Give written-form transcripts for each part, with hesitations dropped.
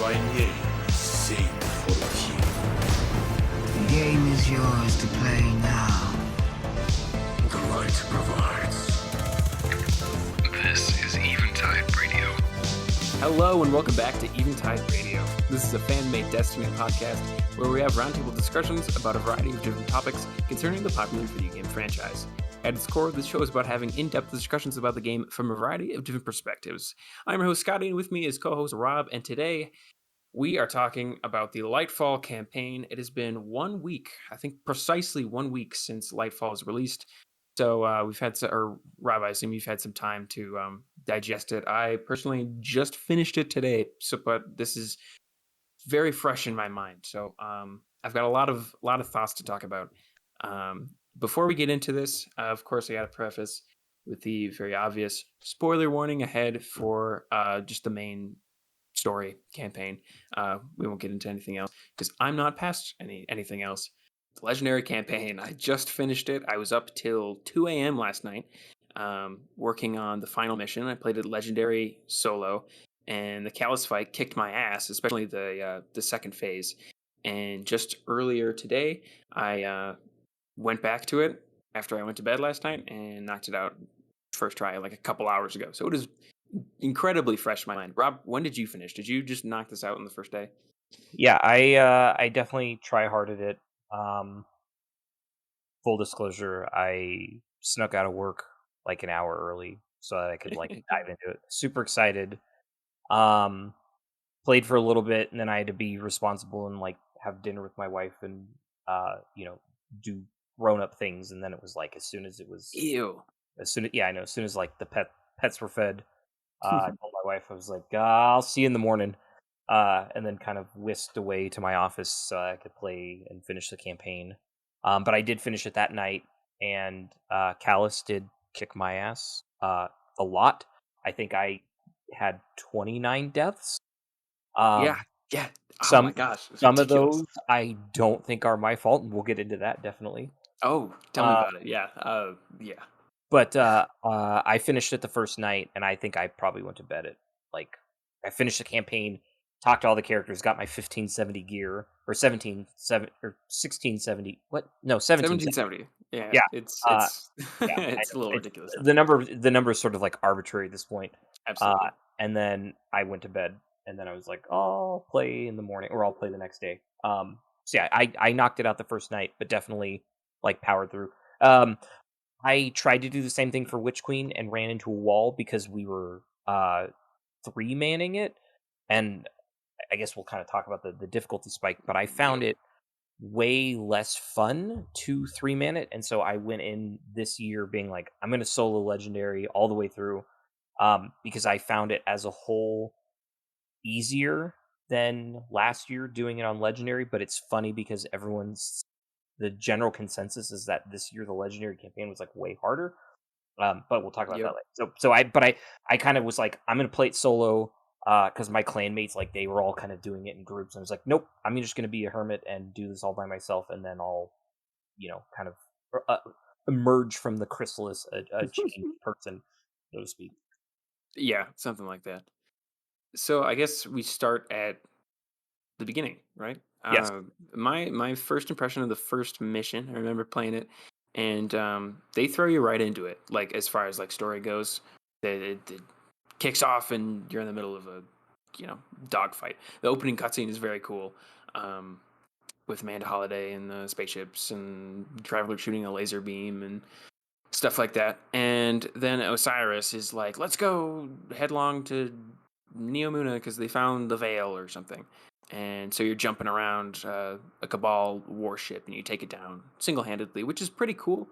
Shrine game, sing for the king. The game is yours to play now. The light provides. This is Eventide Radio. Hello and welcome back to Eventide Radio. This is a fan-made Destiny podcast where we have roundtable discussions about a variety of different topics concerning the popular video game franchise. At its core, this show is about having in-depth discussions about the game from a variety of different perspectives. I'm your host, Scotty, and with me is co-host Rob, and today we are talking about the Lightfall campaign. It has been 1 week, I think precisely 1 week since Lightfall was released. So we've had, Rob, I assume you've had some time to digest it. I personally just finished it today, but this is very fresh in my mind. So I've got a lot of thoughts to talk about. Before we get into this, of course, I got to preface with the very obvious spoiler warning ahead for just the main story campaign. We won't get into anything else because I'm not past anything else. The Legendary campaign, I just finished it. I was up till 2 a.m. last night working on the final mission. I played it Legendary solo, and the Callus fight kicked my ass, especially the second phase. And just earlier today, I went back to it after I went to bed last night and knocked it out first try like a couple hours ago. So it is incredibly fresh in my mind. Rob, when did you finish? Did you just knock this out on the first day? Yeah, I definitely try-harded it. Full disclosure, I snuck out of work like an hour early so that I could like dive into it. Super excited. Played for a little bit, and then I had to be responsible and like have dinner with my wife and do grown-up things. And then it was like as soon as like the pets were fed, I told my wife, I was like, I'll see you in the morning. And then kind of whisked away to my office so I could play and finish the campaign. But I did finish it that night, and Callus did kick my ass a lot. I think I had 29 deaths. Yeah. Oh my gosh. Some of those I don't think are my fault, and we'll get into that definitely. Oh, tell me about it. Yeah. Yeah. But I finished it the first night, and I think I probably went to bed at I finished the campaign, talked to all the characters, got my 1570 gear, or 1670. What? No, 1770. Yeah. It's it's a little ridiculous. The number is sort of like arbitrary at this point. Absolutely. And then I went to bed, and then I was like, I'll play in the morning, or I'll play the next day. So yeah, I knocked it out the first night, but definitely like powered through. I tried to do the same thing for Witch Queen and ran into a wall because we were 3-manning it, and I guess we'll kind of talk about the difficulty spike, but I found it way less fun to 3-man it, and so I went in this year being like, I'm going to solo Legendary all the way through, because I found it as a whole easier than last year doing it on Legendary, but it's funny because the general consensus is that this year the Legendary campaign was like way harder, but we'll talk about that later. So I kind of was like, I'm going to play it solo, because my clanmates, like, they were all kind of doing it in groups. And I was like, nope, I'm just going to be a hermit and do this all by myself, and then I'll, kind of emerge from the chrysalis a changed person, so to speak. Yeah, something like that. So I guess we start at the beginning, right? Yes. My first impression of the first mission, I remember playing it, and they throw you right into it. Like, as far as like story goes, it kicks off and you're in the middle of a dogfight. The opening cutscene is very cool, with Amanda Holiday and the spaceships and Traveler shooting a laser beam and stuff like that. And then Osiris is like, let's go headlong to Neomuna because they found the Veil or something. And so you're jumping around a Cabal warship and you take it down single-handedly, which is pretty cool.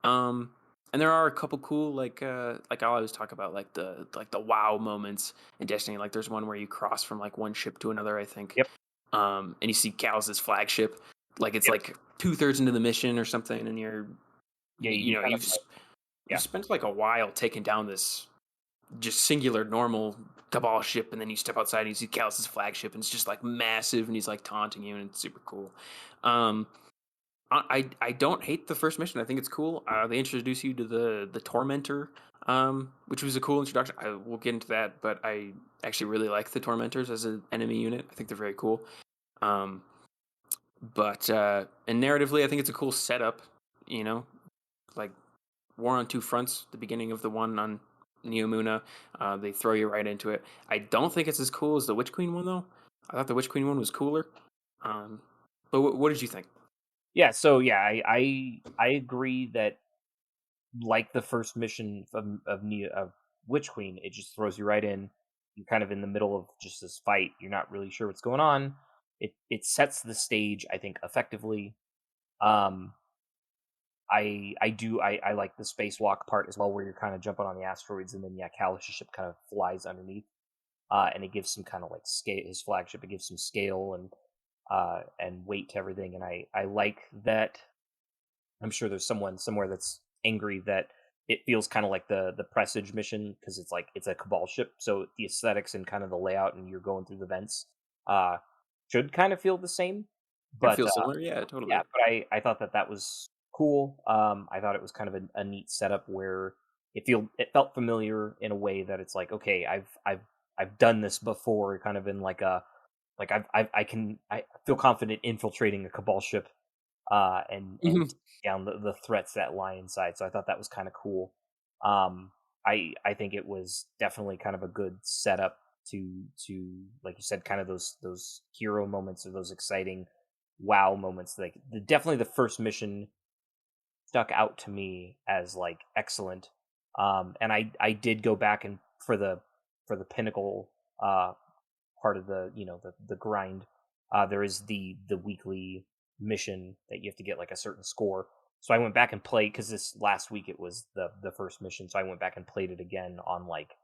And there are a couple cool like I always talk about like the wow moments in Destiny. Like there's one where you cross from like one ship to another, I think. Yep. And you see Callus's flagship, like it's like 2/3 into the mission or something, and you've spent like a while taking down this just singular normal Cabal ship, and then you step outside and you see Callus's flagship, and it's just like massive, and he's like taunting you, and it's super cool. I don't hate the first mission. I think it's cool. They introduce you to the Tormentor, which was a cool introduction. I will get into that, but I actually really like the Tormentors as an enemy unit. I think they're very cool. Um, and narratively, I think it's a cool setup. You know, like War on Two Fronts, the beginning of the one on Neomuna. They throw you right into it. I don't think it's as cool as the Witch Queen one, though. I thought the Witch Queen one was cooler. But what did you think? Yeah, so yeah, I agree that like the first mission of Witch Queen, it just throws you right in. You're kind of in the middle of just this fight. You're not really sure what's going on. It sets the stage, I think, effectively. Um, I like the spacewalk part as well, where you're kind of jumping on the asteroids, and then Callus' ship kind of flies underneath, and it gives some kind of like scale. His flagship, it gives some scale and weight to everything, and I like that. I'm sure there's someone somewhere that's angry that it feels kind of like the Presage mission, because it's like it's a Cabal ship, so the aesthetics and kind of the layout, and you're going through the vents, uh, should kind of feel the same. It But feels similar, yeah, totally. yeah, but I thought that was cool. I thought it was kind of a neat setup where it felt familiar in a way that it's like, okay, I've done this before, kind of in like a like I feel confident infiltrating a Cabal ship, and down the threats that lie inside. So I thought that was kind of cool. I think it was definitely kind of a good setup to like you said, kind of those hero moments, or those exciting wow moments. Like definitely the first mission stuck out to me as like excellent. And I did go back and for the pinnacle part of the grind. There is the weekly mission that you have to get like a certain score. So I went back and played, because this last week it was the first mission. So I went back and played it again on like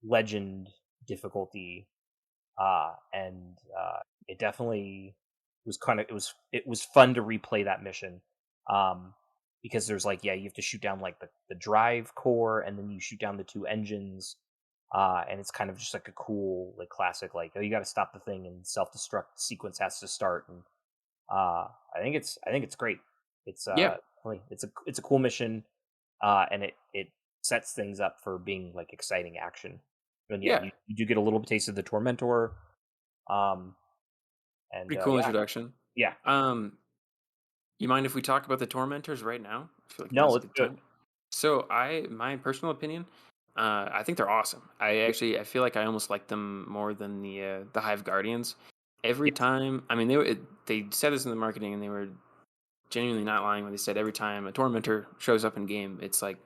legend difficulty, and it definitely was kind of it was fun to replay that mission, because there's like, you have to shoot down like the drive core, and then you shoot down the two engines, and it's kind of just like a cool like classic, like, oh, you got to stop the thing and self-destruct sequence has to start. And I think it's great. It's Yeah. it's a cool mission, and it sets things up for being like exciting action. And Yeah. you do get a little taste of the Tormentor. And Pretty cool introduction. yeah. You mind if we talk about the Tormentors right now? I feel like No, now's a it's good good. time. So my personal opinion, I think they're awesome. I feel like I almost like them more than the Hive Guardians. Every Yes. time, I mean, they said this in the marketing, and they were genuinely not lying when they said every time a Tormentor shows up in game, it's like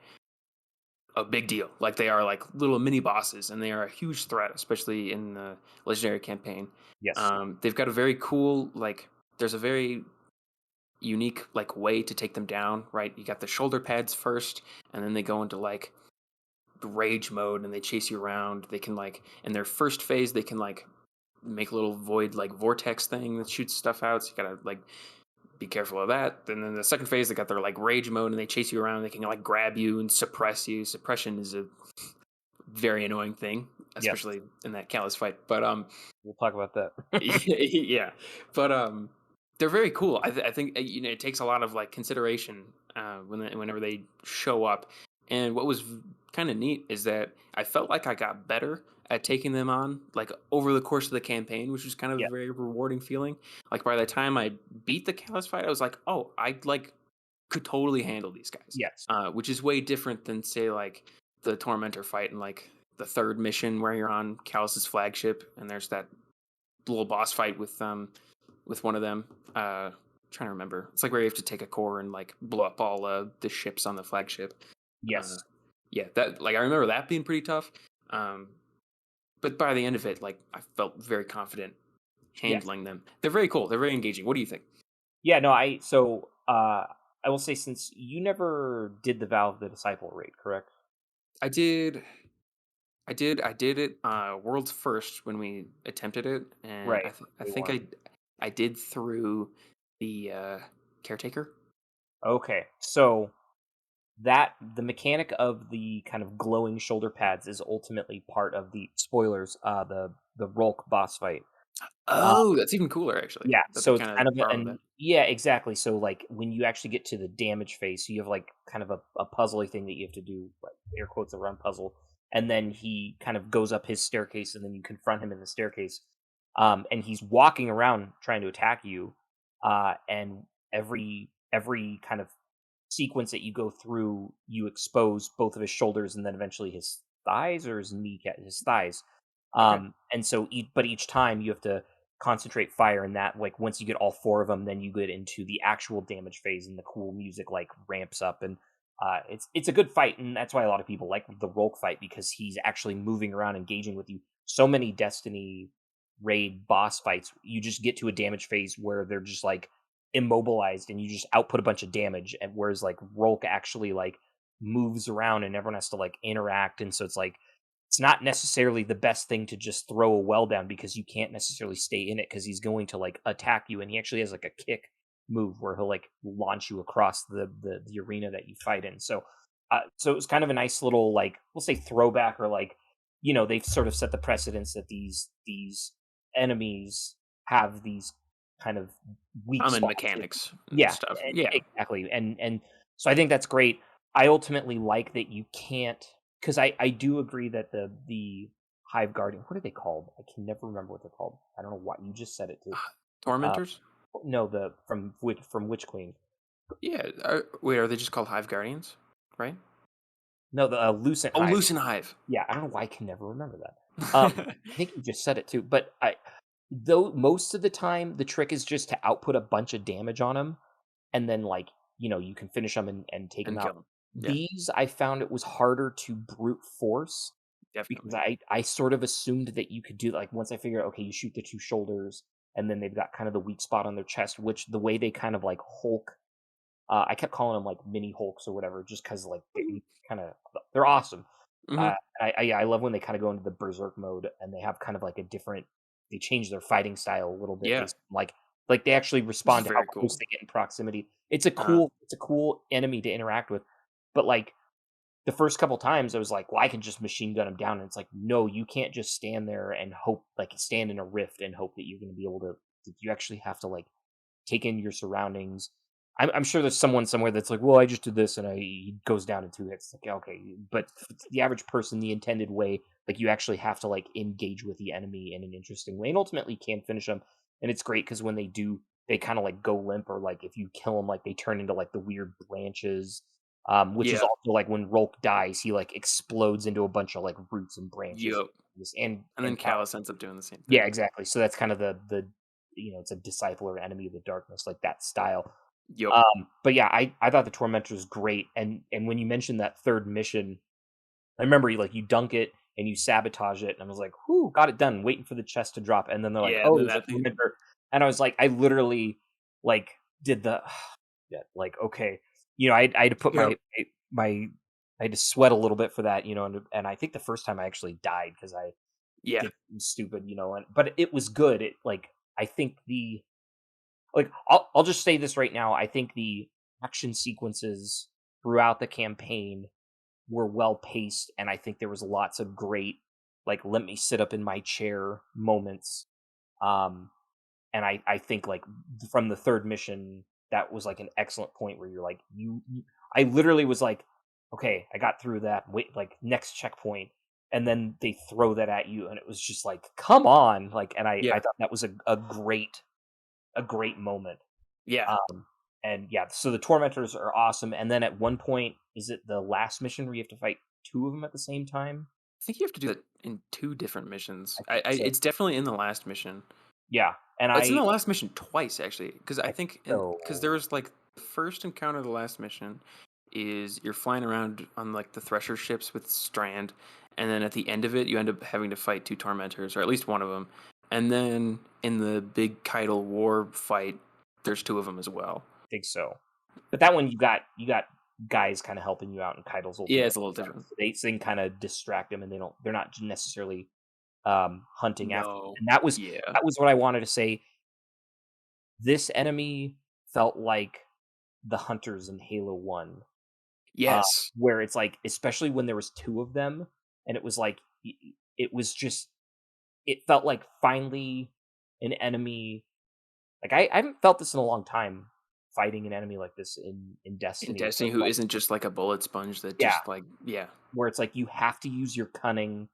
a big deal. Like they are like little mini bosses, and they are a huge threat, especially in the Legendary campaign. Yes. They've got a very cool, like, there's a very unique like way to take them down, right? You got the shoulder pads first, and then they go into like rage mode, and they chase you around. They can like, in their first phase, they can like make a little void like vortex thing that shoots stuff out, so you gotta like be careful of that. And then the second phase, they got their like rage mode, and they chase you around. They can like grab you and suppress you. Suppression is a very annoying thing, especially in that Callus fight. But We'll talk about that. yeah, but they're very cool. I think it takes a lot of like consideration whenever they show up. And what was kind of neat is that I felt like I got better at taking them on like over the course of the campaign, which was kind of Yeah. a very rewarding feeling. Like by the time I beat the Callus fight, I was like, oh, I like could totally handle these guys. Yes. Which is way different than say like the Tormentor fight in like the third mission where you're on Callus's flagship, and there's that little boss fight with one of them. Trying to remember. It's like where you have to take a core and like blow up all the ships on the flagship. Yes. Yeah, that like I remember that being pretty tough. But by the end of it, like I felt very confident handling them. They're very cool. They're very engaging. What do you think? Yeah, no, I will say, since you never did the Valve the Disciple raid, correct? I did it world's first when we attempted it, and Right. I think I did through the caretaker. Okay. So that the mechanic of the kind of glowing shoulder pads is ultimately part of the spoilers, the Rolk boss fight. Oh, that's even cooler, actually. Yeah, That they so it's kind kind of of borrowed and that. yeah, exactly. So like when you actually get to the damage phase, so you have like kind of a puzzly thing that you have to do, like air quotes around puzzle, and then he kind of goes up his staircase, and then you confront him in the staircase, and he's walking around trying to attack you, and every kind of sequence that you go through, you expose both of his shoulders and then eventually his thighs or his kneecap, his thighs. Okay. And so, but each time you have to concentrate fire, and that like once you get all four of them, then you get into the actual damage phase, and the cool music like ramps up, and it's a good fight, and that's why a lot of people like the Rolk fight because he's actually moving around, engaging with you. So many Destiny raid boss fights, you just get to a damage phase where they're just like immobilized and you just output a bunch of damage, and whereas like Rolk actually like moves around and everyone has to like interact, and so it's like it's not necessarily the best thing to just throw a well down because you can't necessarily stay in it because he's going to like attack you, and he actually has like a kick move where he'll like launch you across the arena that you fight in. So so it was kind of a nice little like we'll say throwback, or like they've sort of set the precedence that these enemies have these kind of weak Common spots. mechanics and Yeah, stuff. Yeah. exactly. And so I think that's great. I ultimately like that you can't, because I do agree that the Hive Guardian, what are they called? I can never remember what they're called. I don't know why you just said it too. Uh, Tormentors? no, the from Witch Queen. Yeah. Wait, are they just called Hive Guardians? Right? No, the Lucent Oh, Hive. Lucent Hive. Yeah, I don't know why I can never remember that. I think you just said it too, but though most of the time the trick is just to output a bunch of damage on him, and then like you can finish them and take them And out. kill them. Yeah, These I found it was harder to brute force because definitely. I sort of assumed that you could do like once I figured okay, you shoot the two shoulders and then they've got kind of the weak spot on their chest, which the way they kind of like Hulk. I kept calling them like mini Hulks or whatever, just because like they're awesome. Mm-hmm. Yeah, I love when they kind of go into the berserk mode and they have kind of like a different. They change their fighting style a little bit Yeah, based on, like they actually which is respond to how very close cool. they get in proximity. Uh, It's a cool enemy to interact with, but like the first couple times I was like, well, I can just machine gun him down, and it's like, no, you can't just stand there and hope, like stand in a rift and hope that you're going to be able to. You actually have to like take in your surroundings. I'm sure there's someone somewhere that's like, well, I just did this and he goes down in 2 hits. Like, okay, but the average person, the intended way, like you actually have to like engage with the enemy in an interesting way, and ultimately can finish them. And it's great because when they do, they kind of like go limp, or like if you kill them, like they turn into like the weird branches. Which is yeah. also like when Rolk dies, he like explodes into a bunch of like roots and branches. Yup. And then And Callus ends up doing the same yeah, thing. exactly. So that's kind of the it's a disciple or enemy of the darkness, like that style. Yup. But yeah, I thought the Tormentor was great, and when you mentioned that third mission, I remember you dunk it and you sabotage it, and I was like, "Whoo, got it done!" Waiting for the chest to drop, and then they're like, Yeah, and "Oh, then there's a that thing. Tormentor," and I was like, I literally like did the yeah, like okay, I had to put Yep. my I had to sweat a little bit for that, and I think the first time I actually died because I Yeah. did something stupid, but it was good. It like I think I'll just say this right now. I think the action sequences throughout the campaign were well paced, and I think there was lots of great like let me sit up in my chair moments. Um, and I think like from the third mission, that was like an excellent point where you're like I literally was like, okay, I got through that. Wait, like next checkpoint. And then they throw that at you, and it was just like, come on! Like, and I Yeah. thought that was a great moment. Yeah. Um, and yeah, so the tormentors are awesome. And then at one point, is it the last mission where you have to fight two of them at the same time? I think you have to do that in 2 different missions. I think so. It's definitely in the last mission. Yeah, and It's in I the last mission twice, actually, because I I think because there so was like the first encounter of the last mission is you're flying around on like the Thresher ships with Strand, and then at the end of it, you end up having to fight 2 tormentors, or at least one of them, and then in the big Keitel War fight, there's 2 of them as well. think so. But that one you got guys kind of helping you out in Keitel's Yeah, ultimate. it's a little different. They can kind of distract them, and they're not necessarily hunting after. No. And that was Yeah. that was what I wanted to say. This enemy felt like the hunters in Halo 1. Yes. Where it's like, especially when there was two of them, and it was like, it was just, it felt like finally. an enemy. Like I haven't felt this in a long time, fighting an enemy like this in Destiny. In Destiny, who isn't just like a bullet sponge that just like where it's like you have to use your cunning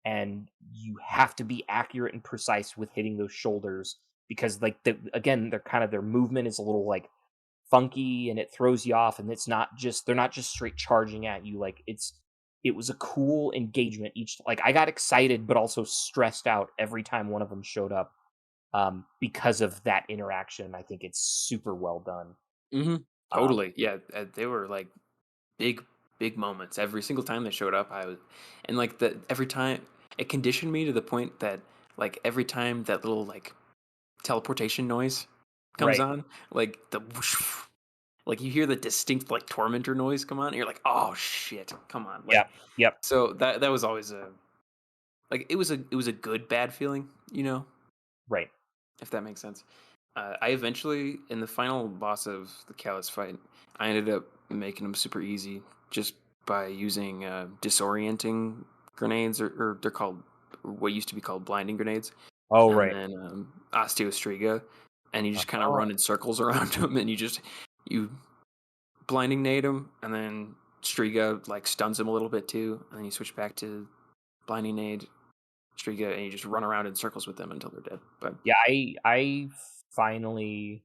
and you have to be accurate and precise with hitting those shoulders, because like their movement is a little like funky and it throws you off, and they're not just straight charging at you. Like it was a cool engagement each. Like I got excited but also stressed out every time one of them showed up, because of that interaction. I think it's super well done. Totally. They were like big moments every single time they showed up. And like every time it conditioned me to the point that like every time that little like teleportation noise comes on, like the whoosh, like you hear the distinct like tormentor noise come on, and you're like, oh shit, come on. Like, Yep. So that was always it was a good bad feeling, Right. if that makes sense. I eventually, in the final boss of the Callus fight, I ended up making them super easy just by using disorienting grenades, or they're called what used to be called blinding grenades. Oh, and right. then Osteostriga, and you just kind of run in circles around them, and you blinding nade them, and then Striga like stuns him a little bit too, and then you switch back to blinding nade Striga, and you just run around in circles with them until they're dead. But yeah, I finally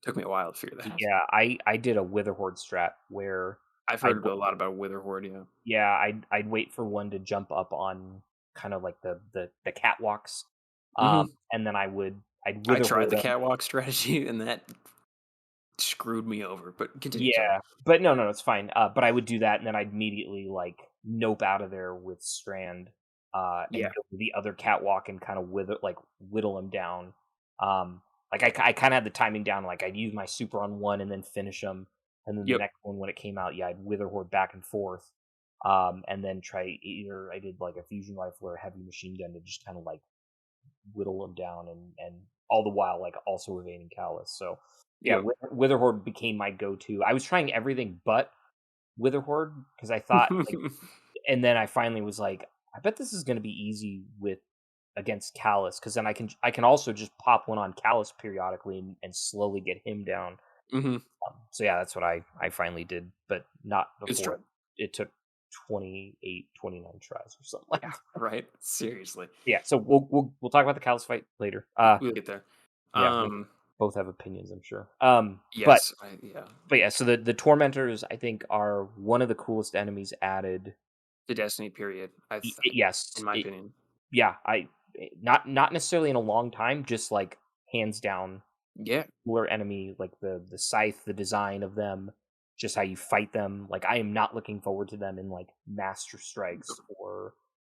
took me a while to figure that out. Yeah, I did a Witherhorde strat where I've heard a lot about Witherhorde. Yeah, I'd wait for one to jump up on kind of like the catwalks, and then I'd Witherhorde. I tried the catwalk strategy, and that screwed me over. But continue. Yeah, sorry. but no, it's fine. But I would do that, and then I'd immediately like nope out of there with Strand, and go to the other catwalk and kind of whittle him down. Like I kind of had the timing down. Like I'd use my super on one and then finish him, and then the next one when it came out, I'd Witherhorde back and forth, and then try either I did like a fusion rifle or a heavy machine gun to just kind of like whittle him down, and all the while like also evading Callus. So Witherhorde became my go-to. I was trying everything but Witherhorde because I thought, and then I finally was like, I bet this is going to be easy against Callus, because then I can also just pop one on Callus periodically and slowly get him down. So yeah, that's what I finally did, but not before it took 29 tries or something like that. Right? Seriously. Yeah, so we'll talk about the Callus fight later. We'll get there. Both have opinions, I'm sure. Yes, but yeah, so the Tormentors, I think, are one of the coolest enemies added to Destiny. Period. Yes, in my opinion. Yeah, not necessarily in a long time, just like hands down. Yeah, cooler enemy, like the scythe, the design of them, just how you fight them. Like I am not looking forward to them in like master strikes or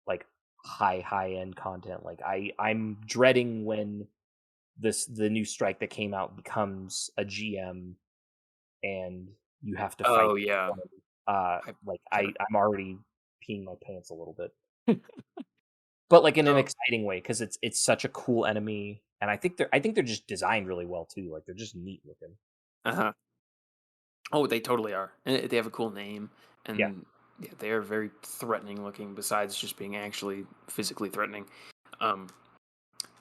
like high end content. Like I'm dreading when the new strike that came out becomes a GM and you have to fight. Oh yeah. I'm already peeing my pants a little bit. But like in an exciting way, because it's such a cool enemy, and I think they're just designed really well too. Like they're just neat looking. Oh, they totally are, and they have a cool name, and they are very threatening looking. Besides just being actually physically threatening. But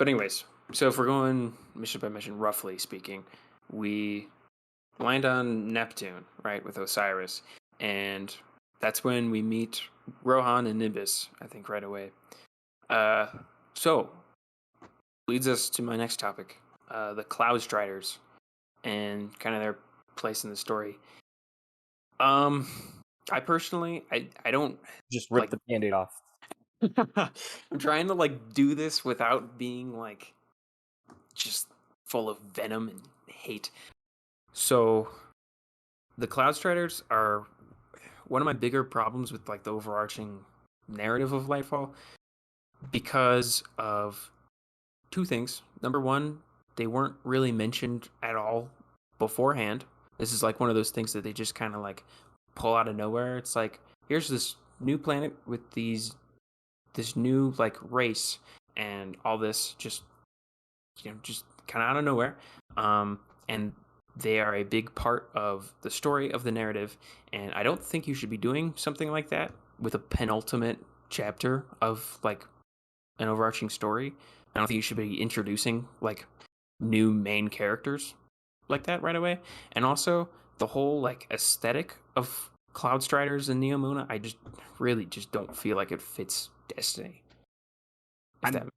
anyways, so if we're going mission by mission, roughly speaking, we land on Neptune, right, with Osiris, and that's when we meet Rohan and Nimbus, I think, right away. So leads us to my next topic, the Cloud Striders, and kind of their place in the story. I personally, I don't just rip the Band-Aid off. I'm trying to like do this without being like just full of venom and hate. So the Cloud Striders are one of my bigger problems with like the overarching narrative of Nightfall, because of two things. Number one, they weren't really mentioned at all beforehand. This is like one of those things that they just kind of like pull out of nowhere. It's like, here's this new planet with this new like race and all this, just kind of out of nowhere. And they are a big part of the story of the narrative, and I don't think you should be doing something like that with a penultimate chapter of like an overarching story. I don't think you should be introducing like new main characters like that right away. And also the whole like aesthetic of Cloud Striders and Neomuna, I just really just don't feel like it fits Destiny. If that I'm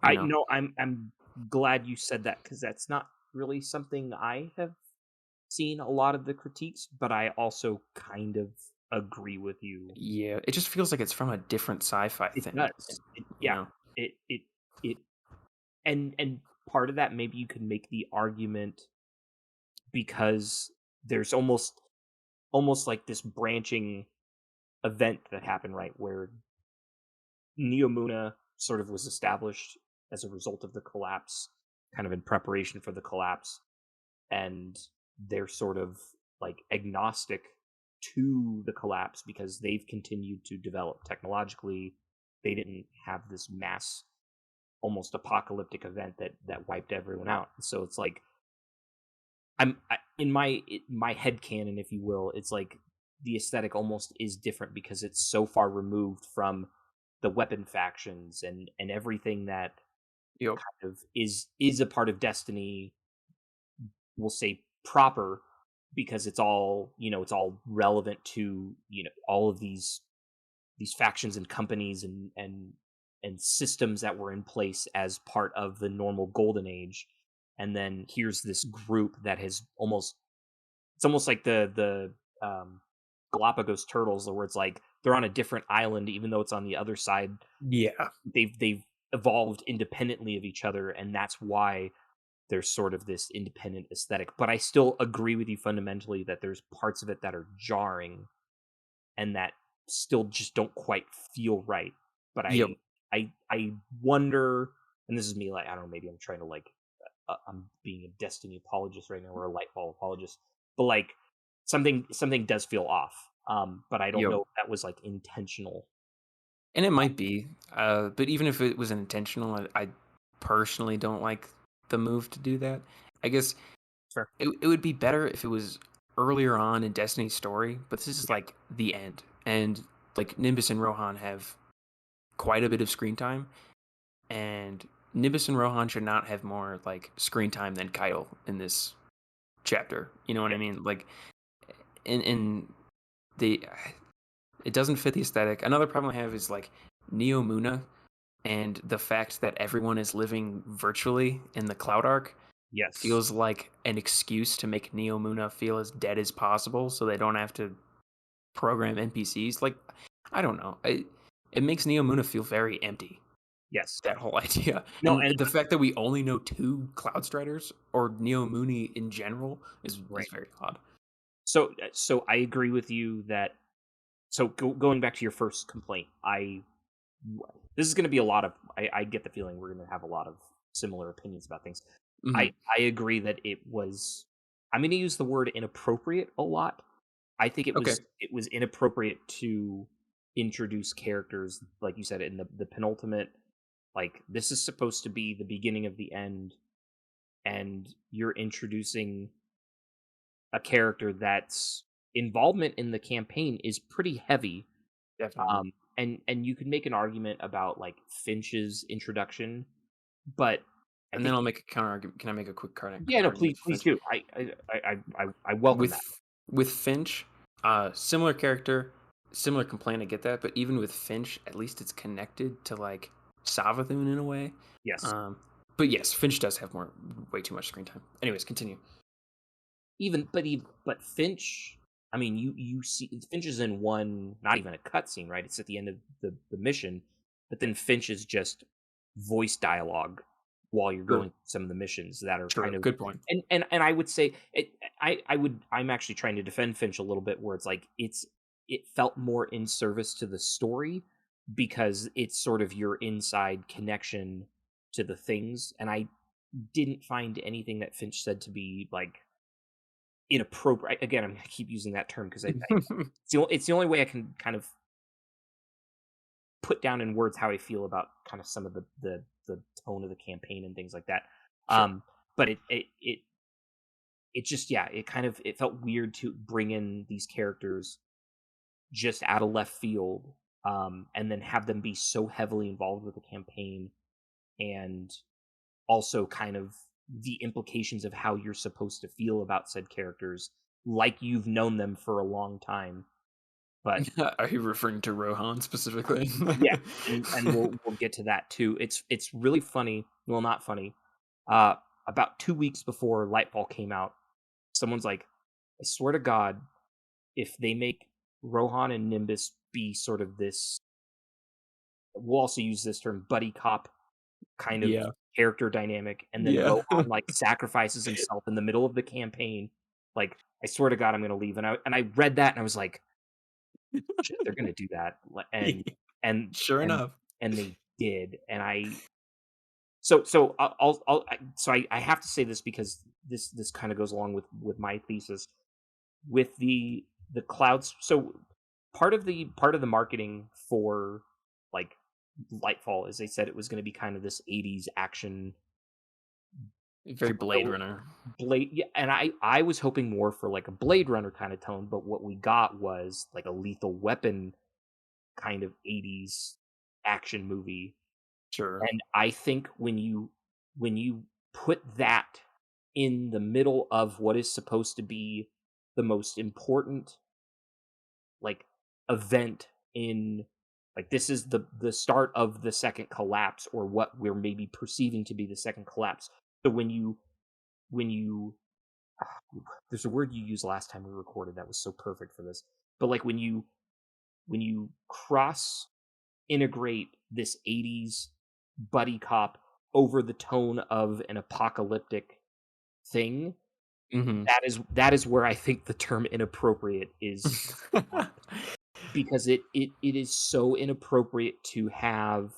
makes sense, you know? I'm glad you said that, because that's not really something I have seen a lot of the critiques, but I also kind of agree with you. Yeah, it just feels like it's from a different sci-fi It thing. does. You know? It and part of that, maybe you can make the argument because there's almost like this branching event that happened, right, where Neomuna sort of was established as a result of the collapse, kind of in preparation for the collapse, and they're sort of like agnostic to the collapse because they've continued to develop technologically. They didn't have this mass, almost apocalyptic event that wiped everyone out. So it's like in my head canon, if you will, it's like the aesthetic almost is different because it's so far removed from the weapon factions and everything that Yep. kind of is a part of Destiny, we'll say proper, because it's all, it's all relevant to, all of these factions and companies and systems that were in place as part of the normal golden age. And then here's this group that has it's almost like the Galapagos turtles, where it's like they're on a different island even though it's on the other side. Yeah. They've evolved independently of each other, and that's why there's sort of this independent aesthetic. But I still agree with you fundamentally that there's parts of it that are jarring and that still just don't quite feel right. But Yep. I wonder, and this is me, like, I don't know, maybe I'm trying to like I'm being a Destiny apologist right now, or a Lightfall apologist, but like something does feel off. But I don't Yep. know if that was like intentional. And it might be. But even if it was intentional, I personally don't like the move to do that. I guess Fair. it would be better if it was earlier on in Destiny's story, but this is Yeah. like the end. And like Nimbus and Rohan have quite a bit of screen time, and Nimbus and Rohan should not have more like screen time than Kyle in this chapter. You know what I mean? Like in the it doesn't fit the aesthetic. Another problem I have is like Neomuna and the fact that everyone is living virtually in the Cloud Arc Yes. feels like an excuse to make Neomuna feel as dead as possible so they don't have to program NPCs. Like, I don't know. It makes Neomuna feel very empty, Yes. that whole idea. No, And and the fact that we only know 2 Cloud Striders, or Neomuni in general, is Right. very odd. So I agree with you that. So going back to your first complaint, this is going to be a lot of. I get the feeling we're going to have a lot of similar opinions about things. Mhm. I agree that it was. I'm going to use the word inappropriate a lot. I think Okay. it was inappropriate to introduce characters, like you said, in the penultimate. Like, this is supposed to be the beginning of the end, and you're introducing a character that's involvement in the campaign is pretty heavy. Definitely. And you could make an argument about like Finch's introduction, but I And then think, I'll make a counter argument. Can I make a quick counter yeah, no, argument for please Finch? do. I welcome that. With Finch, similar character, similar complaint. I get that, but even with Finch, at least it's connected to like Savathun in a way. Yes. But yes, Finch does have way too much screen time. Anyways, continue. But Finch, I mean, you see Finch is in one, not even a cutscene, right? It's at the end of the mission, but then Finch is just voice dialogue while you're True. going through some of the missions that are True. kind of Good point. and I would say I'm actually trying to defend Finch a little bit, where it's like it felt more in service to the story because it's sort of your inside connection to the things, and I didn't find anything that Finch said to be like inappropriate. Again, I'm gonna keep using that term because it's the only way I can kind of put down in words how I feel about kind of some of the tone of the campaign and things like that. Sure. But it just, yeah, it felt weird to bring in these characters just out of left field, and then have them be so heavily involved with the campaign and also kind of the implications of how you're supposed to feel about said characters, like you've known them for a long time. But Are you referring to Rohan specifically? yeah, and we'll get to that too. It's really funny. Well, not funny. About 2 weeks before Lightfall came out, someone's like, I swear to God, if they make Rohan and Nimbus be sort of this, we'll also use this term, buddy cop kind of Yeah. character dynamic, and then Yeah. Rohan like sacrifices himself in the middle of the campaign. Like, I swear to God, I'm gonna leave. And I read that and I was like, shit, they're gonna do that. And Sure enough. and they did. And I have to say this because this kind of goes along with my thesis with the clouds. So part of the marketing for like Lightfall is they said it was going to be kind of this 80s action Very Blade Runner. yeah, and I was hoping more for like a Blade Runner kind of tone, but what we got was like a Lethal Weapon kind of 80s action movie. Sure. And I think when you put that in the middle of what is supposed to be the most important like event in, like, this is the start of the second collapse, or what we're maybe perceiving to be the second collapse. So when you there's a word you used last time we recorded that was so perfect for this, but like when you cross integrate this 80s buddy cop over the tone of an apocalyptic thing, Mm-hmm. that is where I think the term inappropriate is because it is so inappropriate to have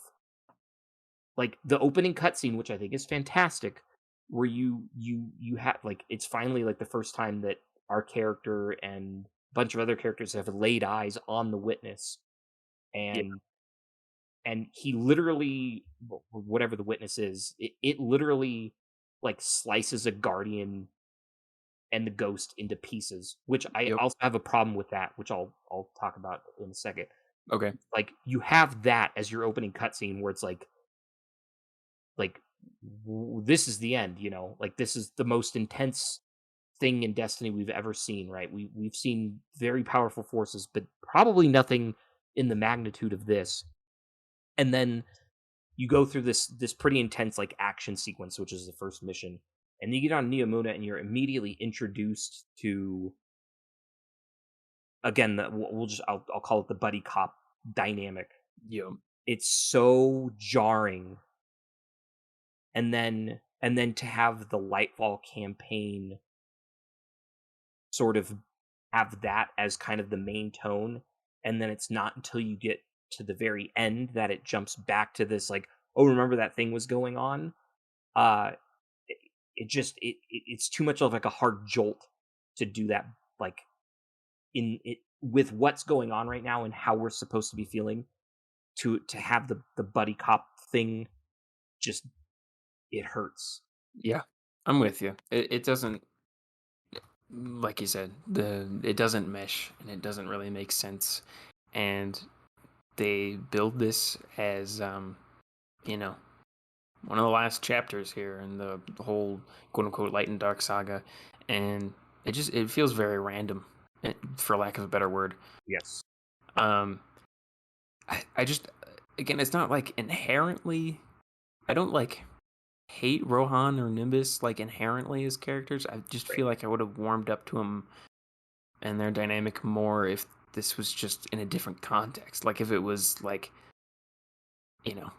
like the opening cutscene, which I think is fantastic, where you have like, it's finally like the first time that our character and a bunch of other characters have laid eyes on the witness, and he literally, whatever the witness is, it literally like slices a guardian and the ghost into pieces, which I also have a problem with that, which I'll talk about in a second. Okay. Like, you have that as your opening cutscene where it's like this is the end, you know, like this is the most intense thing in Destiny we've ever seen, right? We've seen very powerful forces, but probably nothing in the magnitude of this. And then you go through this pretty intense like action sequence, which is the first mission, and you get on Neomuna and you're immediately introduced to, again, I'll call it the buddy cop dynamic. Yeah. It's so jarring. And then to have the Lightfall campaign sort of have that as kind of the main tone, and then it's not until you get to the very end that it jumps back to this like, oh, remember that thing was going on? It's too much of like a hard jolt to do that, like in it with what's going on right now and how we're supposed to be feeling, to have the buddy cop thing just, it hurts. Yeah, I'm with you. It doesn't, like you said, it doesn't mesh and it doesn't really make sense. And they build this as you know, one of the last chapters here in the whole quote unquote light and dark saga, and it feels very random, for lack of a better word. Yes. I just, again, it's not like inherently, I don't like hate Rohan or Nimbus like inherently as characters. I just feel like I would have warmed up to them and their dynamic more if this was just in a different context. Like if it was like,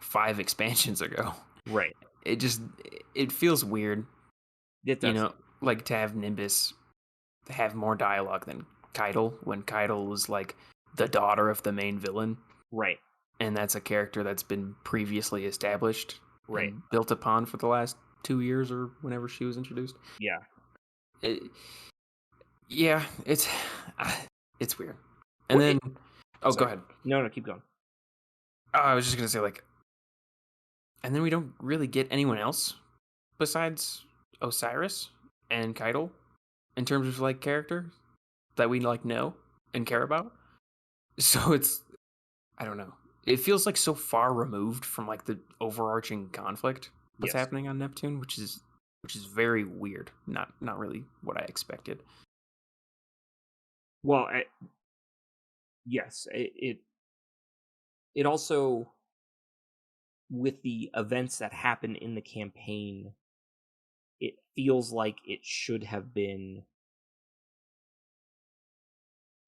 5 expansions ago. Right. It feels weird. It does. Like to have Nimbus have more dialogue than Keitel, when Keitel was like the daughter of the main villain. Right. And that's a character that's been previously established. Right. And built upon for the last 2 years or whenever she was introduced. Yeah. It's weird. And then, go ahead. No, keep going. I was just gonna say, like, and then we don't really get anyone else besides Osiris and Keitel in terms of like character that we like know and care about. So it's, I don't know. it feels like so far removed from like the overarching conflict that's Yes. happening on Neptune, which is very weird. Not really what I expected. Well, yes, it also, with the events that happen in the campaign, it feels like it should have been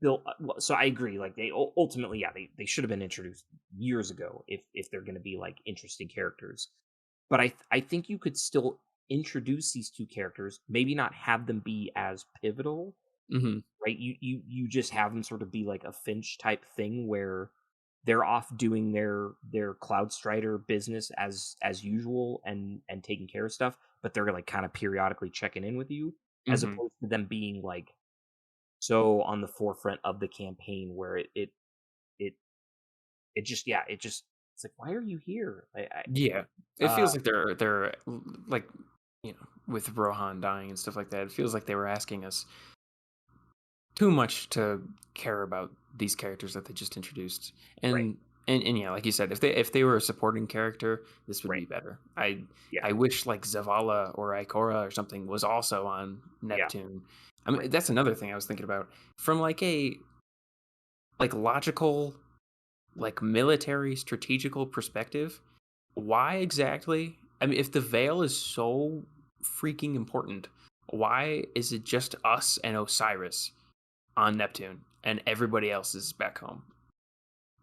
built. So I agree. Like they ultimately, yeah, they should have been introduced years ago if they're going to be like interesting characters. But I think you could still introduce these two characters, maybe not have them be as pivotal, Mm-hmm. right? You just have them sort of be like a Finch type thing where they're off doing their Cloud Strider business as usual and taking care of stuff, but they're like kind of periodically checking in with you, as Mm-hmm. opposed to them being like so on the forefront of the campaign where it it just yeah it just it's like, why are you here? Yeah, it Uh feels like they're like, with Rohan dying and stuff like that. It feels like they were asking us too much to care about these characters that they just introduced. right, And yeah, like you said, if they were a supporting character, this would right, be better. I yeah, I wish like Zavala or Ikora or something was also on yeah, Neptune. I mean, right. that's another thing I was thinking about from like a logical, like military strategical perspective. Why exactly? I mean, if the Veil is so freaking important, why is it just us and Osiris on Neptune and everybody else is back home?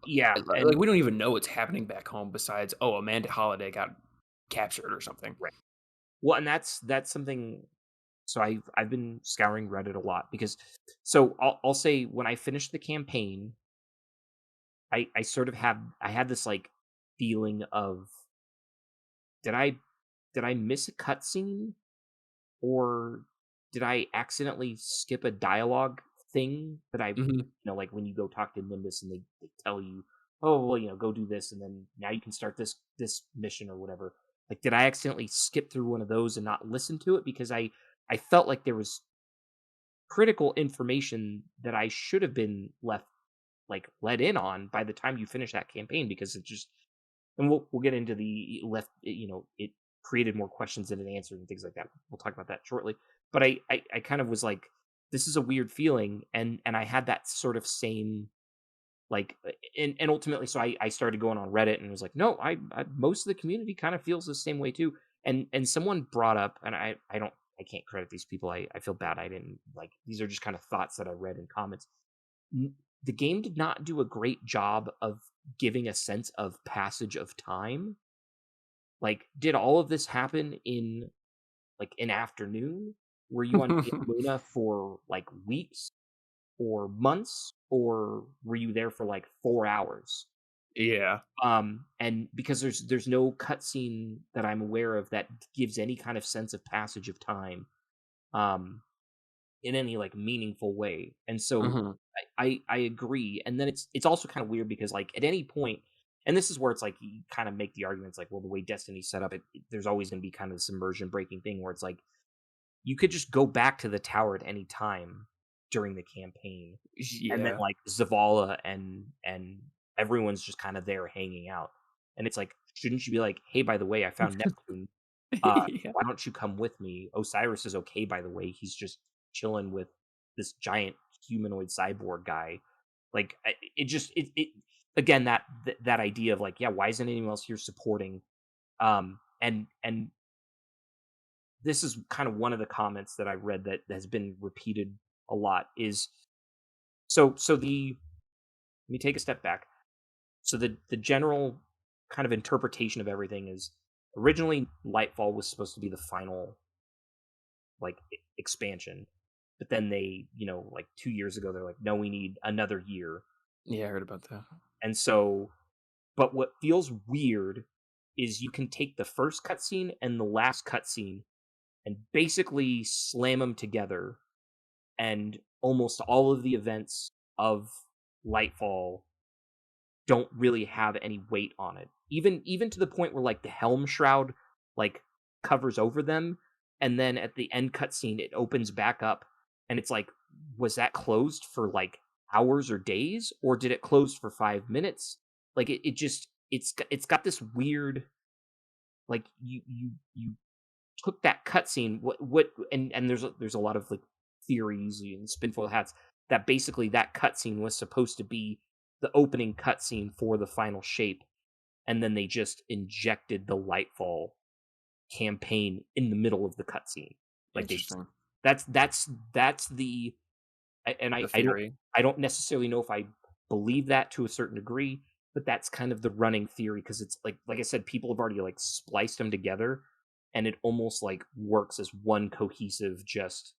Yeah, Like, and we don't even know what's happening back home besides, oh, Amanda Holiday got captured or something. right. Well, and that's something. So I've been scouring Reddit a lot because, so I'll say when I finished the campaign, I sort of had this like feeling of, did I did I miss a cutscene, or did I accidentally skip a dialogue thing that Hmm. like when you go talk to Nimbus and they tell you, oh well, go do this, and then now you can start this mission or whatever. Like, did I accidentally skip through one of those and not listen to it because I felt like there was critical information that I should have been let in on by the time you finish that campaign, because it just, and we'll get into the left, it created more questions than it answered and things like that. We'll talk about that shortly. But I kind of was like, this is a weird feeling, and I had that sort of same, like, and ultimately, so I started going on Reddit and was like, no, I most of the community kind of feels the same way too. And someone brought up, and I can't credit these people. I feel bad. I didn't, like, these are just kind of thoughts that I read in comments. The game did not do a great job of giving a sense of passage of time. Like, did all of this happen in like an afternoon? Were you on Luna for like weeks or months, or were you there for like 4 hours? Yeah. And because there's no cutscene that I'm aware of that gives any kind of sense of passage of time, um, in any like meaningful way. And so Hmm. I agree. And then it's also kind of weird because, like, at any point, and this is where it's like you kind of make the arguments like, well, the way Destiny's set up, there's always going to be kind of this immersion breaking thing where it's like you could just go back to the tower at any time during the campaign, and then Yeah. like Zavala and everyone's just kind of there hanging out, and it's like, shouldn't you be like, hey, by the way, I found Neptune, Yeah. why don't you come with me? Osiris is okay, by the way. He's just chilling with this giant humanoid cyborg guy. Like, it just it again, that idea of like, yeah, why isn't anyone else here supporting? And this is kind of one of the comments that I read that has been repeated a lot is, so the let me take a step back. So the general kind of interpretation of everything is, originally Lightfall was supposed to be the final like expansion, but then they, like 2 years ago, they're like, no, we need another year. Yeah, I heard about that. And so, but what feels weird is you can take the first cutscene and the last cutscene and basically slam them together, and almost all of the events of Lightfall don't really have any weight on it. Even to the point where like the Helm Shroud like covers over them, and then at the end cutscene it opens back up, and it's like, was that closed for like hours or days, or did it close for 5 minutes? like it just it's got this weird, like you took that cutscene, what and there's a lot of like theories and spinful hats that basically that cutscene was supposed to be the opening cutscene for the final shape, and then they just injected the Lightfall campaign in the middle of the cutscene. Like Interesting. that's the and The I don't theory. I don't necessarily know if I believe that to a certain degree, but that's kind of the running theory because it's like I said, people have already like spliced them together, and it almost like works as one cohesive just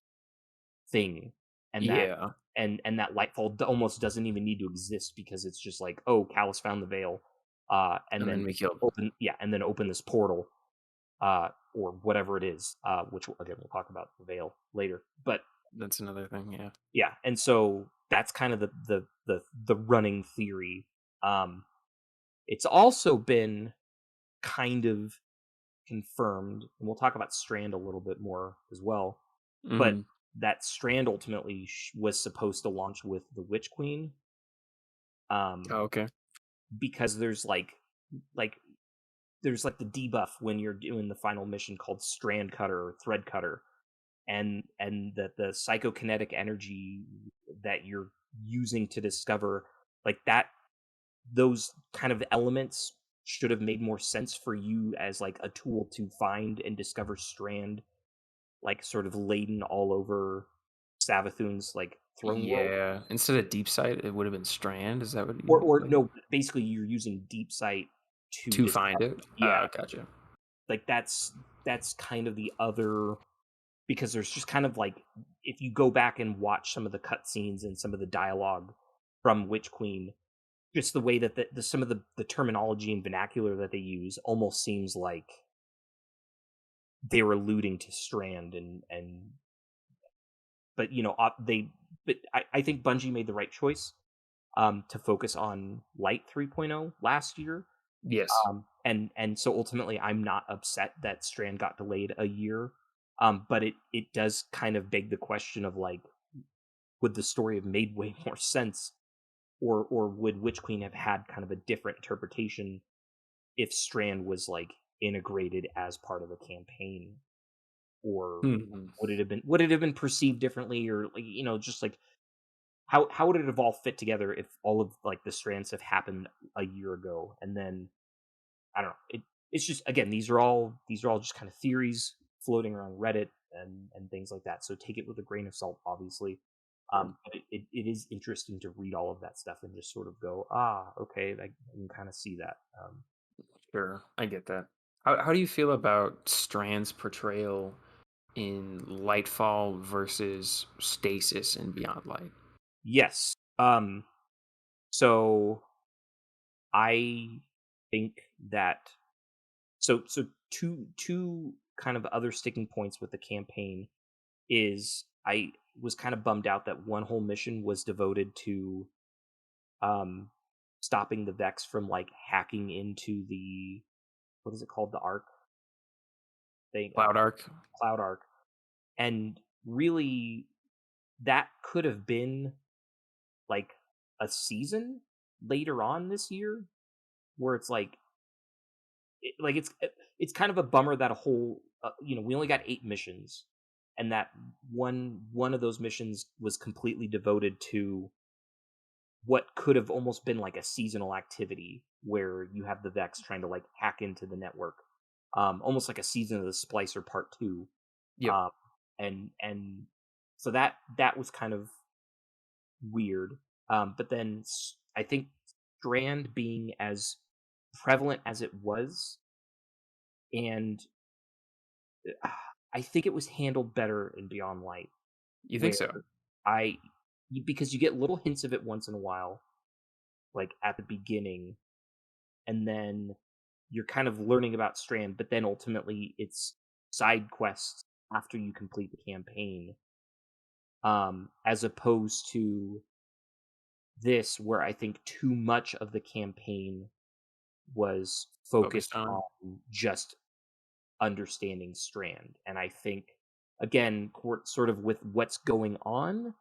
thing, and Yeah. that Lightfall almost doesn't even need to exist because it's just like, oh, Callus found the veil, and And then then we killed. open this portal, or whatever it is, which again we'll talk about the veil later, but That's another thing. Yeah. yeah, and so that's kind of the running theory. It's also been kind of confirmed, and we'll talk about Strand a little bit more as well. But Mhm. that Strand ultimately was supposed to launch with the Witch Queen, Oh, okay. because like there's like the debuff when you're doing the final mission called Strand Cutter or Thread Cutter, and the psychokinetic energy that you're using to discover like that, those kind of elements should have made more sense for you as like a tool to find and discover Strand, like sort of laden all over Savathun's like throne world. Yeah. Instead of deep sight, it would have been strand. Is that what you Or like no, basically you're using deep sight to to find discover. it? Yeah, Gotcha. like that's kind of the other, because there's just kind of like, if you go back and watch some of the cutscenes and some of the dialogue from Witch Queen, just the way that some of the terminology and vernacular that they use almost seems like they were alluding to Strand, and but I think Bungie made the right choice, to focus on Light 3.0 last year. Yes. And so ultimately I'm not upset that Strand got delayed a year. But it does kind of beg the question of like, would the story have made way more sense, or would Witch Queen have had kind of a different interpretation if Strand was like integrated as part of the campaign, or Mhm. would it have been perceived differently, or like, just like how would it have all fit together if all of like the strands have happened a year ago, and then I don't know. It's just, again, these are all just kind of theories floating around Reddit and things like that. So take it with a grain of salt, obviously. But it is interesting to read all of that stuff and just sort of go, okay, I can kind of see that. Sure. I get that. How do you feel about Strand's portrayal in Lightfall versus Stasis in Beyond Light? Yes. So I think that so two kind of other sticking points with the campaign is I was kind of bummed out that one whole mission was devoted to um stopping the Vex from like hacking into the, what is it called, the Arc thing, Cloud Arc? Cloud Arc. And really that could have been like a season later on this year, where it's like it's kind of a bummer that a whole, we only got 8 missions, and that one of those missions was completely devoted to what could have almost been like a seasonal activity where you have the Vex trying to like hack into the network, almost like a Season of the Splicer Part 2. Yep. And so that was kind of weird. But then I think Strand being as prevalent as it was, and I think it was handled better in Beyond Light, You think where so? I because you get little hints of it once in a while, like at the beginning, and then you're kind of learning about Strand, but then ultimately it's side quests after you complete the campaign, as opposed to this, where I think too much of the campaign was Focused focused on? on just understanding Strand. And I think, again, sort of with what's going on,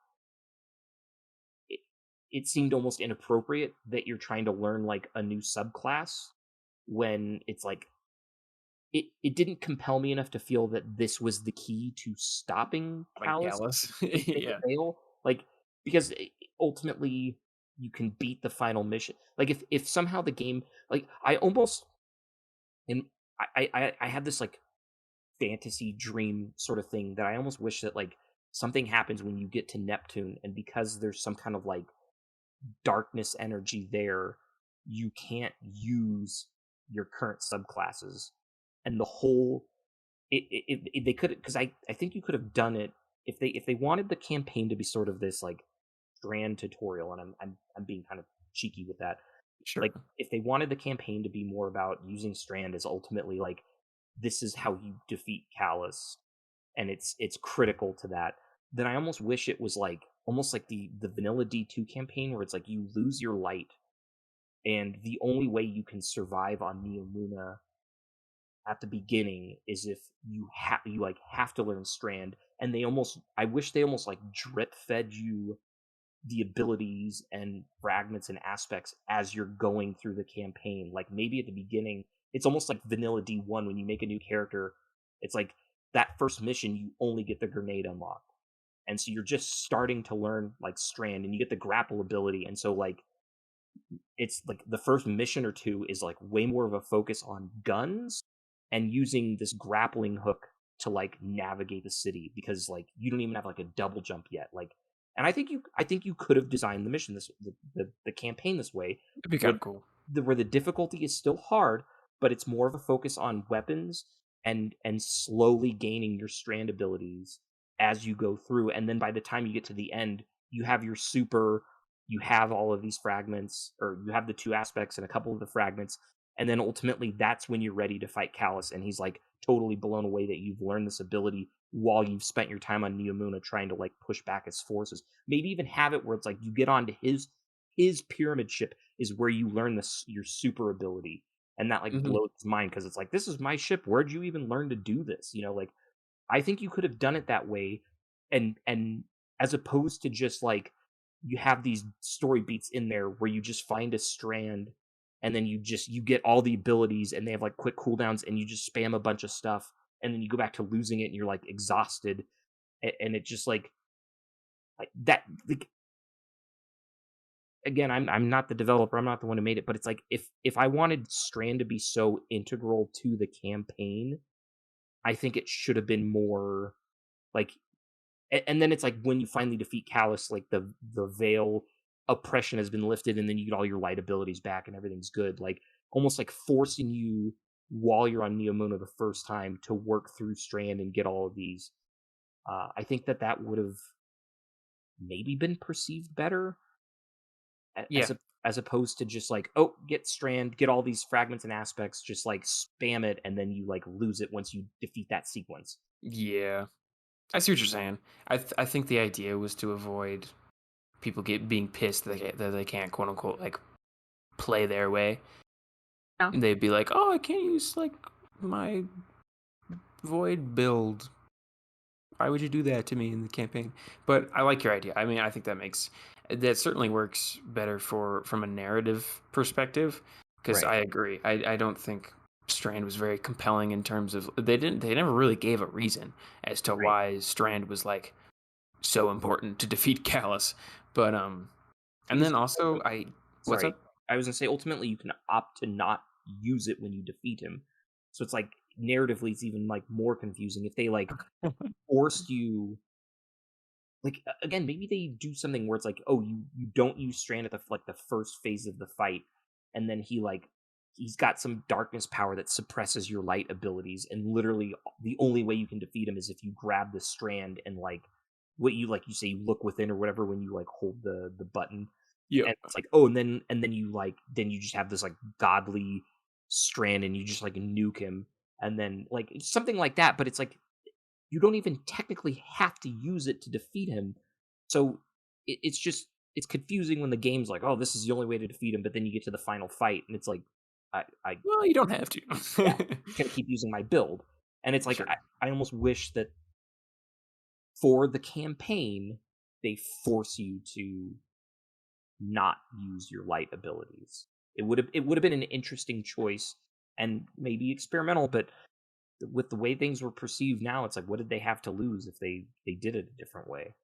it seemed almost inappropriate that you're trying to learn like a new subclass when it's like it didn't compel me enough to feel that this was the key to stopping Like Callus Gallus. in the Yeah. Veil. Like, because ultimately you can beat the final mission. Like, if somehow the game, like, I almost, and I had this like fantasy dream sort of thing that I almost wish that like something happens when you get to Neptune, and because there's some kind of like darkness energy there, you can't use your current subclasses, and the whole it they could, because I think you could have done it if they wanted the campaign to be sort of this like grand tutorial, and I'm being kind of cheeky with that. Sure. Like, if they wanted the campaign to be more about using Strand as ultimately like this is how you defeat Callus, and it's critical to that, then I almost wish it was like almost like the vanilla D2 campaign where it's like you lose your light, and the only way you can survive on Neomuna at the beginning is if you like have to learn Strand, and I wish they almost like drip fed you the abilities and fragments and aspects as you're going through the campaign. Like, maybe at the beginning, it's almost like vanilla D1 when you make a new character. It's like that first mission, you only get the grenade unlocked. And so you're just starting to learn like Strand, and you get the grapple ability. And so like it's like the first mission or two is like way more of a focus on guns and using this grappling hook to like navigate the city, because like you don't even have like a double jump yet. Like, and I think you could have designed the mission the campaign this way. It'd be kind of cool. Where the difficulty is still hard, but it's more of a focus on weapons and slowly gaining your Strand abilities as you go through. And then by the time you get to the end, you have your super, you have all of these fragments, or you have the two aspects and a couple of the fragments. And then ultimately that's when you're ready to fight Callus. And he's like totally blown away that you've learned this ability while you've spent your time on Neomuna trying to like push back his forces. Maybe even have it where it's like you get onto his pyramid ship is where you learn your super ability, and that like blows his mind, because it's like, this is my ship, where'd you even learn to do this? Like, I think you could have done it that way, and as opposed to just like you have these story beats in there where you just find a Strand, and then you get all the abilities, and they have like quick cooldowns, and you just spam a bunch of stuff, and then you go back to losing it, and you're like exhausted, and it just like that. Like, again, I'm not the developer, I'm not the one who made it, but it's like if I wanted Strand to be so integral to the campaign, I think it should have been more like, and then it's like when you finally defeat Callus, like the veil oppression has been lifted, and then you get all your light abilities back, and everything's good. Like, almost like forcing you while you're on Neomuna the first time to work through Strand and get all of these. I think that would have maybe been perceived better, as opposed to just like, oh, get Strand, get all these fragments and aspects, just like spam it, and then you like lose it once you defeat that sequence. Yeah, I see what you're saying. I think the idea was to avoid people being pissed that they can't, quote unquote, like play their way. Yeah. And they'd be like, oh, I can't use like my void build. Why would you do that to me in the campaign? But I like your idea. I mean, I think that certainly works better from a narrative perspective, because Right. I agree. I don't think Strand was very compelling in terms of they never really gave a reason as to why Strand was like so important to defeat Callus. But and then also what's up? I was gonna say, ultimately you can opt to not use it when you defeat him. So it's like narratively it's even like more confusing if they like forced you, like, again, maybe they do something where it's like, oh, you don't use Strand at the first phase of the fight, and then he's got some darkness power that suppresses your light abilities, and literally the only way you can defeat him is if you grab the Strand and like what you say you look within or whatever when you like hold the button. Yeah. And it's like, oh, and then you just have this like godly Strand, and you just like nuke him, and then like something like that. But it's like you don't even technically have to use it to defeat him. So it's confusing when the game's like, oh, this is the only way to defeat him, but then you get to the final fight, and it's like, Well, you don't have to. yeah, I'm gonna keep using my build, and it's like Sure. I almost wish that for the campaign they force you to not use your light abilities. It would have been an interesting choice and maybe experimental, but with the way things were perceived now, it's like, what did they have to lose if they did it a different way?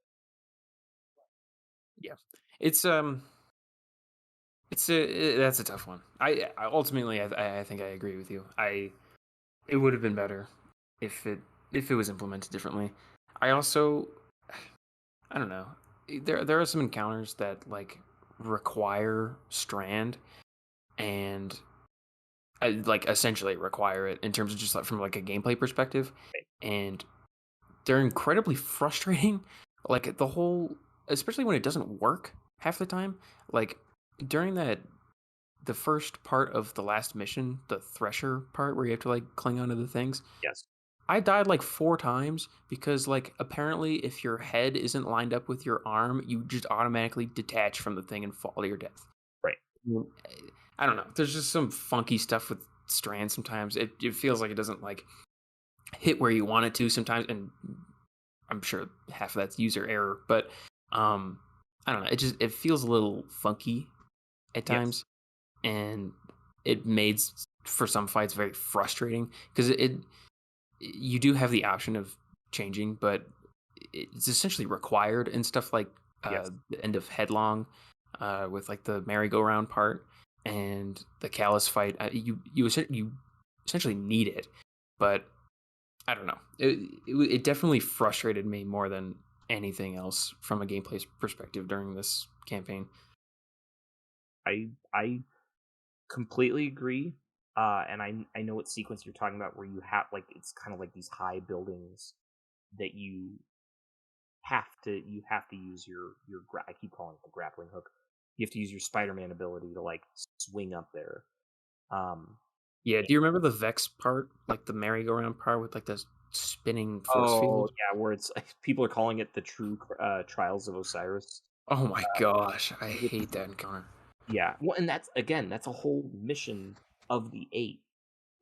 Yeah, it's that's a tough one. I ultimately I think I agree with you. It would have been better if it was implemented differently. I also I don't know. There are some encounters that like require strand and like essentially require it in terms of just like from like a gameplay perspective, and they're incredibly frustrating. Like the whole, especially when it doesn't work half the time. Like during the first part of the last mission, the Thresher part where you have to like cling onto the things. Yes. I died like 4 times because like apparently if your head isn't lined up with your arm, you just automatically detach from the thing and fall to your death. Right. I don't know. There's just some funky stuff with Strand sometimes. It feels like it doesn't like hit where you want it to sometimes, and I'm sure half of that's user error, but I don't know. It feels a little funky at times, and it made for some fights very frustrating because you do have the option of changing, but it's essentially required in stuff like the end of Headlong with like the merry-go-round part and the Callus fight. You essentially need it, but I don't know. It definitely frustrated me more than anything else from a gameplay perspective during this campaign. I completely agree. And I know what sequence you're talking about where you have like it's kind of like these high buildings that you have to use your I keep calling it the grappling hook. You have to use your Spider-Man ability to like swing up there. Yeah, do you remember the Vex part, like the merry-go-round part with like the spinning force Oh field? yeah, where it's people are calling it the true Trials of Osiris. Oh my gosh, I hate that encounter. Yeah, well, and that's a whole mission of the 8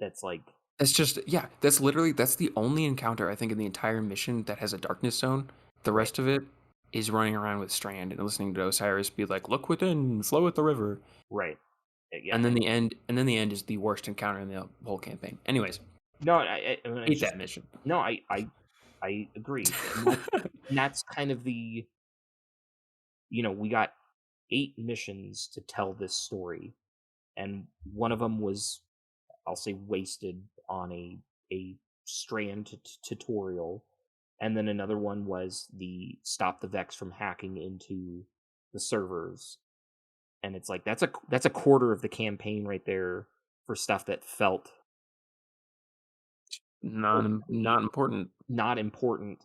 that's like It's just that's literally that's the only encounter I think in the entire mission that has a darkness zone. The right, rest of it is running around with Strand and listening to Osiris be like, "Look within, flow with the river." right. Yeah, And then the end is the worst encounter in the whole campaign. Anyways, no, I mean, it's hate just that mission. no, I agree, and that's kind of the we got 8 missions to tell this story, and one of them was I'll say wasted on a strand tutorial, and then another one was the stop the Vex from hacking into the servers, and it's like that's a quarter of the campaign right there for stuff that felt Not important. not important.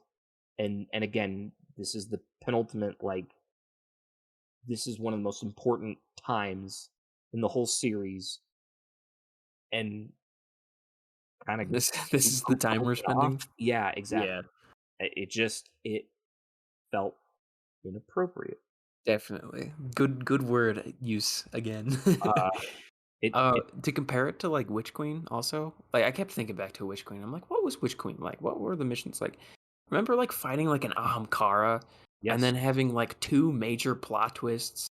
And again, this is the penultimate, like this is one of the most important times in the whole series, and kind of This is the time we're spending. yeah, exactly. Yeah, It felt inappropriate. definitely. Good word use again. uh it To compare it to like Witch Queen, also, like I kept thinking back to Witch Queen. I'm like, what was Witch Queen like? What were the missions like? Remember like fighting like an Ahamkara and yes, then having like 2 major plot twists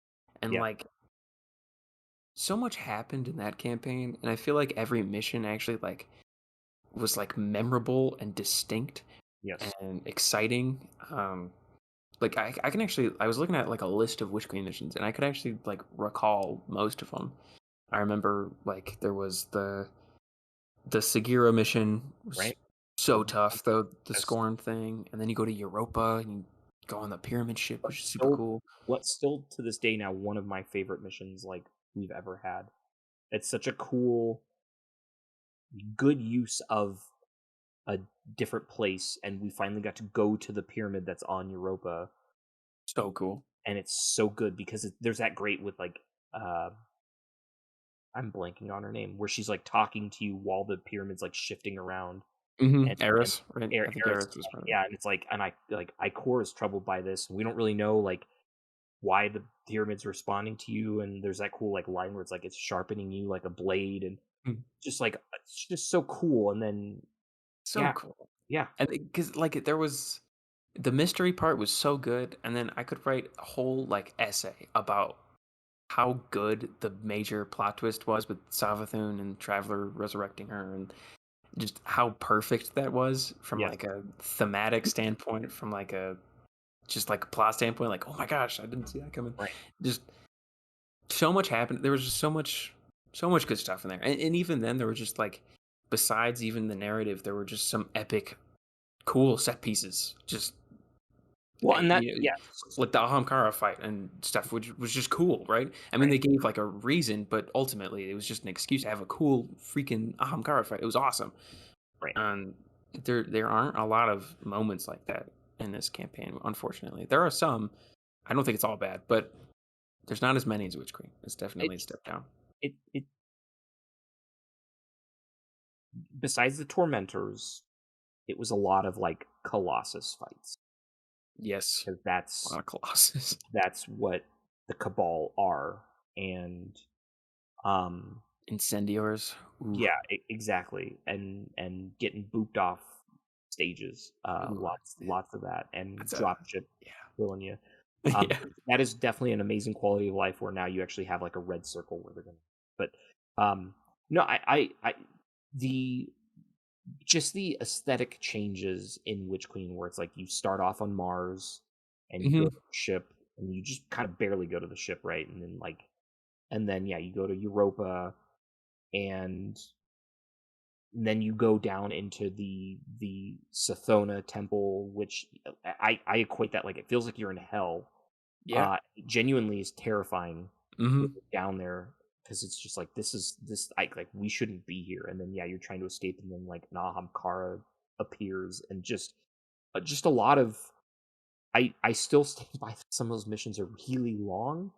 and yeah, like so much happened in that campaign, and I feel like every mission actually like was like memorable and distinct yes, and exciting. Like I can actually I was looking at like a list of Witch Queen missions and I could actually like recall most of them. I remember like there was the Segura mission was right. so tough, though the That's Scorn thing, and then you go to Europa and you go on the pyramid ship, which is super still cool. what's still to this day now one of my favorite missions like we've ever had. It's such a cool, good use of a different place, and we finally got to go to the pyramid that's on Europa, So cool. and it's so good because there's that great with like uh I'm blanking on her name where she's like talking to you while the pyramid's like shifting around, and Eris, right? I think Eris, Eris was part of it. yeah, and it's like, and I like Ikor is troubled by this. We don't really know like why the pyramid's responding to you, and there's that cool like line where it's like it's sharpening you like a blade, and Mm. just like it's just so cool. And then So yeah, cool. yeah, And because like there was the mystery part was so good, and then I could write a whole like essay about how good the major plot twist was with Savathun and Traveler resurrecting her, and just how perfect that was from Yes. like a thematic standpoint, from like a just like a plot standpoint. Like, oh my gosh, I didn't see that coming. Right. Just so much happened. There was just so much good stuff in there, and even then, there were just like, besides even the narrative, there were just some epic, cool set pieces. Just Well, and that, you know, yeah, like the Ahamkara fight and stuff, which was just cool, right? I mean, right. they gave like a reason, but ultimately, it was just an excuse to have a cool freaking Ahamkara fight. It was awesome, Right. and there aren't a lot of moments like that in this campaign. Unfortunately, there are some. I don't think it's all bad, but there's not as many as Witch Queen. It's definitely a It, step down. it besides the tormentors, it was a lot of like Colossus fights, Yes, because a lot of Colossus. that's what the Cabal are, and um Incendiors. Ooh. yeah, exactly, and getting booped off stages, Ooh, lots of that, and that's a dropship yeah. killing you. Yeah. That is definitely an amazing quality of life where now you actually have like a red circle where they're gonna. But no, the just the aesthetic changes in Witch Queen, where it's like you start off on Mars and you go Mhm. to the ship, and you just kind of barely go to the ship, right? And then yeah, you go to Europa, and then you go down into the Sathona temple, which I equate that, like, it feels like you're in hell. Yeah. Genuinely is terrifying Mhm. when you're down there, because it's just like, like, we shouldn't be here. And then yeah, you're trying to escape, and then like Naham Kara appears, and just a lot of, I still stand by some of those missions are really long.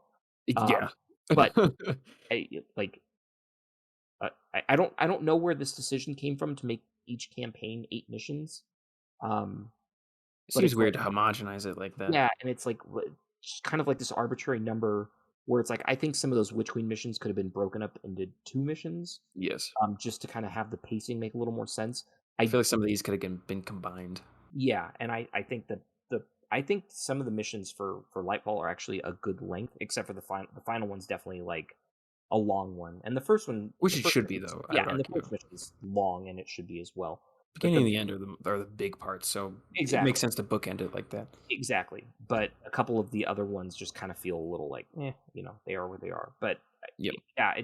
Yeah. But I, like I don't know where this decision came from to make each campaign 8 missions. Um, It but seems it's like, weird to homogenize it like that. yeah, and it's like just kind of like this arbitrary number, where it's like, I think some of those Witch Queen missions could have been broken up into 2 missions, Yes. just to kind of have the pacing make a little more sense. I feel like some of these could have been combined. Yeah, and I think that I think some of the missions for Lightfall are actually a good length, except for the final one's definitely like a long one. And Which it should be, though, I yeah, would and the argue. first mission is long, and it should be as well. But Beginning and the end are the big parts, so it makes exactly, sense to bookend it like that. exactly. But a couple of the other ones just kind of feel a little like, they are where they are. But Yep. yeah,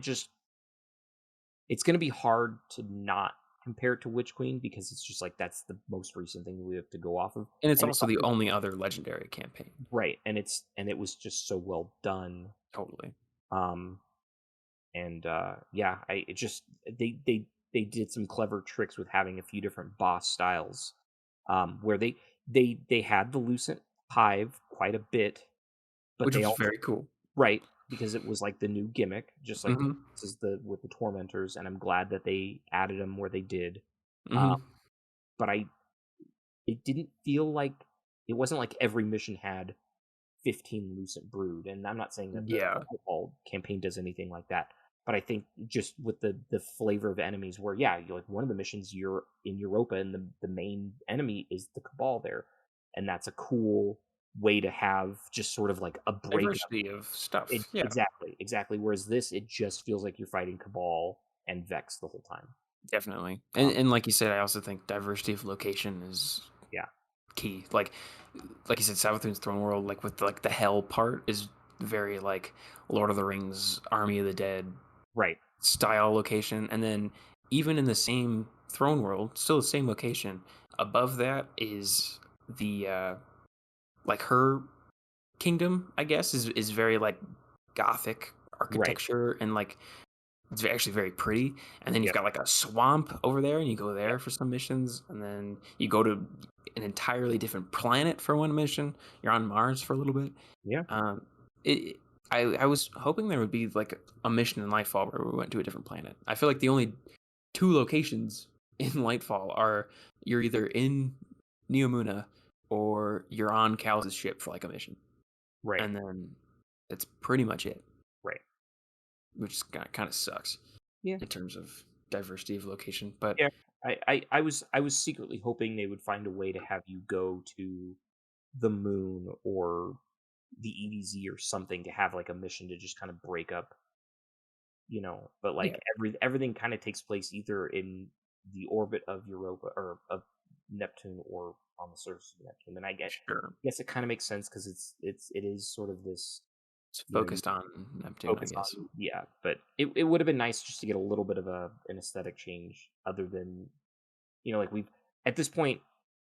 it's going to be hard to not compare it to Witch Queen, because it's just like, that's the most recent thing we have to go off of, And it's and it's also the only other legendary campaign. right, and it was just so well done. Totally. Um, and yeah, it just, they did some clever tricks with having a few different boss styles, where they had the Lucent Hive quite a bit, but Which they was also, very cool. right, because it was like the new gimmick, just like Mhm. this is the with the tormentors, and I'm glad that they added them where they did. um, Mhm. but it didn't feel like, it wasn't like every mission had 15 Lucent Brood, and I'm not saying that the Yeah. Nightfall campaign does anything like that, but I think just with the flavor of enemies, where yeah, you're like, one of the missions you're in Europa, and the main enemy is the Cabal there, and that's a cool way to have just sort of like a break up. Diversity of stuff. Yeah. Exactly. Whereas this, it just feels like you're fighting Cabal and Vex the whole time. Definitely. Um, And like you said, I also think diversity of location is yeah, key. Like you said, Savathun's Throne World, like with like the hell part, is very like Lord of the Rings, Army of the Dead right, style location. And then even in the same Throne World, still the same location, above that is the like her kingdom, I guess, is very like gothic right, architecture, and like it's actually very pretty. And then you've yep, got like a swamp over there, and you go yep, there for some missions, and then you go to an entirely different planet for one mission. You're on Mars for a little bit. yeah, Um, it, I was hoping there would be like a mission in Lightfall where we went to a different planet. I feel like the only 2 locations in Lightfall are you're either in Neomuna or you're on Cal's ship for like a mission, right, and then that's pretty much it, right, which kind of sucks yeah. in terms of diversity of location. But Yeah, I was secretly hoping they would find a way to have you go to the moon, or the EDZ or something to have like a mission to just kind of break up, but like everything kind of takes place either in the orbit of Europa or of Neptune or on the surface of Neptune. And I guess it kind of makes sense because it is sort of this It's focused on Neptune, I guess. But it would have been nice just to get a little bit of an aesthetic change other than, like we've at this point.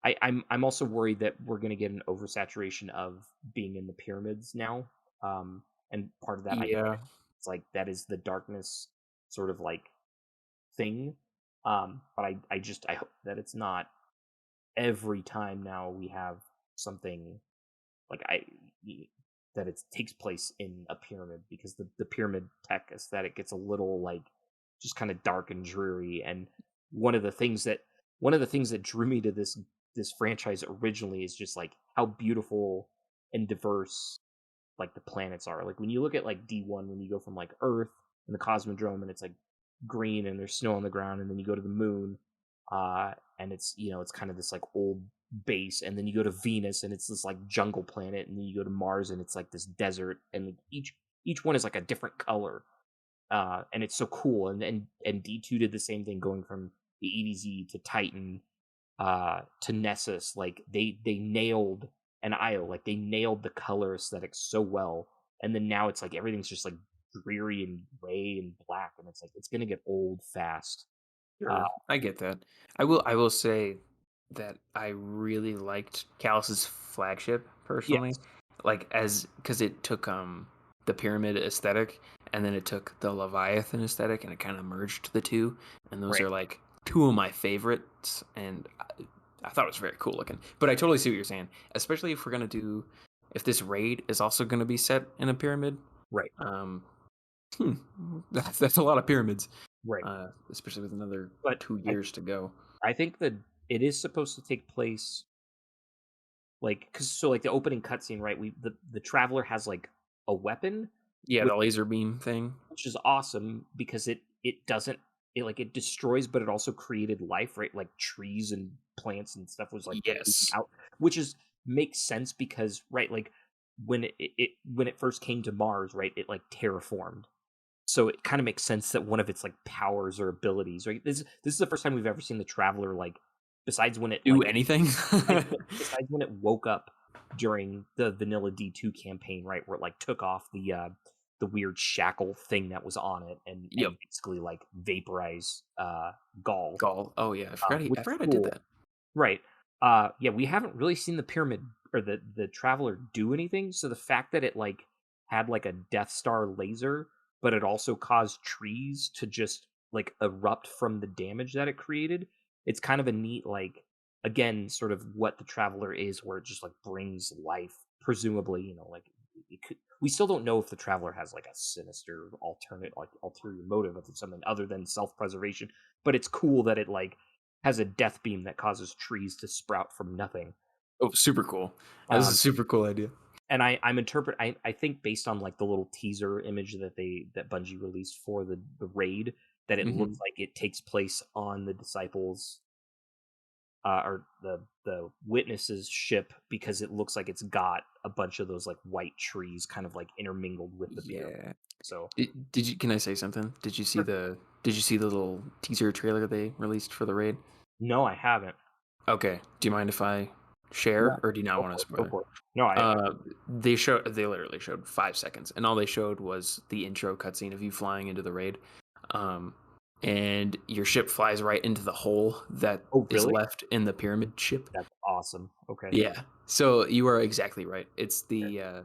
I'm also worried that we're going to get an oversaturation of being in the pyramids now, and part of that, it's like that is the darkness sort of like thing. But I hope that it's not every time now we have something like that it takes place in a pyramid, because the pyramid tech aesthetic gets a little like just kind of dark and dreary. And one of the things that drew me to this franchise originally is just like how beautiful and diverse like the planets are. Like when you look at like D1, when you go from like Earth and the Cosmodrome and it's like green and there's snow on the ground, and then you go to the moon, and it's it's kind of this like old base, and then you go to Venus and it's this like jungle planet, and then you go to Mars and it's like this desert, and each one is like a different color, and it's so cool. And D2 did the same thing, going from the EDZ to Titan, to Nessus. Like they nailed an Io, like they nailed the color aesthetic so well. And then now it's like everything's just like dreary and gray and black, and it's like it's gonna get old fast. Sure, I get that. I will say that I really liked Callus's flagship personally, like because it took the pyramid aesthetic, and then it took the Leviathan aesthetic, and it kind of merged the two, and those are like two of my favorites, and I thought it was very cool looking. But I totally see what you're saying, especially if this raid is also gonna be set in a pyramid, right? That's a lot of pyramids, right? Especially with another 2 years to go. I think that it is supposed to take place like like the opening cutscene, right? The Traveler has like a weapon, the laser beam thing, which is awesome because it destroys, but it also created life, right? Like trees and plants and stuff was like out, which makes sense because, right, like when it first came to Mars, right, it like terraformed. So it kind of makes sense that one of its like powers or abilities, right? This is the first time we've ever seen the Traveler, like, besides when it do anything, besides when it woke up during the vanilla D2 campaign, right, where it like took off the weird shackle thing that was on it, and basically like vaporize Gaul. Oh yeah, I forgot I did that. Right. We haven't really seen the pyramid or the Traveler do anything. So the fact that it like had like a Death Star laser, but it also caused trees to just like erupt from the damage that it created, it's kind of a neat, like, again, sort of what the Traveler is, where it just like brings life, presumably, like we still don't know if the Traveler has like a sinister alternate, like ulterior motive of something other than self-preservation, but it's cool that it like has a death beam that causes trees to sprout from nothing. Oh, super cool. That's a super cool idea. And I think based on like the little teaser image that Bungie released for the raid, that it looks like it takes place on the Disciples or the Witnesses ship, because it looks like it's got a bunch of those like white trees kind of like intermingled with the pyramid. So can I say something? Did you see the little teaser trailer they released for the raid? No, I haven't. Okay. Do you mind if I share, or do you not want to spoil it? No, they literally showed 5 seconds, and all they showed was the intro cutscene of you flying into the raid. And your ship flies right into the hole that is left in the pyramid ship. That's awesome. Okay. Yeah. So you are exactly right. It's the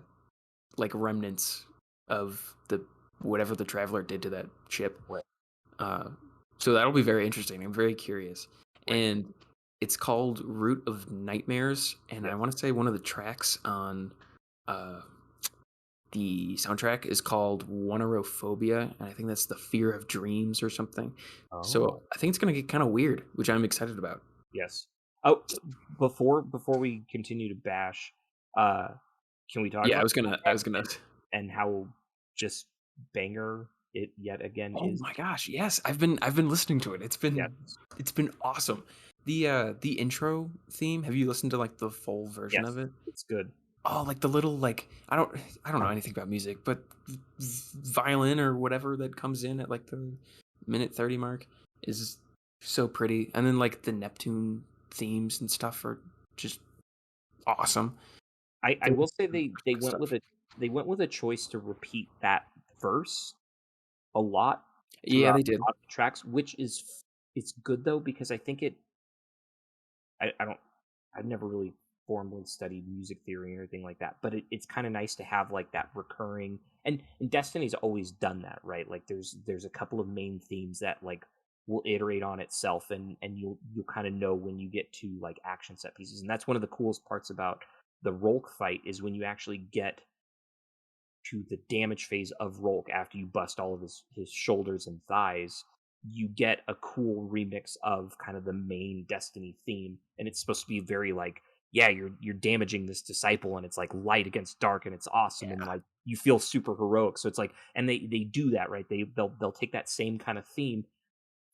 like remnants of whatever the Traveler did to that ship. Right. So that'll be very interesting. I'm very curious. Right. And it's called Root of Nightmares, and I want to say one of the tracks on the soundtrack is called Wonorophobia, and I think that's the fear of dreams or something. Oh. So I think it's going to get kind of weird, which I'm excited about. Yes. Oh, before we continue to bash, can we talk? Yeah, I was gonna. And how just banger it yet again is. Oh my gosh! Yes, I've been listening to it. It's been awesome. The intro theme. Have you listened to like the full version of it? It's good. Oh, like the little like I don't know anything about music, but violin or whatever that comes in at like the minute 30 mark is so pretty. And then like the Neptune themes and stuff are just awesome. I will say they Stuff. went with a choice to repeat that verse a lot Yeah, throughout they a did. lot of the tracks, which is it's good though because I think I don't I've never really formally studied music theory or anything like that, but it's kind of nice to have like that recurring and Destiny's always done that, right? Like there's a couple of main themes that like will iterate on itself and you'll kind of know when you get to like action set pieces. And that's one of the coolest parts about the Rolk fight is when you actually get to the damage phase of Rolk after you bust all of his shoulders and thighs, you get a cool remix of kind of the main Destiny theme, and it's supposed to be very like, yeah, you're damaging this disciple, and it's like light against dark, and it's awesome, and like you feel super heroic. So it's like, and they do that right. They'll take that same kind of theme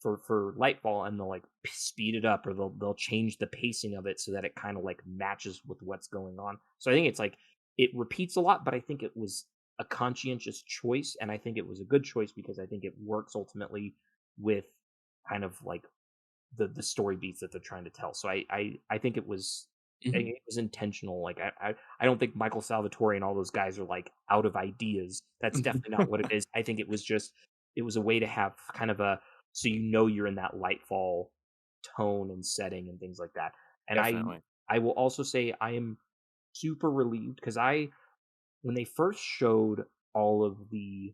for Lightfall, and they'll like speed it up, or they'll change the pacing of it so that it kind of like matches with what's going on. So I think it's like it repeats a lot, but I think it was a conscientious choice, and I think it was a good choice because I think it works ultimately with kind of like the story beats that they're trying to tell. So I think it was I think it was intentional. Like I don't think Michael Salvatore and all those guys are like out of ideas. That's definitely not what it is. I think it was a way to have kind of a so you know you're in that Lightfall tone and setting and things like that. And Definitely. I will also say I am super relieved because I when they first showed all of the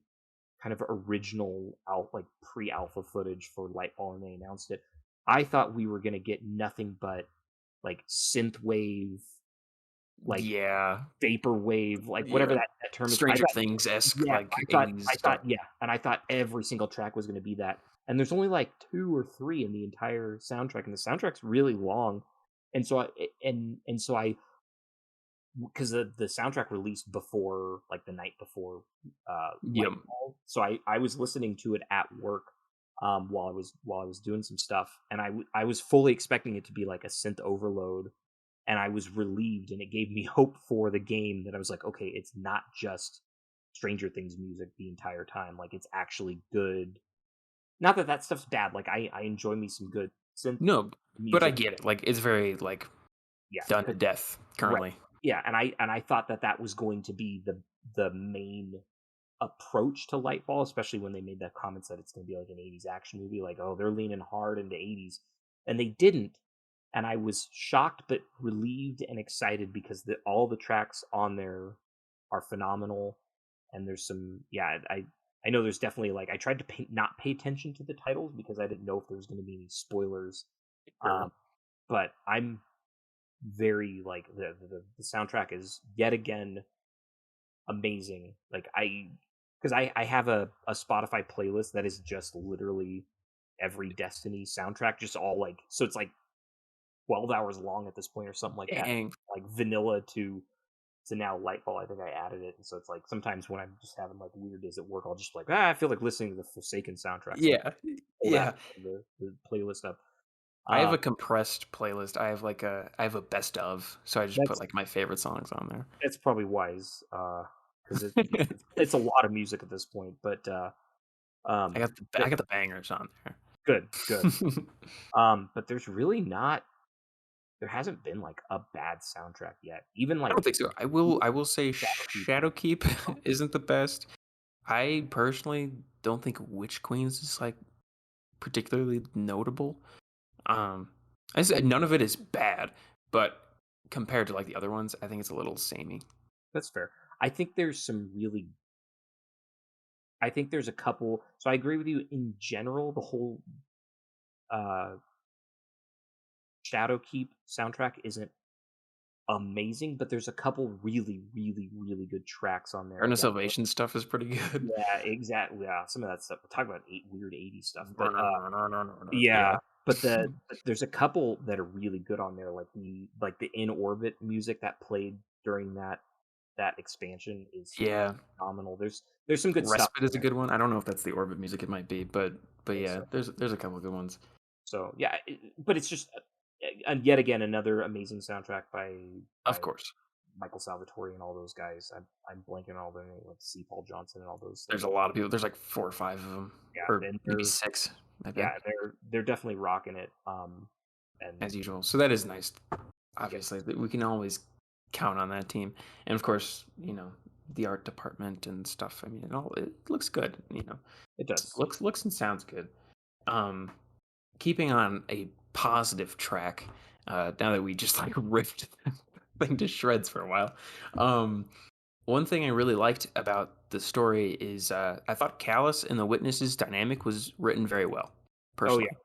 kind of original like pre-alpha footage for Lightfall and they announced it, I thought we were gonna get nothing but like synthwave, like Yeah. vaporwave, like whatever that term is. Stranger Things-esque Yeah, like 80s stuff. yeah, and I thought every single track was gonna be that. And there's only like 2 or 3 in the entire soundtrack, and the soundtrack's really long. And so I because the soundtrack released before like the night before Yep. Lightfall, so I was listening to it at work while I was doing some stuff, and I was fully expecting it to be like a synth overload, and I was relieved, and it gave me hope for the game that I was like, okay, it's not just Stranger Things music the entire time, like it's actually good. Not that that stuff's bad, like I enjoy me some good synth No, but I music. get it. Like it's very like Yeah, done to death right. currently. Yeah, and I thought that was going to be the main approach to Lightfall, especially when they made that comments that it's going to be like an 80s action movie, like, oh, they're leaning hard into 80s. And they didn't. And I was shocked but relieved and excited because all the tracks on there are phenomenal. And there's some, yeah, I know there's definitely like, I tried to not pay attention to the titles because I didn't know if there was going to be any spoilers. Sure. But I'm very like the soundtrack is yet again amazing. Like because I have a Spotify playlist that is just literally every Destiny soundtrack, just all like so it's like 12 hours long at this point or something like that. Dang. Like vanilla to now Lightfall. I think I added it, and so it's like sometimes when I'm just having like weird days at work, I'll just like I feel like listening to the Forsaken soundtrack. So Yeah. pull Yeah. that the playlist up. I have a compressed playlist. I have a best of, so I just put That's like my favorite songs on there. that's probably wise because it's a lot of music at this point. But I um, got the, I got the bangers on there. good. But there's really not. There hasn't been like a bad soundtrack yet. Even I like don't think so. I will say Shadowkeep. Shadowkeep isn't the best. I personally don't think Witch Queens is like particularly notable. Um, I said none of it is bad, but compared to like the other ones, I think it's a little samey. That's fair. I think there's some really. I think there's a couple. So I agree with you in general. The whole uh, Shadowkeep soundtrack isn't amazing, but there's a couple really, really, really good tracks on there. Burn of That Salvation stuff is pretty good. yeah, exactly. Yeah, some of that stuff. We're talking about weird '80s stuff, but Yeah. yeah. But but there's a couple that are really good on there, like the in orbit music that played during that expansion is Yeah. phenomenal. There's some good stuff. Respite is a good one. I don't know if that's the Orbit music. It might be, but yeah, So, there's a couple of good ones. so yeah, but it's just and yet again another amazing soundtrack Of by course. Michael Salvatore and all those guys. I'm blanking on all their names, like C. Paul Johnson and all those. There's a lot of people. There's like 4 or 5 of them, Yeah, or and maybe 6. I bet, yeah, they're definitely rocking it. And as usual. So that is nice. yes. Obviously, that we can always count on that team, and of course, the art department and stuff. I mean, it looks good. It does. Looks and sounds good. Keeping on a positive track. Now that we just like ripped the thing to shreds for a while. One thing I really liked about the story is I thought Callus and the Witness's dynamic was written very well. Personally, yeah.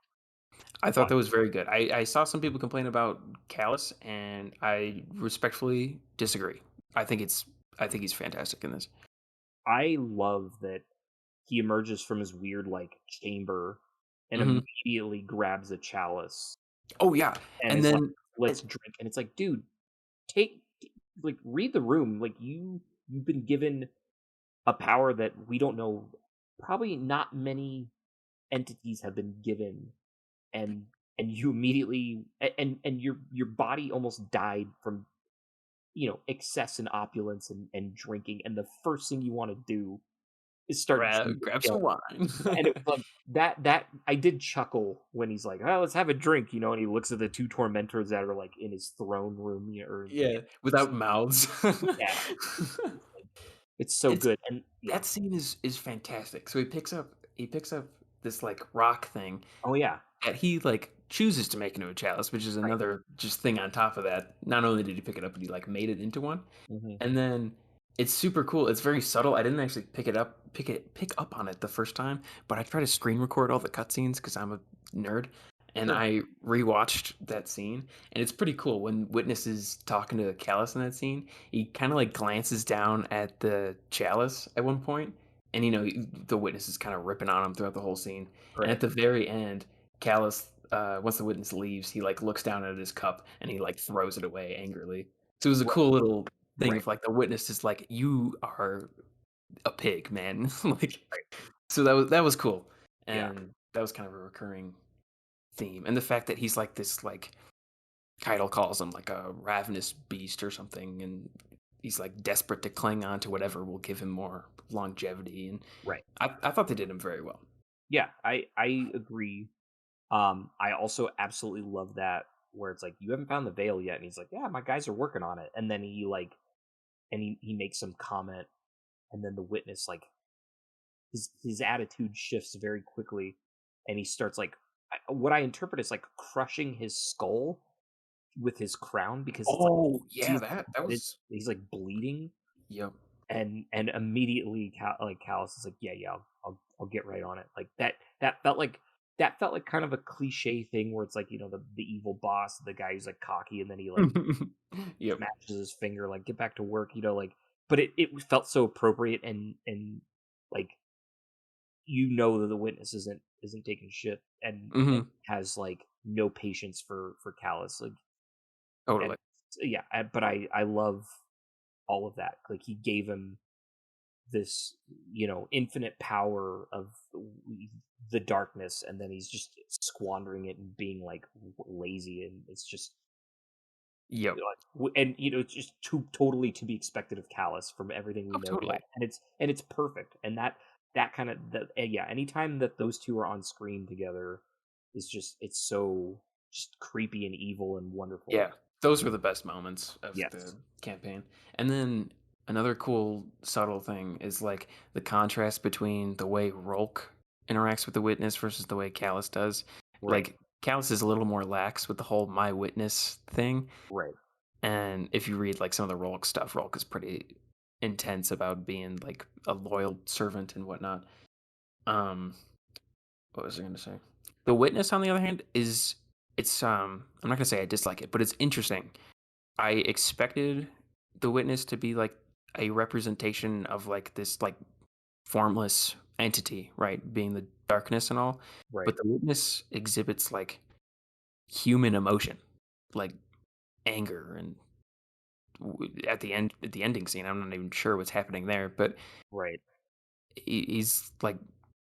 I thought that was very good. I saw some people complain about Callus, and I respectfully disagree. I think he's fantastic in this. I love that he emerges from his weird like chamber and Mhm. immediately grabs a chalice Oh yeah, and and is like, then "Let's drink." And it's like, dude, read the room. Like you've been given a power that we don't know. Probably not many entities have been given, and you immediately and your body almost died from excess and opulence and drinking, and the first thing you want to do is start grab some wine. and it was like that I did chuckle when he's like, "Oh, let's have a drink," and he looks at the 2 tormentors that are like in his throne room, or Yeah, without mouths. yeah, it's so It's good, and yeah, That scene is fantastic. So he picks up this like rock thing oh yeah, that he like chooses to make into a chalice, which is right, another just thing on top of that. Not only did he pick it up, but he like made it into one. hmm And then it's super cool. It's very subtle. I didn't actually pick up on it the first time, but I try to screen record all the cutscenes because I'm a nerd. And sure, I rewatched that scene, and it's pretty cool when Witness is talking to Callus in that scene. He kind of like glances down at the chalice at one point, and the Witness is kind of ripping on him throughout the whole scene. And at right, the very end, Callus, once the Witness leaves, he like looks down at his cup and he like throws it away angrily. So it was a right, cool little thing right, of like the Witness is like, you are a pig, man. Like, right, so that was cool, yeah, and that was kind of a recurring theme, and the fact that he's like this like Keitel calls him like a ravenous beast or something, and he's like desperate to cling on to whatever will give him more longevity, and right, I thought they did him very well. yeah. I agree. I also absolutely love that where it's like, you haven't found the veil yet, and he's like, yeah, my guys are working on it, and then he makes some comment, and then the Witness like his attitude shifts very quickly, and he starts like what I interpret is like crushing his skull with his crown, because it's like Oh yeah, he's that was he's like bleeding, yep. and immediately Callus is like, yeah, I'll get right on it. Like that felt like kind of a cliche thing where it's like, the evil boss, the guy who's like cocky, and then he like Yep. smashes his finger, like, get back to work, like, but it felt so appropriate, and like, that the Witness isn't taking shit, and Hmm. has like no patience for Callus, like, and Totally. yeah, but I love all of that. Like, he gave him this infinite power of the darkness, and then he's just squandering it and being like lazy, and it's just Yep. and it's just totally to be expected of Callus from everything we Oh, know totally. about, and it's perfect, and that kind of yeah, anytime that those two are on screen together is just, it's so just creepy and evil and wonderful. Yeah, those were the best moments of the Yes, campaign. And then another cool subtle thing is like the contrast between the way Rolk interacts with the Witness versus the way Callus does. right, Like Callus is a little more lax with the whole my witness thing. right, And if you read like some of the Rolk stuff, Rolk is pretty intense about being like a loyal servant and whatnot. Um what was I going to say? The Witness, on the other hand, it's I'm not going to say I dislike it, but it's interesting. I expected the Witness to be like a representation of like this like formless entity, right? Being the darkness and all. right. But the Witness exhibits like human emotion, like anger, and at the ending scene, I'm not even sure what's happening there, but Right. he's like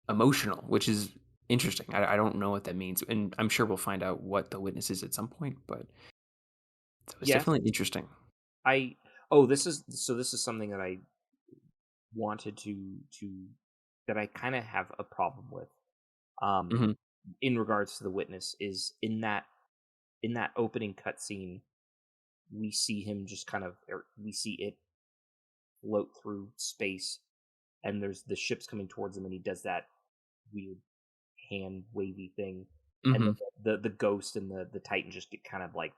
emotional, which is interesting. I don't know what that means, and I'm sure we'll find out what the Witness is at some point, but it was Yeah, definitely interesting. I Oh, this is something that I wanted to that I kind of have a problem with. Um, Hmm. in regards to the witness, is in that opening cutscene, we see him just kind of, or we see it float through space, and there's the ships coming towards him, and he does that weird hand wavy thing, and Hmm. the ghost and the Titan just get kind of like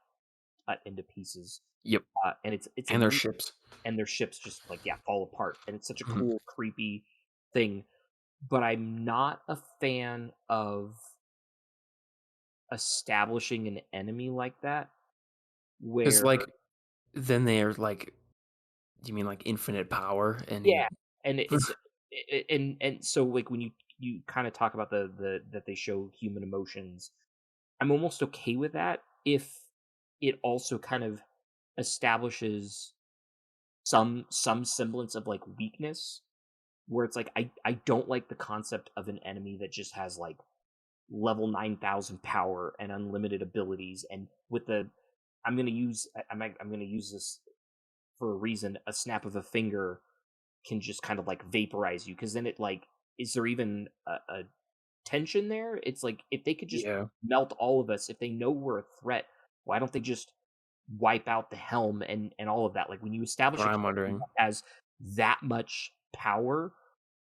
cut into pieces, Yep. and it's a And their weird, ships. and their ships just like fall apart, and it's such a Hmm. cool, creepy thing. But I'm not a fan of establishing an enemy like that, Because where like then they're like, you mean like infinite power and yeah, and and so like when you kind of talk about the that they show human emotions, I'm almost okay with that if it also kind of establishes some semblance of like weakness, where it's like I don't like the concept of an enemy that just has like level 9,000 power and unlimited abilities, and with the I'm gonna use this for a reason. A snap of a finger can just kind of like vaporize you, because then it like, is there even a tension there? It's like, if they could just yeah, melt all of us, if they know we're a threat, why don't they just wipe out the helm and all of that? Like when you establish what a I'm character wondering. that has that much power,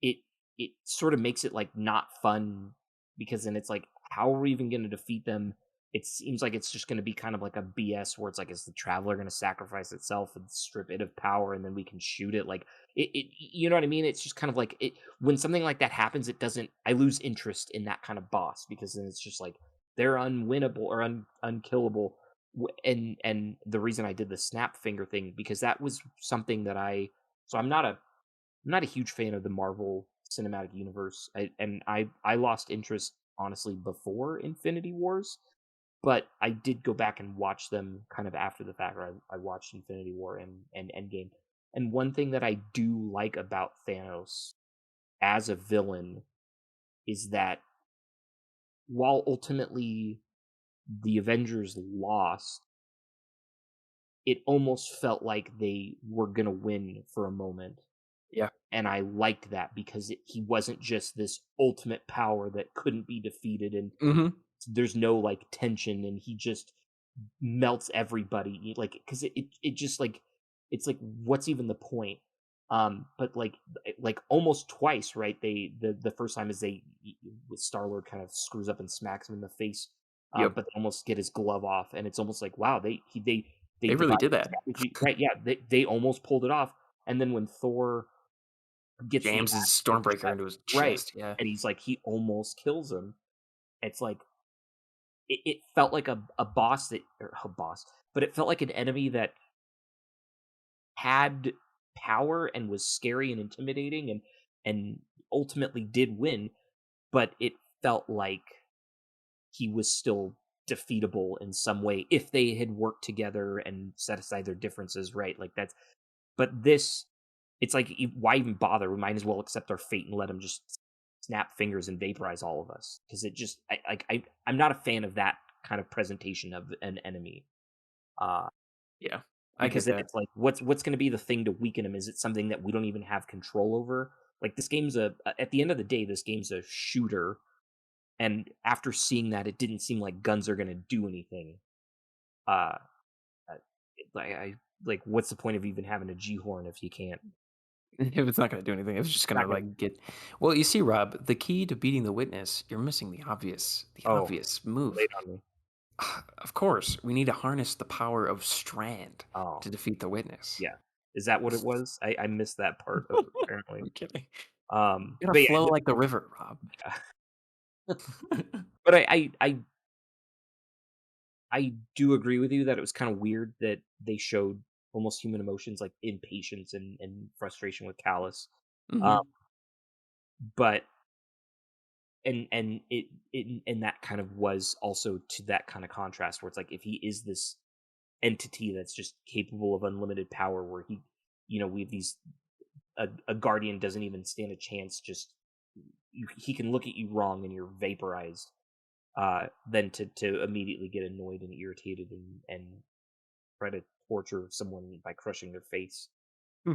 it it sort of makes it like not fun, because then it's like, how are we even going to defeat them? It seems like it's just going to be kind of like a BS, where it's like, is the traveler going to sacrifice itself and strip it of power, and then we can shoot it? Like you know what I mean? It's just kind of like, it when something like that happens, it doesn't. I lose interest in that kind of boss, because then it's just like they're unwinnable or unkillable. And the reason I did the snap finger thing, because that was something that I so I'm not a huge fan of the Marvel Cinematic Universe, I lost interest honestly before Infinity Wars, but I did go back and watch them kind of after the fact. Or I watched Infinity War and Endgame, and one thing that I do like about Thanos as a villain is that while ultimately the Avengers lost, it almost felt like they were gonna win for a moment. Yeah. And I liked that, because he wasn't just this ultimate power that couldn't be defeated, and Hmm. there's no like tension, and he just melts everybody, like, because it just like, it's like, what's even the point? But like almost twice, right? The first time is they, Star Lord kind of screws up and smacks him in the face, Yep. but they almost get his glove off, and it's almost like, wow, they They really devised did a that. strategy, right? Yeah, they almost pulled it off, and then when Thor gets the James is axe with the Stormbreaker chest, into his right, chest. Yeah. and he's like, he almost kills him. It's like, it felt like a boss that, or a boss, but it felt like an enemy that had power and was scary and intimidating, and ultimately did win, but it felt like he was still defeatable in some way if they had worked together and set aside their differences, right? Like that's, but this, it's like, why even bother? We might as well accept our fate and let him just snap fingers and vaporize all of us, because it just, I'm not a fan of that kind of presentation of an enemy. Uh, Yeah. I because get then that. it's like, what's going to be the thing to weaken him? Is it something that we don't even have control over? Like, this game's at the end of the day, this game's a shooter, and after seeing that, it didn't seem like guns are going to do anything. Uh, uh, like, what's the point of even having a G horn if you can't? If it's not going to do anything, it's just going to Not gonna. like get. Well, you see, Rob, the key to beating the witness, you're missing the Oh, obvious lay move. it on me. Of course, we need to harness the power of Strand Oh, to defeat the witness. yeah. Is that what it was? I missed that part of it, apparently. I'm kidding. You But gotta yeah, flow like the river, Rob. but I do agree with you that it was kind of weird that they showed almost human emotions, like impatience and frustration with Callus. Um, Hmm. but and and that kind of was also to that kind of contrast, where it's like, if he is this entity that's just capable of unlimited power, where he, we have these, a guardian doesn't even stand a chance, just he can look at you wrong and you're vaporized, then to immediately get annoyed and irritated, and try to torture someone by crushing their face.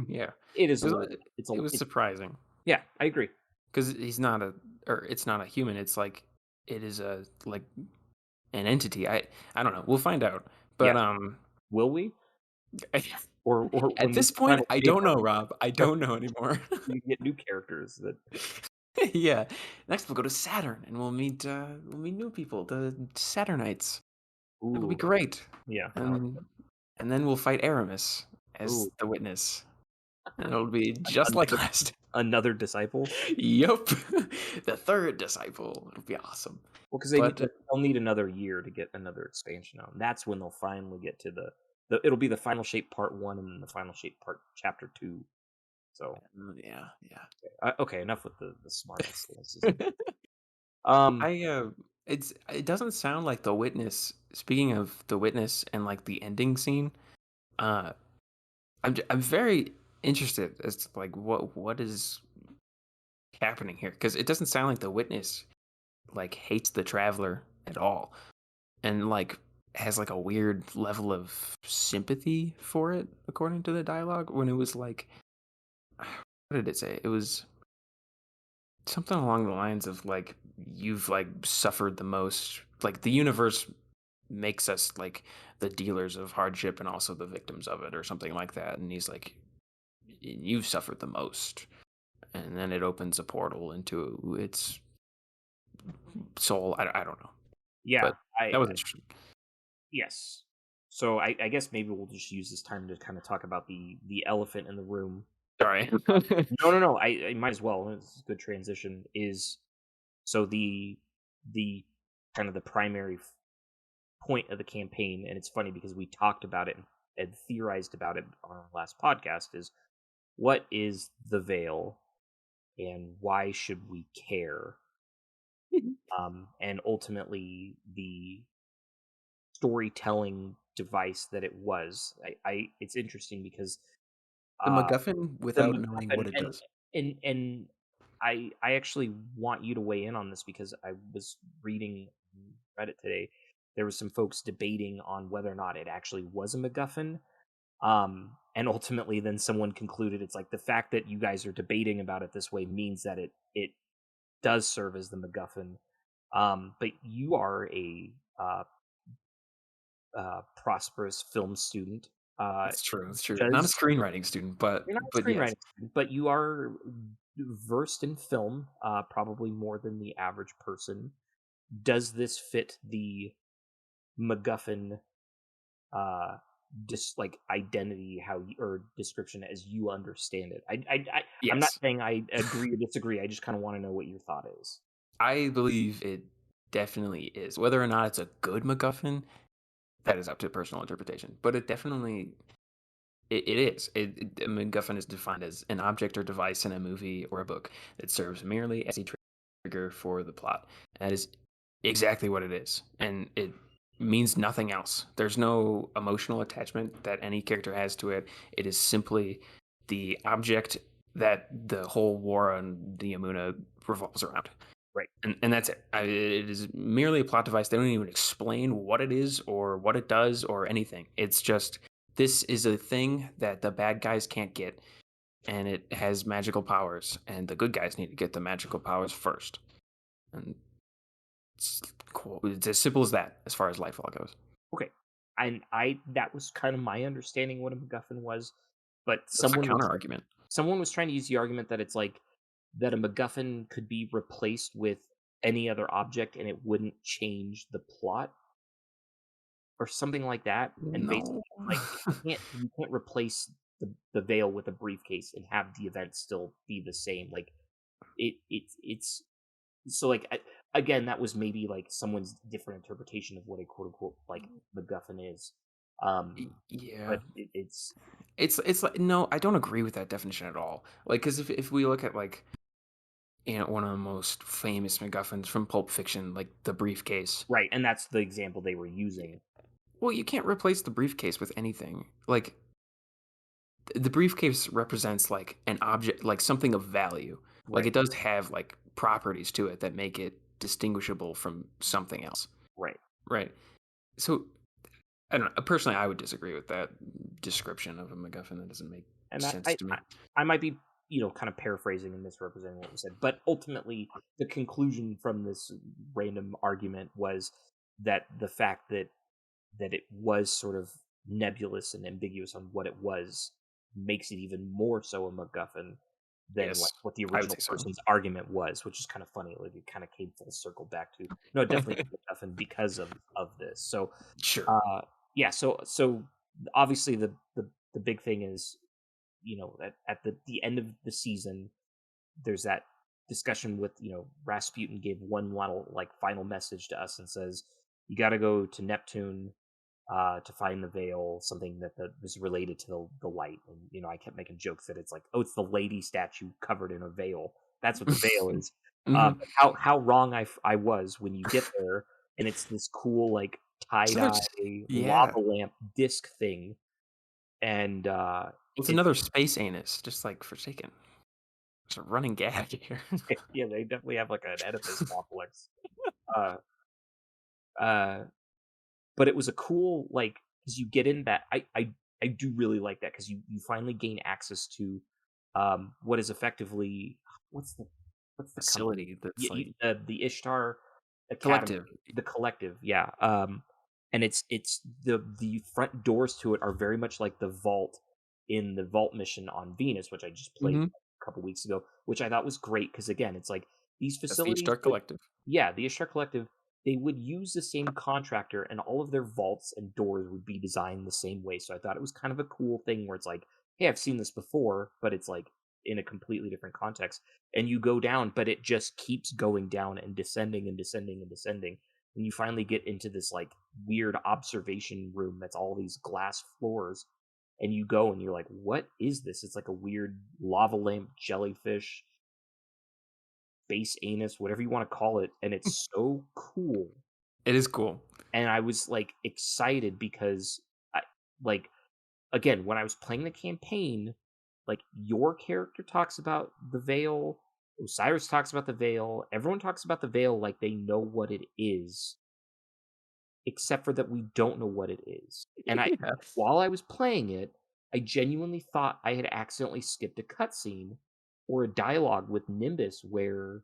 Yeah, It is a it little. was, It's it a. was It, surprising yeah, I agree. because he's not it's not a human. It's like it is a like an entity. I don't know. We'll find out. Yeah, But will we? Or at when we this point, final I shape don't our know, Rob. I don't know anymore. you get new characters that. Yeah. Next, we'll go to Saturn, and we'll meet new people, the Saturnites. It'll be Ooh, great. yeah. I like And and then we'll fight Aramis as Ooh, the witness, and it'll be just like another last. another disciple. Yup, the third disciple. It'll be awesome. Well, because But they'll need another year to get another expansion out. And that's when they'll finally get to the. It'll be the final shape part 1 and then the final shape part chapter 2. So yeah, okay, enough with the smarts. yeah. Um, It doesn't sound like the witness. Speaking of the witness and like the ending scene, uh, I'm very interested as to like what is happening here because it doesn't sound like the witness like hates the traveler at all and like has like a weird level of sympathy for it according to the dialogue when it was like what did it say? It was something along the lines of like you've like suffered the most, like the universe makes us like the dealers of hardship and also the victims of it or something like that, and he's like you've suffered the most, and then it opens a portal into its soul. I don't know, yeah, but that was interesting. yes. So I guess maybe we'll just use this time to kind of talk about the elephant in the room. Sorry. No. I might as well. It's a good transition. Is so the kind of the primary point of the campaign, and it's funny because we talked about it and theorized about it on our last podcast. Is what is the veil, and why should we care? And ultimately, the storytelling device that it was. It's interesting because The uh, MacGuffin the without knowing MacGuffin what it does. and I actually want you to weigh in on this because I was reading Reddit today. There was some folks debating on whether or not it actually was a MacGuffin. And ultimately then someone concluded it's like the fact that you guys are debating about it this way means that it does serve as the MacGuffin. But you are a prosperous film student. It's true. It's true. Not a Does screenwriting student, You're not a but yes. screenwriting student, but you are versed in film, probably more than the average person. Does this fit the MacGuffin like identity or description as you understand it? I'm not Yes. saying I agree or disagree. I just kind of want to know what your thought is. I believe it definitely is. Whether or not it's a good MacGuffin, that is up to personal interpretation. But it definitely it is. A MacGuffin is defined as an object or device in a movie or a book that serves merely as a trigger for the plot. That is exactly what it is, and it means nothing else. There's no emotional attachment that any character has to it. It is simply the object that the whole war on the Amuna revolves around. Right. And that's it. It is merely a plot device. They don't even explain what it is or what it does or anything. It's just this is a thing that the bad guys can't get, and it has magical powers, and the good guys need to get the magical powers first. And it's cool. It's as simple as that as far as Lightfall goes. Okay. And that was kind of my understanding what a MacGuffin was, but That's a counter argument. someone was trying to use the argument that it's like that a MacGuffin could be replaced with any other object and it wouldn't change the plot or something like that. And basically, No. like you can't replace the veil with a briefcase and have the event still be the same. Like it's so like again, that was maybe like someone's different interpretation of what a quote unquote like MacGuffin is. Yeah. But It's like no, I don't agree with that definition at all. Like, because if we look at like one of the most famous MacGuffins from Pulp Fiction, like the briefcase. right, and that's the example they were using. Well, you can't replace the briefcase with anything. Like the briefcase represents like an object, like something of value. Like Right. it does have like properties to it that make it distinguishable from something else. Right. Right. So I don't know. Personally, I would disagree with that description of a MacGuffin. That doesn't make And sense to me. I might be, kind of paraphrasing and misrepresenting what was said, but ultimately the conclusion from this random argument was that the fact that it was sort of nebulous and ambiguous on what it was makes it even more so a MacGuffin than Yes, like what the I would original say so. person's argument was, which is kind of funny. Like it kind of came full circle back to no, definitely a MacGuffin because of this. So Sure. yeah, so obviously the big thing is, at the end of the season, there's that discussion with, Rasputin gave one little like final message to us and says you got to go to Neptune to find the veil, something that was related to the light. And I kept making jokes that it's like, oh, it's the lady statue covered in a veil. That's what the veil is. Mhm. How wrong I was when you get there and it's this cool like tie dye Yeah. lava lamp disc thing, and It's it another space anus, just like Forsaken. It's a running gag here. yeah, they definitely have like an Oedipus complex. Uh, uh, but it was a cool like because you get in that I do really like that because you finally gain access to what is effectively what's the company, Facility that's like the Ishtar Academy, collective. the collective, yeah. And it's the front doors to it are very much like the vault in the vault mission on Venus, which I just played Mm-hmm. a couple weeks ago, which I thought was great because again it's like these That's the facilities Star Collective. yeah, the Ishtar Collective, they would use the same contractor and all of their vaults and doors would be designed the same way. So I thought it was kind of a cool thing where it's like, hey, I've seen this before, but it's like in a completely different context. And you go down, but it just keeps going down and descending and descending and descending. And you finally get into this like weird observation room that's all these glass floors. And you go and you're like, what is this? It's like a weird lava lamp jellyfish base anus, whatever you want to call it, and it's so cool. It is cool. And I was like excited because I like again when I was playing the campaign, like your character talks about the veil, Osiris talks about the veil, everyone talks about the veil like they know what it is, except for that we don't know what it is. And Yeah. while I was playing it, I genuinely thought I had accidentally skipped a cutscene or a dialogue with Nimbus where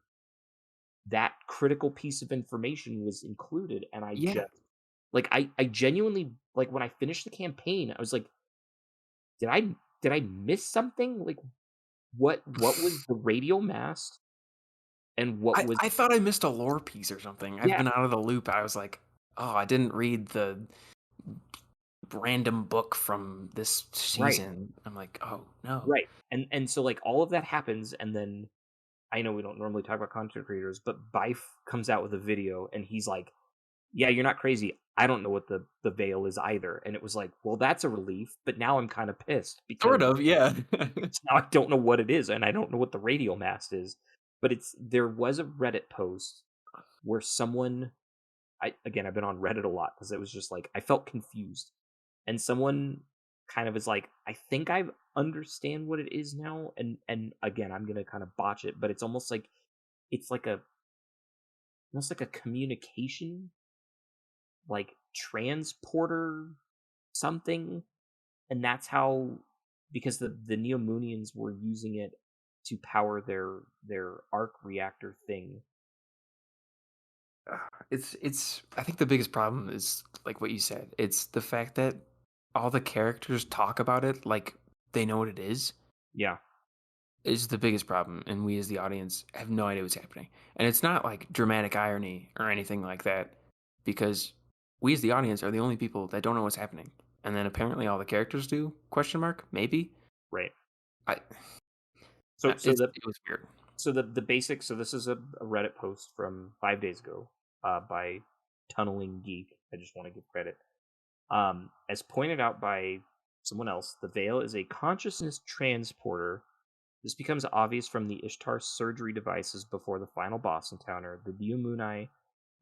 that critical piece of information was included, and I Yeah. just like I genuinely like when I finished the campaign, I was like, did I miss something? Like what was the radial mast and what was I thought I missed a lore piece or something. I've yeah, been out of the loop. I was like, oh, I didn't read the random book from this right, season. I'm like, oh no. right. And so like all of that happens and then I know we don't normally talk about content creators, but Bife comes out with a video and he's like, yeah, you're not crazy. I don't know what the veil is either. And it was like, well, that's a relief, but now I'm kind of pissed because Sort of, yeah. now I don't know what it is and I don't know what the radial mast is. But there was a Reddit post where someone I've been on Reddit a lot because it was just like I felt confused. And someone kind of is like, I think I understand what it is now. And again, I'm gonna kind of botch it, but it's almost like it's like a almost like a communication like transporter something, and that's how because the Neomunians were using it to power their arc reactor thing. It's I think the biggest problem is like what you said. It's the fact that all the characters talk about it like they know what it Yeah, is the biggest problem, and we as the audience have no idea what's happening. And it's not like dramatic irony or anything like that, because we as the audience are the only people that don't know what's happening. And then apparently all the characters do? Question mark? Maybe. right. I So it was weird. the basics. So this is a Reddit post from 5 days ago by Tunneling Geek. I just want to give credit. As pointed out by someone else, the veil is a consciousness transporter. This becomes obvious from the Ishtar surgery devices before the final boss encounter. The Neomuni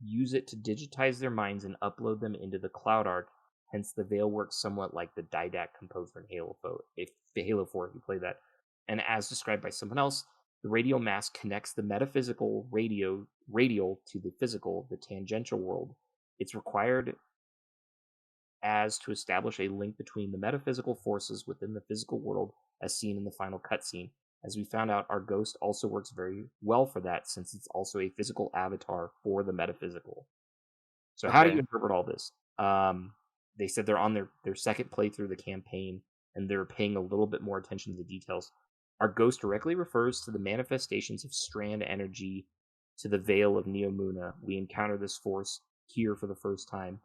use it to digitize their minds and upload them into the Cloud Arc. Hence, the veil works somewhat like the Didac composer in Halo 4, if you play that. And as described by someone else, the radial mass connects the metaphysical radial to the physical, the tangential world. It's required as to establish a link between the metaphysical forces within the physical world as seen in the final cutscene. As we found out, our ghost also works very well for that, since it's also a physical avatar for the metaphysical. So how do you interpret all this? They said they're on their second playthrough of the campaign, and they're paying a little bit more attention to the details. Our ghost directly refers to the manifestations of Strand energy to the Veil of Neomuna. We encounter this force here for the first time.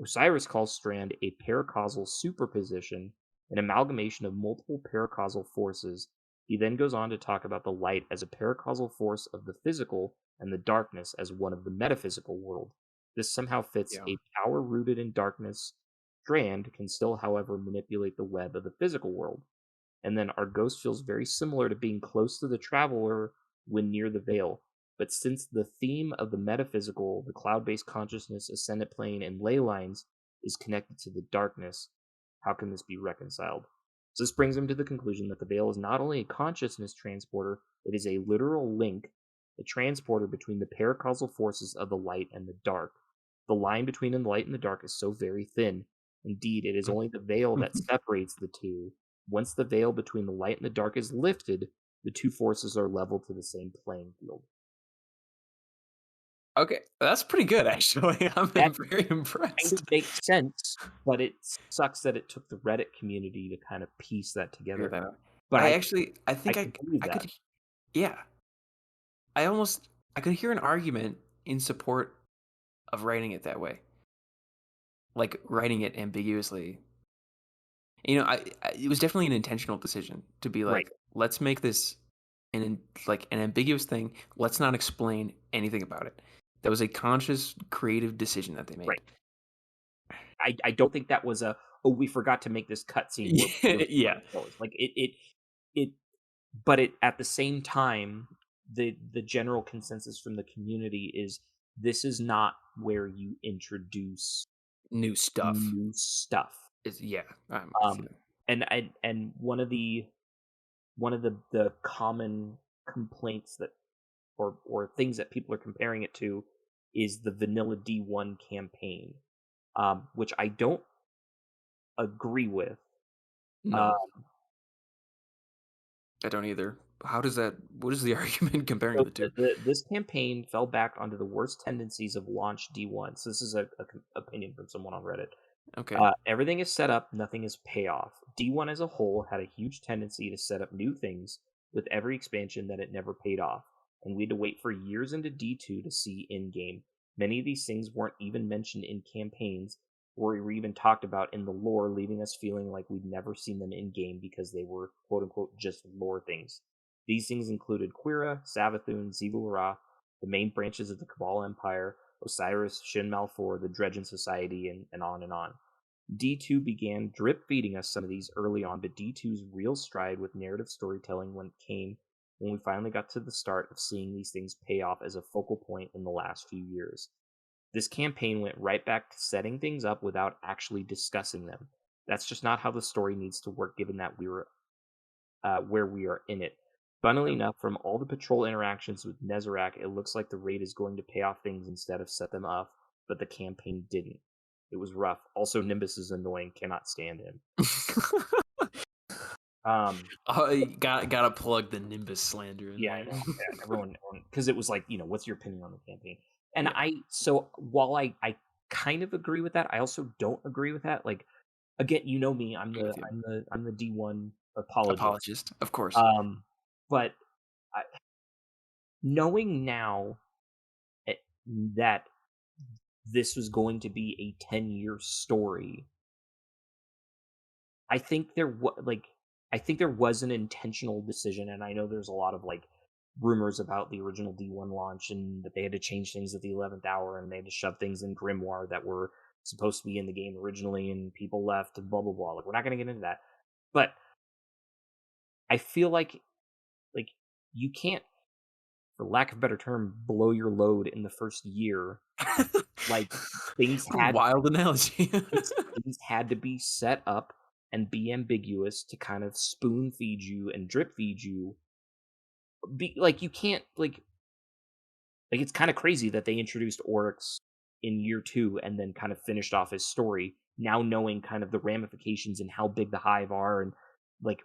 Osiris calls Strand a paracausal superposition, an amalgamation of multiple paracausal forces. He then goes on to talk about the light as a paracausal force of the physical and the darkness as one of the metaphysical world. This somehow fits. A power rooted in darkness. Strand can still, however, manipulate the web of the physical world. And then our ghost feels very similar to being close to the traveler when near the veil. But since the theme of the metaphysical, the cloud-based consciousness, ascendant plane, and ley lines is connected to the darkness, how can this be reconciled? So this brings him to the conclusion that the veil is not only a consciousness transporter, it is a literal link, a transporter between the paracausal forces of the light and the dark. The line between the light and the dark is so very thin. Indeed, it is only the veil that separates the two. Once the veil between the light and the dark is lifted, the two forces are leveled to the same playing field. Okay, that's pretty good, actually. I'm very impressed. Kind of makes sense, but it sucks that it took the Reddit community to kind of piece that together. But I think I could, yeah. I could hear an argument in support of writing it that way, like writing it ambiguously. You know, it was definitely an intentional decision to be like, let's make this an ambiguous thing. Let's not explain anything about it. That was a conscious, creative decision that they made. Right. I don't think that was we forgot to make this cutscene. Yeah. Like it, but it at the same time, the general consensus from the community is this is not where you introduce new stuff. And one of the common complaints that or things that people are comparing it to is the vanilla D1 campaign, which I don't agree with. No. I don't either. What is the argument comparing the two? This campaign fell back onto the worst tendencies of launch D1. So this is a opinion from someone on Reddit. Okay. Everything is set up, nothing is payoff. D1 as a whole had a huge tendency to set up new things with every expansion that it never paid off, and we had to wait for years into D2 to see in-game. Many of these things weren't even mentioned in campaigns, or were even talked about in the lore, leaving us feeling like we'd never seen them in-game because they were quote-unquote just lore things. These things included Quira, Savathun, Xivu-Ra, the main branches of the Cabal Empire, Osiris, Shin Malphur, the Dredgen Society, and on and on. D2 began drip-feeding us some of these early on, but D2's real stride with narrative storytelling came when we finally got to the start of seeing these things pay off as a focal point in the last few years. This campaign went right back to setting things up without actually discussing them. That's just not how the story needs to work, given that we were where we are in it. Funnily enough, from all the patrol interactions with Nezarec, it looks like the raid is going to pay off things instead of set them up, but the campaign didn't. It was rough. Also, Nimbus is annoying. Cannot stand him. Gotta plug the Nimbus slander in there. I know. Yeah, everyone, because it was like, what's your opinion on the campaign? And while I kind of agree with that, I also don't agree with that. Like, again, you know me, I'm the D1 apologist, of course. But knowing now that this was going to be a 10-year story, I think there was an intentional decision, and I know there's a lot of rumors about the original D1 launch and that they had to change things at the 11th hour and they had to shove things in Grimoire that were supposed to be in the game originally and people left and blah blah blah. Like, we're not going to get into that, but I feel like you can't, for lack of a better term, blow your load in the first year. Things had wild analogy. things had to be set up and be ambiguous to kind of spoon feed you and drip feed you. You can't it's kind of crazy that they introduced Oryx in year 2 and then kind of finished off his story now knowing kind of the ramifications and how big the hive are, and like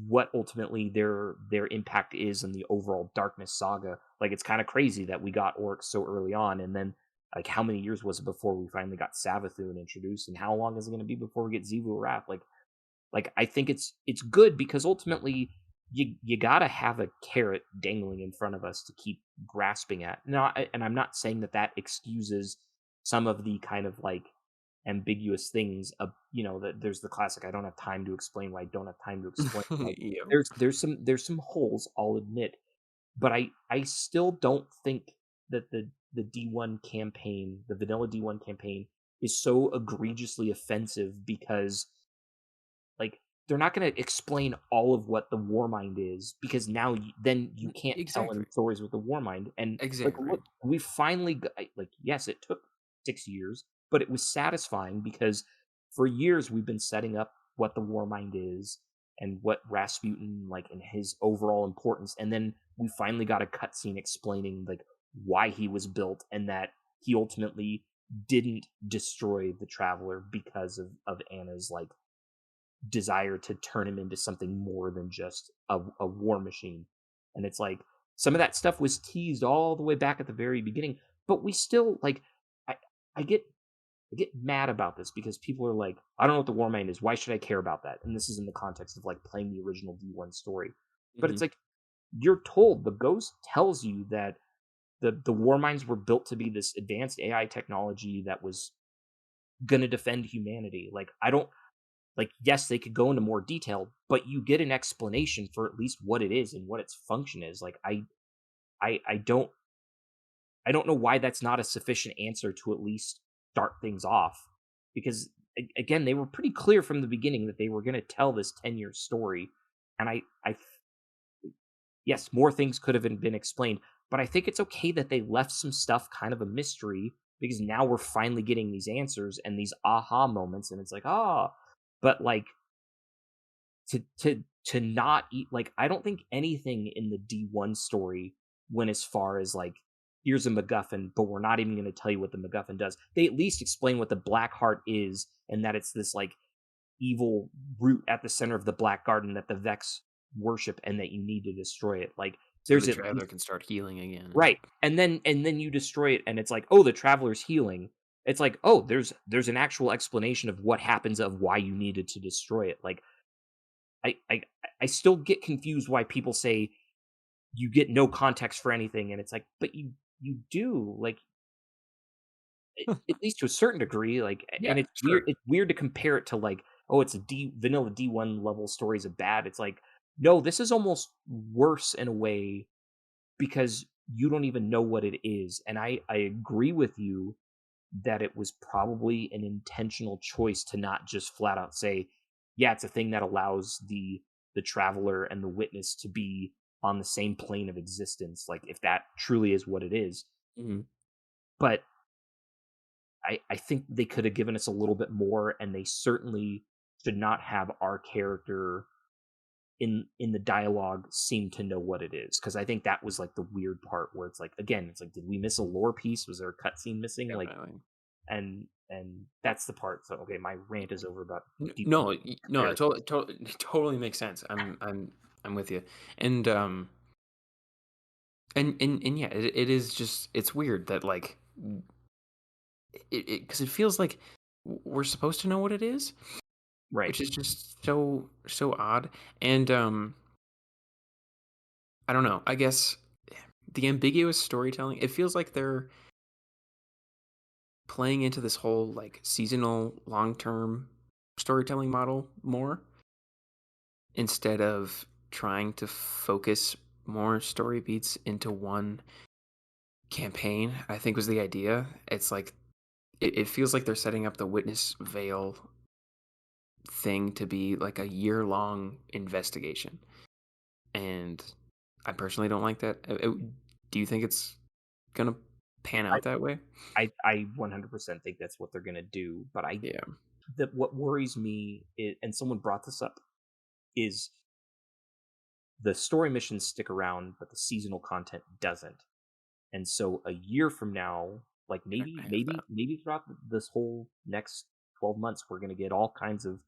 what ultimately their impact is in the overall darkness saga. Like, it's kind of crazy that we got orcs so early on, and then like how many years was it before we finally got Savathun introduced, and how long is it going to be before we get Xivu Wrath? Like I think it's good because ultimately you gotta have a carrot dangling in front of us to keep grasping at. Now, and I'm not saying that excuses some of the kind of like ambiguous things of, that there's the classic, I don't have time to explain why I don't have time to explain. Like, Yeah. there's some holes, I'll admit, but I still don't think that the D1 campaign, the vanilla D1 campaign, is so egregiously offensive because like they're not going to explain all of what the Warmind is, because now then you can't tell any Exactly. stories with the Warmind. And like, Exactly. look, we finally like, yes, it took 6 years, but it was satisfying because for years we've been setting up what the Warmind is and what Rasputin, like, and his overall importance, and then we finally got a cutscene explaining like why he was built, and that he ultimately didn't destroy the Traveler because of Anna's like desire to turn him into something more than just a war machine. And it's like some of that stuff was teased all the way back at the very beginning, but we still like I I get mad about this because people are like, I don't know what the Warmind is. Why should I care about that? And this is in the context of like playing the original D1 story. But it's like, you're told, the Ghost tells you that the Warminds were built to be this advanced AI technology that was gonna defend humanity. Like, I don't like, yes, they could go into more detail, but you get an explanation for at least what it is and what its function is. Like, I don't know why that's not a sufficient answer to at least start things off, because again, they were pretty clear from the beginning that they were going to tell this 10-year story, and yes, more things could have been explained, but I think it's okay that they left some stuff kind of a mystery, because now we're finally getting these answers and these aha moments, and it's like, but like to not eat, like, I don't think anything in the D1 story went as far as like, here's a MacGuffin, but we're not even going to tell you what the MacGuffin does. They at least explain what the Black Heart is, and that it's this like evil root at the center of the Black Garden that the Vex worship, and that you need to destroy it. Like, So there's the at Traveler least, can start healing again. right, and then you destroy it, and it's like, oh, the Traveler's healing. It's like, oh, there's an actual explanation of what happens, of why you needed to destroy it. Like, I I I still get confused why people say you get no context for anything, and it's like, but you do, like, at least to a certain degree, like, Yeah, and it's weird. sure. It's weird to compare it to like, oh, it's a vanilla D1 level stories of bad. It's like, no, this is almost worse in a way, because you don't even know what it is. And I agree with you that it was probably an intentional choice to not just flat out say, yeah, it's a thing that allows the Traveler and the Witness to be on the same plane of existence, like, if that truly is what it is. Mhm. But I think they could have given us a little bit more, and they certainly should not have our character in the dialogue seem to know what it is, because I think that was like the weird part, where it's like, again, it's like, did we miss a lore piece? Was there a cutscene missing? Like, Definitely. and that's the part. So okay, my rant is over about No, no, it comparison. it totally makes sense. I'm with you, and and yeah, it is just, it's weird that like because it feels like we're supposed to know what it is, Right. which is just so odd, and I don't know. I guess the ambiguous storytelling. It feels like they're playing into this whole like seasonal long term storytelling model more, instead of trying to focus more story beats into one campaign. I think was the idea. It's like it feels like they're setting up the Witness Veil thing to be like a year-long investigation, and I personally don't like that. Do you think it's gonna pan I out that way? I 100% think that's what they're gonna do. But Yeah. that what worries me is, and someone brought this up, is the story missions stick around, but the seasonal content doesn't. And so a year from now, like, I have that. maybe throughout this whole next 12 months we're going to get all kinds of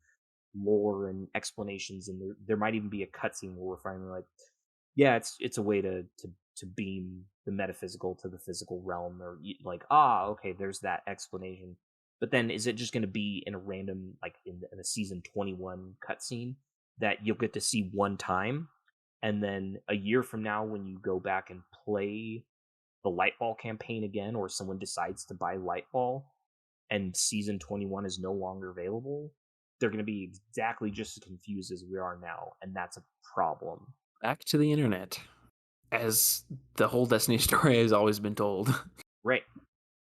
lore and explanations, and there might even be a cutscene where we're finally like, yeah, it's a way to beam the metaphysical to the physical realm, or like, okay, there's that explanation. But then is it just going to be in a random, like in a season 21 cutscene that you'll get to see one time, and then a year from now when you go back and play the Lightfall campaign again, or someone decides to buy Lightfall and season 21 is no longer available, they're going to be exactly just as confused as we are now, and that's a problem. Back to the internet, as the whole Destiny story has always been told. Right.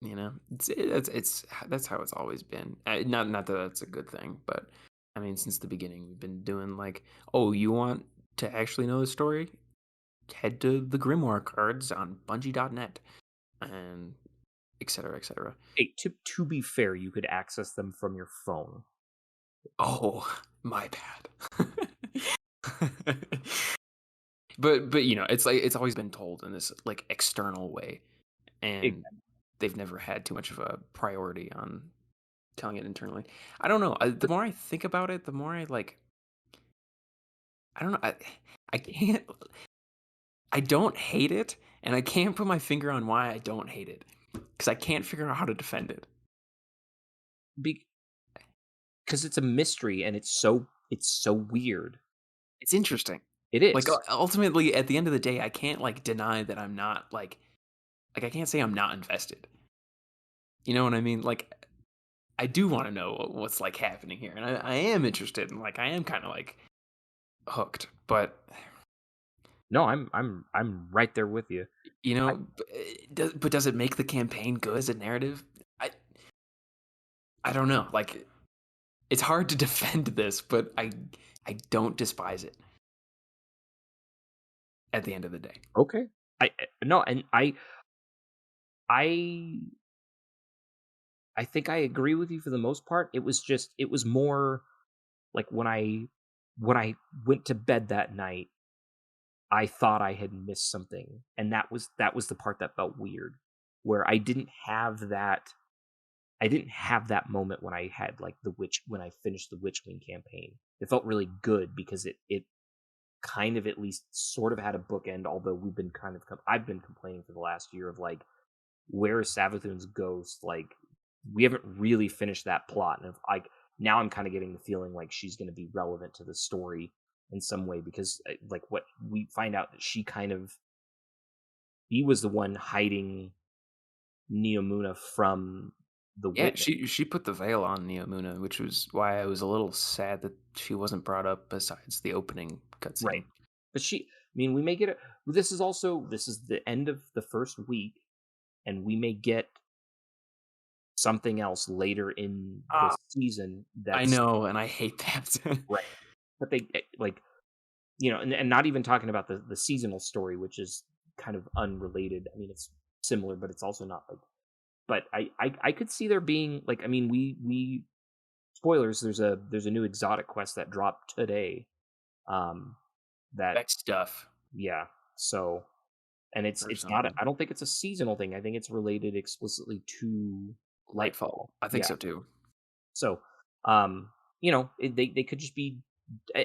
You know, it's that's how it's always been. Not that that's a good thing, but I mean, since the beginning, we've been doing like, oh, you want to actually know the story? Head to the Grimoire cards on Bungie.net, and et cetera, et cetera. Hey, to be fair, you could access them from your phone. Oh, my bad. But you know, it's like it's always been told in this like external way, and Exactly. they've never had too much of a priority on telling it internally. I don't know. The more I think about it, the more I like. I don't know. I can't. I don't hate it, and I can't put my finger on why I don't hate it because I can't figure out how to defend it. Because it's a mystery, and it's so weird. It's interesting. It is. Like ultimately, at the end of the day, I can't like deny that I'm not like I can't say I'm not invested. You know what I mean? Like I do want to know what's like happening here, and I am interested, and like I am kind of like hooked. But No, I'm right there with you. you know, but does it make the campaign good as a narrative? I don't know. Like it's hard to defend this, but I don't despise it. At the end of the day, Okay. No, and I think I agree with you for the most part. It was more like when I went to bed that night, I thought I had missed something, and that was the part that felt weird, where I didn't have that moment when I had like when I finished the Witchwing campaign. It felt really good because it kind of at least sort of had a bookend, although I've been complaining for the last year of like, where is Savathun's ghost? Like, we haven't really finished that plot, and like now I'm kind of getting the feeling like she's going to be relevant to the story in some way, because like what we find out that she was the one hiding Neomuna from the witness. she put the veil on Neomuna, which was why I was a little sad that she wasn't brought up besides the opening cutscene. Right. But we may get this is the end of the first week, and we may get something else later in the season. I know, and I hate that. Right. But they like, and not even talking about the seasonal story, which is kind of unrelated. I mean, it's similar, but it's also not like. But I could see there being like, I mean, we spoilers. There's a new exotic quest that dropped today. That stuff. Yeah. So, and it's not. I don't think it's a seasonal thing. I think it's related explicitly to Lightfall. I think so too. So, they could just be,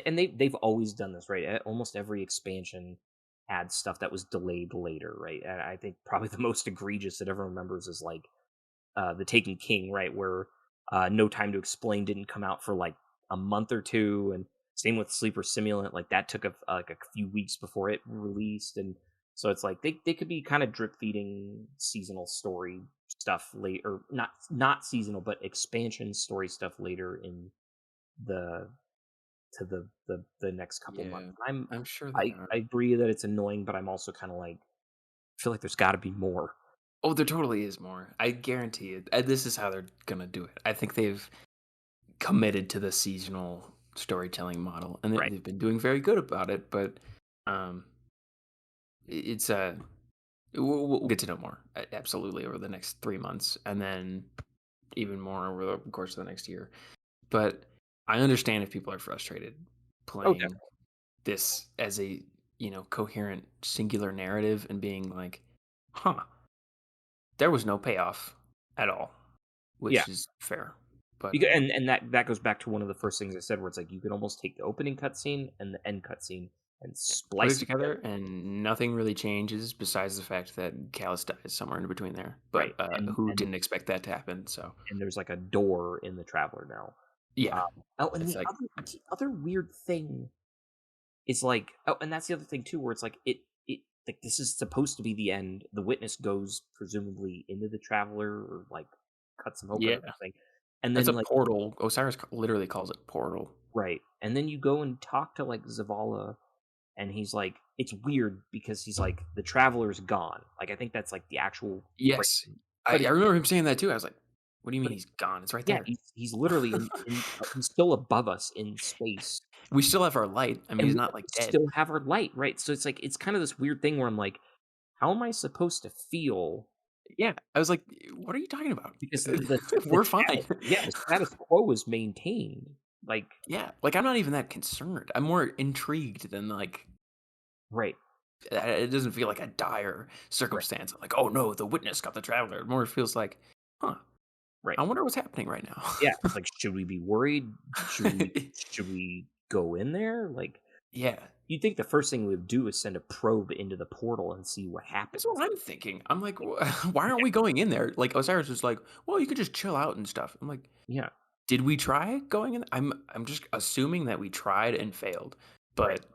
and they've always done this, right? Almost every expansion had stuff that was delayed later, right? And I think probably the most egregious that everyone remembers is like the Taken King, right? Where No Time to Explain didn't come out for like a month or two, and same with Sleeper Simulant, like that took a few weeks before it released, and so it's like they could be kind of drip feeding seasonal story stuff later, or not seasonal, but expansion story stuff later in the next couple months. I'm sure I agree that it's annoying, but I'm also kind of like, I feel like there's got to be more. Oh, there totally is more. I guarantee it. This is how they're gonna do it. I think they've committed to the seasonal storytelling model, and they've been doing very good about it. But it's we'll get to know more absolutely over the next 3 months, and then even more over the course of the next year. But I understand if people are frustrated playing this as a coherent singular narrative and being like, huh, there was no payoff at all, which is fair. But And that goes back to one of the first things I said, where it's like you can almost take the opening cutscene and the end cutscene and put it splice them together, and nothing really changes besides the fact that Callus dies somewhere in between there. But right, who didn't expect that to happen? So and there's like a door in the Traveler now. yeah, Oh, and it's like the other weird thing is like, and that's the other thing too, where it's like it like this is supposed to be the end. The witness goes presumably into the Traveler or like cuts him open yeah, or something, and that's then a like portal. Osiris literally calls it portal. right, and then you go and talk to like Zavala, and he's like, it's weird because he's like the Traveler's gone. Like I think that's like the actual Yes, phrasing. I But remember him saying that too. I was like, "What do you mean but he's gone? It's right yeah, there. he's literally he's still above us in space, We still have our light. I mean, and he's we not like dead." still have our light, right? So it's like it's kind of this weird thing where I'm like, how am I supposed to feel? Yeah, I was like, "What are you talking about? Because the We're fine." the status quo is maintained. Like Yeah, like I'm not even that concerned. I'm more intrigued than like right, it doesn't feel like a dire right, circumstance. Like, oh no, the witness got the traveler. It more feels like, huh, right. I wonder what's happening right now. Yeah, it's like should we be worried? Should we go in there? Like Yeah, you'd think the first thing we would do is send a probe into the portal and see what that's happens. what I'm thinking. I'm like, why aren't we going in there? Like Osiris was like, well, you could just chill out and stuff. I'm like, Yeah, did we try going in? I'm just assuming that we tried and failed, right. but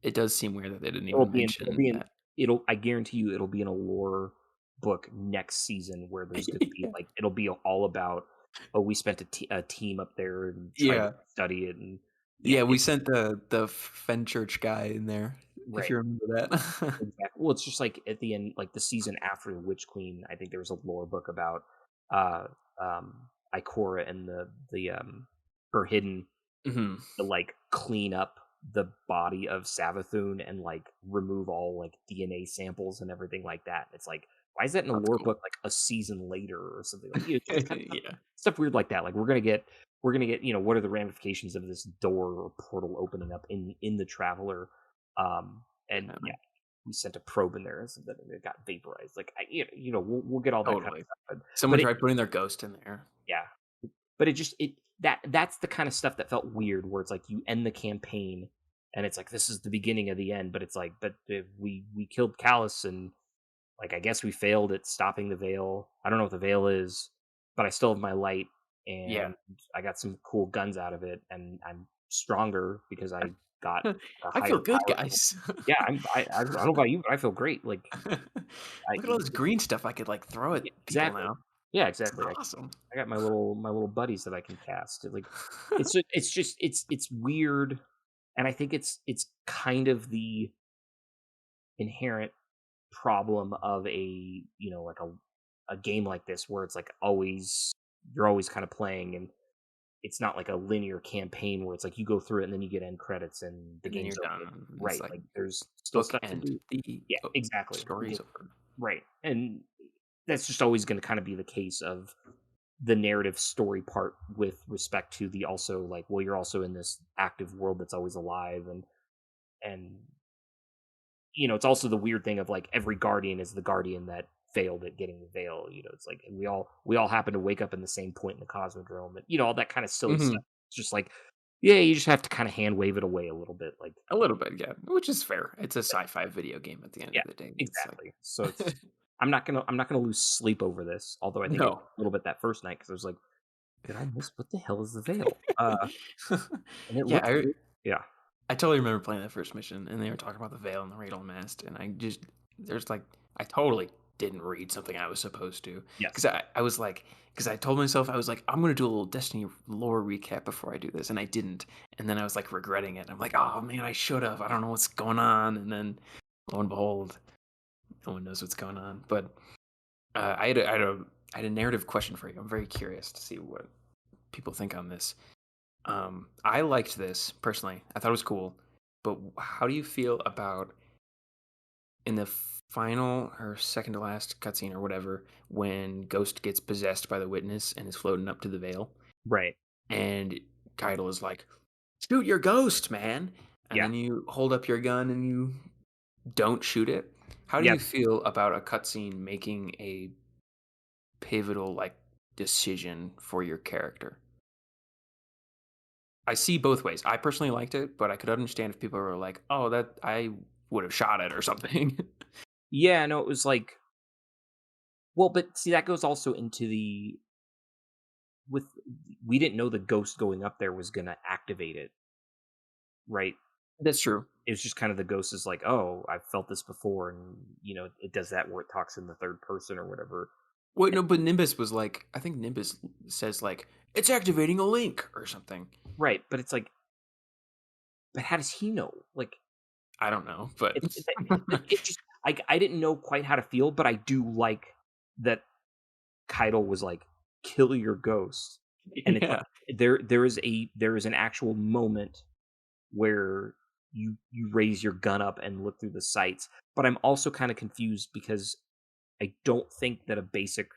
it does seem weird that they didn't It'll even be in it'll mention be in that. it'll I guarantee you it'll be in a lore book next season where there's gonna be Yeah. like it'll be all about, oh, we spent a team up there and tried to Yeah. study it, and yeah, Yeah, we it sent the Fenchurch guy in there, if right. you remember that. Exactly. Well, it's just like at the end, like the season after the Witch Queen, I think there was a lore book about uh Ikora and the her hidden Mhm. to like clean up the body of Savathun and like remove all like DNA samples and everything like that. It's like, why is that in a That's lore cool. book like a season later or something? Like, it's kind of Yeah. stuff weird like that. Like we're gonna get what are the ramifications of this door or portal opening up in the Traveler? And Yeah, yeah, we sent a probe in there, and so then it got vaporized. Like we'll get all that kind of totally. stuff. Someone But it tried putting their ghost in there. yeah, but it just that's the kind of stuff that felt weird, where it's like you end the campaign and it's like this is the beginning of the end, but it's like, but we killed Callus, and like I guess we failed at stopping the veil. I don't know what the veil is, but I still have my light, Yeah. and I got some cool guns out of it, and I'm stronger because I got a I higher feel good, power level. guys. Yeah, I don't know about you, but I feel great. Like I Look at all this green stuff I could, like, throw at people exactly. now. Yeah, It's exactly. awesome. I got my little buddies that I can cast. Like it's just it's weird, and I think it's kind of the inherent problem of a like a game like this, where it's like always you're always kind of playing, and it's not like a linear campaign where it's like you go through it and then you get end credits and the And then game's you're over. done. It's Right, like like there's still stuff to bookend. do. The Yeah, exactly. story's over. Right, and that's just always going to kind of be the case of the narrative story part with respect to the also like, well, you're also in this active world that's always alive, and it's also the weird thing of like every guardian is the guardian that failed at getting the veil. It's like, and we all happen to wake up in the same point in the cosmodrome, and all that kind of silly Mhm. stuff. It's just like, yeah, you just have to kind of hand wave it away a little bit, like A little bit, yeah, which is fair. It's a sci-fi video game at the end yeah, of the day. It's like exactly. So it's I'm not gonna lose sleep over this, although I think I did no. a little bit that first night because I was like, did I miss what the hell is the veil? And it Yeah, looks good. Yeah. I totally remember playing that first mission, and they were talking about the veil and the Radal Mast, and there's like, I totally didn't read something I was supposed to, because Yes. I was like, because I told myself, I was like, I'm gonna do a little Destiny lore recap before I do this, and I didn't, and then I was like regretting it. I'm like, oh man, I should have. I don't know what's going on, and then lo and behold, no one knows what's going on. But I had a narrative question for you. I'm very curious to see what people think on this. I liked this personally. I thought it was cool. But how do you feel about in the final or second to last cutscene or whatever, when Ghost gets possessed by the witness and is floating up to the veil, Right. and Keitel is like, "Shoot your ghost, man!" And Yeah. then you hold up your gun and you don't shoot it. How do Yep. you feel about a cutscene making a pivotal, like, decision for your character. I see both ways. I personally liked it, but I could understand if people were like, "Oh, that I would have shot it or something." Yeah, no, it was like, well, but see, that goes also into the with we didn't know the ghost going up there was gonna activate it, right? That's true. It was just kind of the ghost is like, oh, I've felt this before, and it does that where it talks in the third person or whatever. Wait, no, but Nimbus was like, I think Nimbus says like, "It's activating a link" or something. Right, but it's like, but how does he know? Like, I don't know, but it just I didn't know quite how to feel, but I do like that Keitel was like, kill your ghost, and it's yeah. like there is an actual moment where you raise your gun up and look through the sights. But I'm also kind of confused because I don't think that a basic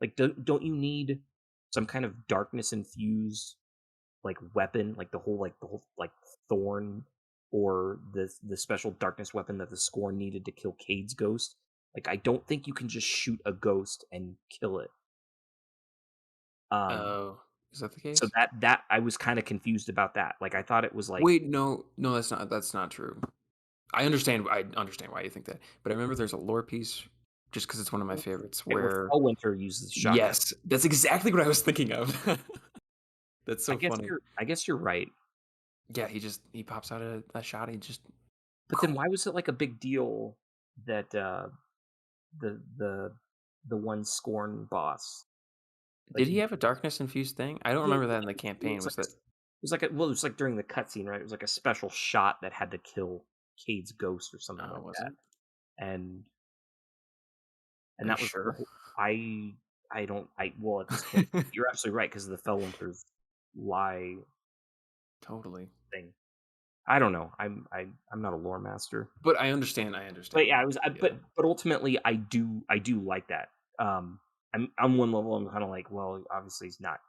like don't you need some kind of darkness infused like weapon, like the whole like thorn or the special darkness weapon that the Scorn needed to kill Cade's ghost? Like, I don't think you can just shoot a ghost and kill it. Oh, is that the So case? that I was kind of confused about that. Like, I thought it was like, Wait, no, no, that's not true. I understand why you think that, but I remember there's a lore piece, just because it's one of my favorites, right, where where Fellwinter uses the shotgun. yes, that's exactly what I was thinking of. That's so funny. I guess you're right. Yeah, he pops out a shot. He just But then why was it like a big deal that the the the one Scorn boss, like did he have a darkness infused thing? I don't remember that in the it campaign. was Was like that? it was like during the cutscene, right? It was like a special shot that had to kill Cade's ghost or something Oh, like was that. it? And Are you that was the sure? whole, I don't I well at this point you're absolutely right because of the Fellwinter's lie Totally. thing. I don't know. I'm not a lore master. But I understand. I But understand. yeah, Yeah. but ultimately I do like that. I'm one level I'm kind of like, well, obviously he's not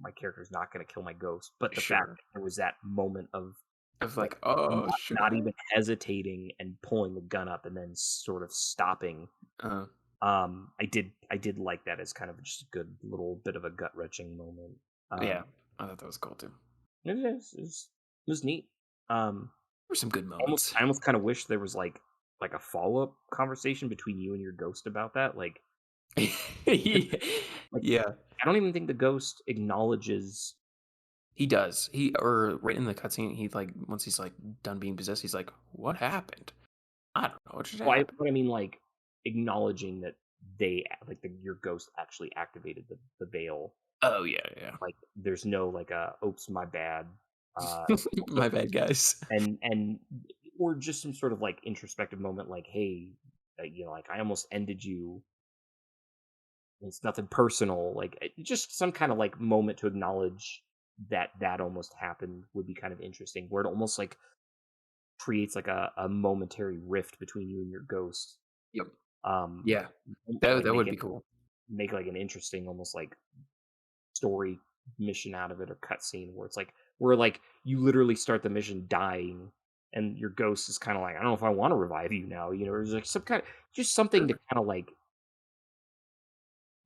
my character's not going to kill my ghost, but the fact Sure. that there was that moment of Of like like, oh, should not I? even hesitating and pulling the gun up and then sort of stopping. Uh, I did like that as kind of just a good little bit of a gut wrenching moment. yeah, I thought that was cool too. It was neat. Um, There were some good moments. I almost kind of wish there was like a follow up conversation between you and your ghost about that. Like Yeah, I don't even think the ghost acknowledges. he does. He or right in the cutscene, he like once he's like done being possessed, he's like, "What happened? I don't know what just Well, happened." what I mean, like acknowledging that your ghost actually activated the veil. Oh yeah, yeah. Like there's no like a oops my bad, uh, My bad, guys. and or just some sort of like introspective moment like hey, like I almost ended you. It's nothing personal. Like just some kind of like moment to acknowledge that almost happened would be kind of interesting. Where it almost like creates like a momentary rift between you and your ghost. Yep. Um, Yeah, and that like that would be cool. make like an interesting, almost like story mission out of it or cutscene where it's like where like you literally start the mission dying and your ghost is kind of like I don't know if I want to revive you now, or there's like some kind of just something to Sure. kind of like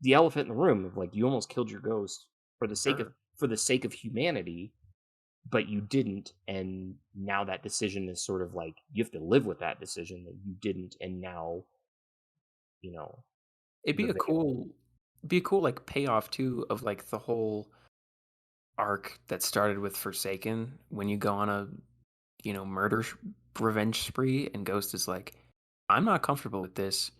the elephant in the room of like you almost killed your ghost Sure. for the sake of humanity, but you didn't, and now that decision is sort of like you have to live with that decision that you didn't, and now you know It'd the be a veil. cool, be a cool like payoff too of like the whole arc that started with Forsaken when you go on a murder revenge spree and Ghost is like, I'm not comfortable with this.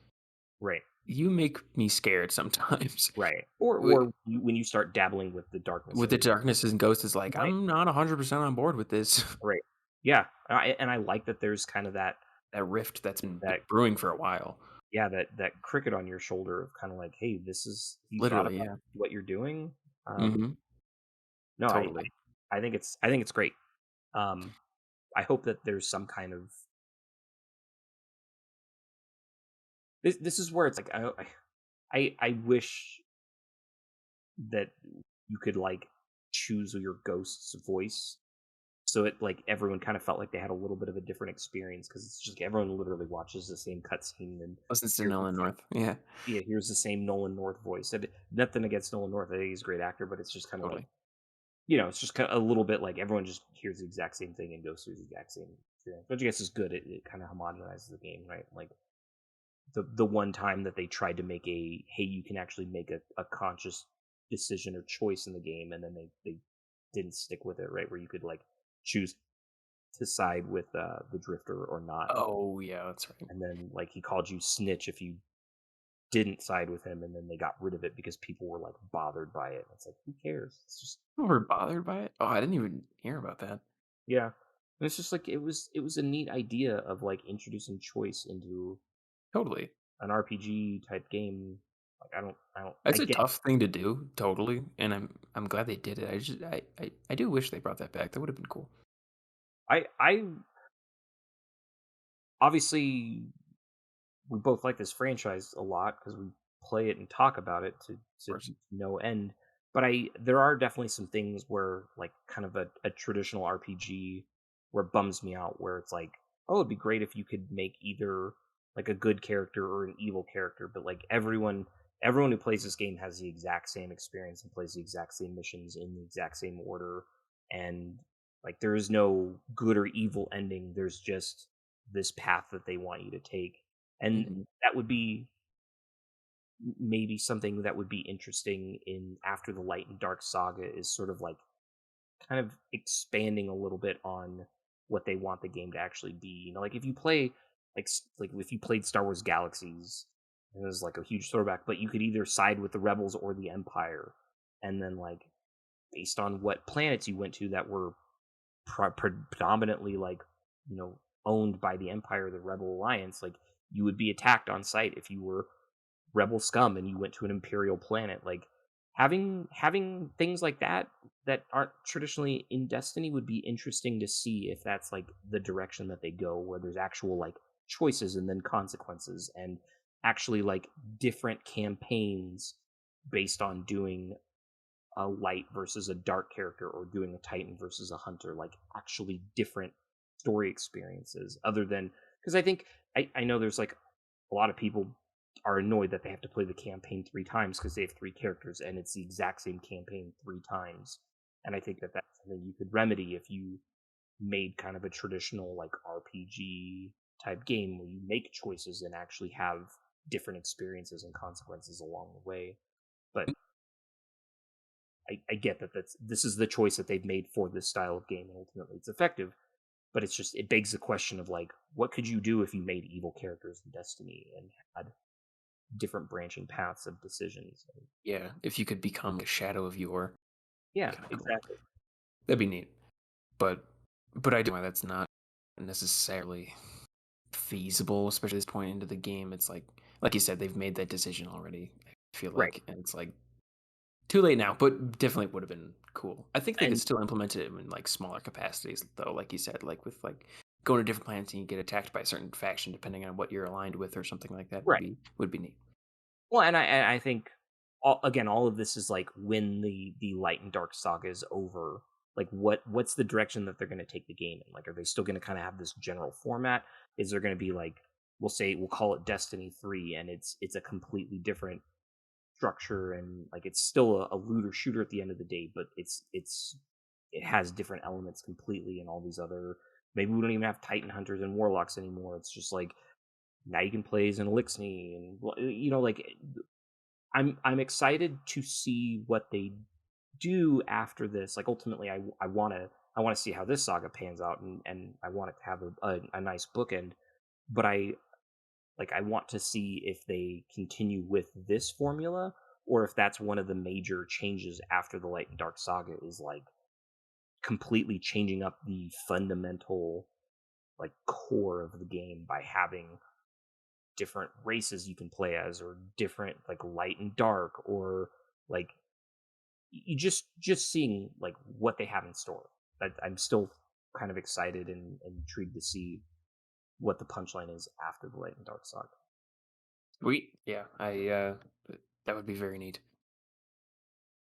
Right, You make me scared sometimes. right, Wi- when you start dabbling with the darkness with of the it, darkness and Ghost is like, right, I'm not 100% on board with this. right, yeah, and I like that there's kind of That rift that's been that brewing for a while. yeah that cricket on your shoulder of kind of like hey this is you thought Literally, about yeah. what you're doing. Hmm. No, Totally. I think it's great. um I hope that there's some kind of this is where it's like I wish that you could like choose your ghost's voice So it like everyone kind of felt like they had a little bit of a different experience because it's just like, everyone literally watches the same cutscene and Listens to hears Nolan the North. Yeah, here's the same Nolan North voice. And nothing against Nolan North, I think he's a great actor, but it's just kind of like, totally. it's just kind of a little bit like everyone just hears the exact same thing and goes through the exact same experience, which I guess is good. It kind of homogenizes the game, right? Like the one time that they tried to make hey, you can actually make a conscious decision or choice in the game, and then they didn't stick with it, right? Where you could like choose to side with the drifter or not, Oh yeah, that's right. and then like he called you snitch if you didn't side with him, and then they got rid of it because people were like bothered by it. It's like, who cares? It's just We're bothered by it. Oh, I didn't even hear about that. yeah. And it's just like it was a neat idea of like introducing choice into Totally. an RPG type game. Like I That's a get tough thing to do, totally, and I'm glad they did it. I do wish they brought that back. That would have been cool. I obviously we both like this franchise a lot because we play it and talk about it to Course. no end. But there are definitely some things where like kind of a traditional RPG where it bums me out where it's like, oh, it'd be great if you could make either like a good character or an evil character, but like everyone who plays this game has the exact same experience and plays the exact same missions in the exact same order, and like there is no good or evil ending. There's just this path that they want you to take, and Mhm. that would be maybe something that would be interesting in after the Light and Dark saga is sort of like kind of expanding a little bit on what they want the game to actually be. Like if you play like if you played Star Wars Galaxies, it was like a huge throwback, but you could either side with the Rebels or the Empire, and then like based on what planets you went to that were predominantly like owned by the Empire, the Rebel Alliance, like you would be attacked on sight if you were rebel scum and you went to an imperial planet. Like having things like that aren't traditionally in Destiny would be interesting to see if that's like the direction that they go, where there's actual like choices and then consequences, and actually like different campaigns based on doing a light versus a dark character or doing a titan versus a hunter, like actually different story experiences other than because I think I know there's like a lot of people are annoyed that they have to play the campaign 3 times because they have 3 characters and it's the exact same campaign 3 times. And I think that that's something you could remedy if you made kind of a traditional like RPG type game where you make choices and actually have different experiences and consequences along the way. But I get that this is the choice that they've made for this style of game, and ultimately it's effective. But it's just it begs the question of like, what could you do if you made evil characters in Destiny and had different branching paths of decisions? Yeah, if you could become a shadow of your, Yeah, kind of cool. exactly. That'd be neat. But I do why that's not necessarily feasible, especially at this point into the game. It's like you said, they've made that decision already. I feel Right. like, and it's like too late now, but definitely would have been cool. I think they could And still implement it in like smaller capacities, though. Like you said, like with like going to different planets and you get attacked by a certain faction, depending on what you're aligned with, or something like that, right. would be neat. Well, and I think again, all of this is like when the Light and Dark saga is over. Like, what's the direction that they're going to take the game in? Like, are they still going to kind of have this general format? Is there going to be like we'll call it Destiny 3, and it's a completely different structure, and like it's still a looter shooter at the end of the day, but it has different elements completely, and all these other. Maybe we don't even have Titan hunters and warlocks anymore. It's just like now you can play as an Elixni, and like I'm excited to see what they do after this. Like ultimately, I want to see how this saga pans out, and I want it to have a nice bookend. But I want to see if they continue with this formula, or if that's one of the major changes after the Light and Dark saga is like completely changing up the fundamental like core of the game by having different races you can play as, or different like light and dark, or like you just seeing like what they have in store. I'm still kind of excited and intrigued to see what the punchline is after the Light and Dark saga. Sweet. Yeah, I that would be very neat.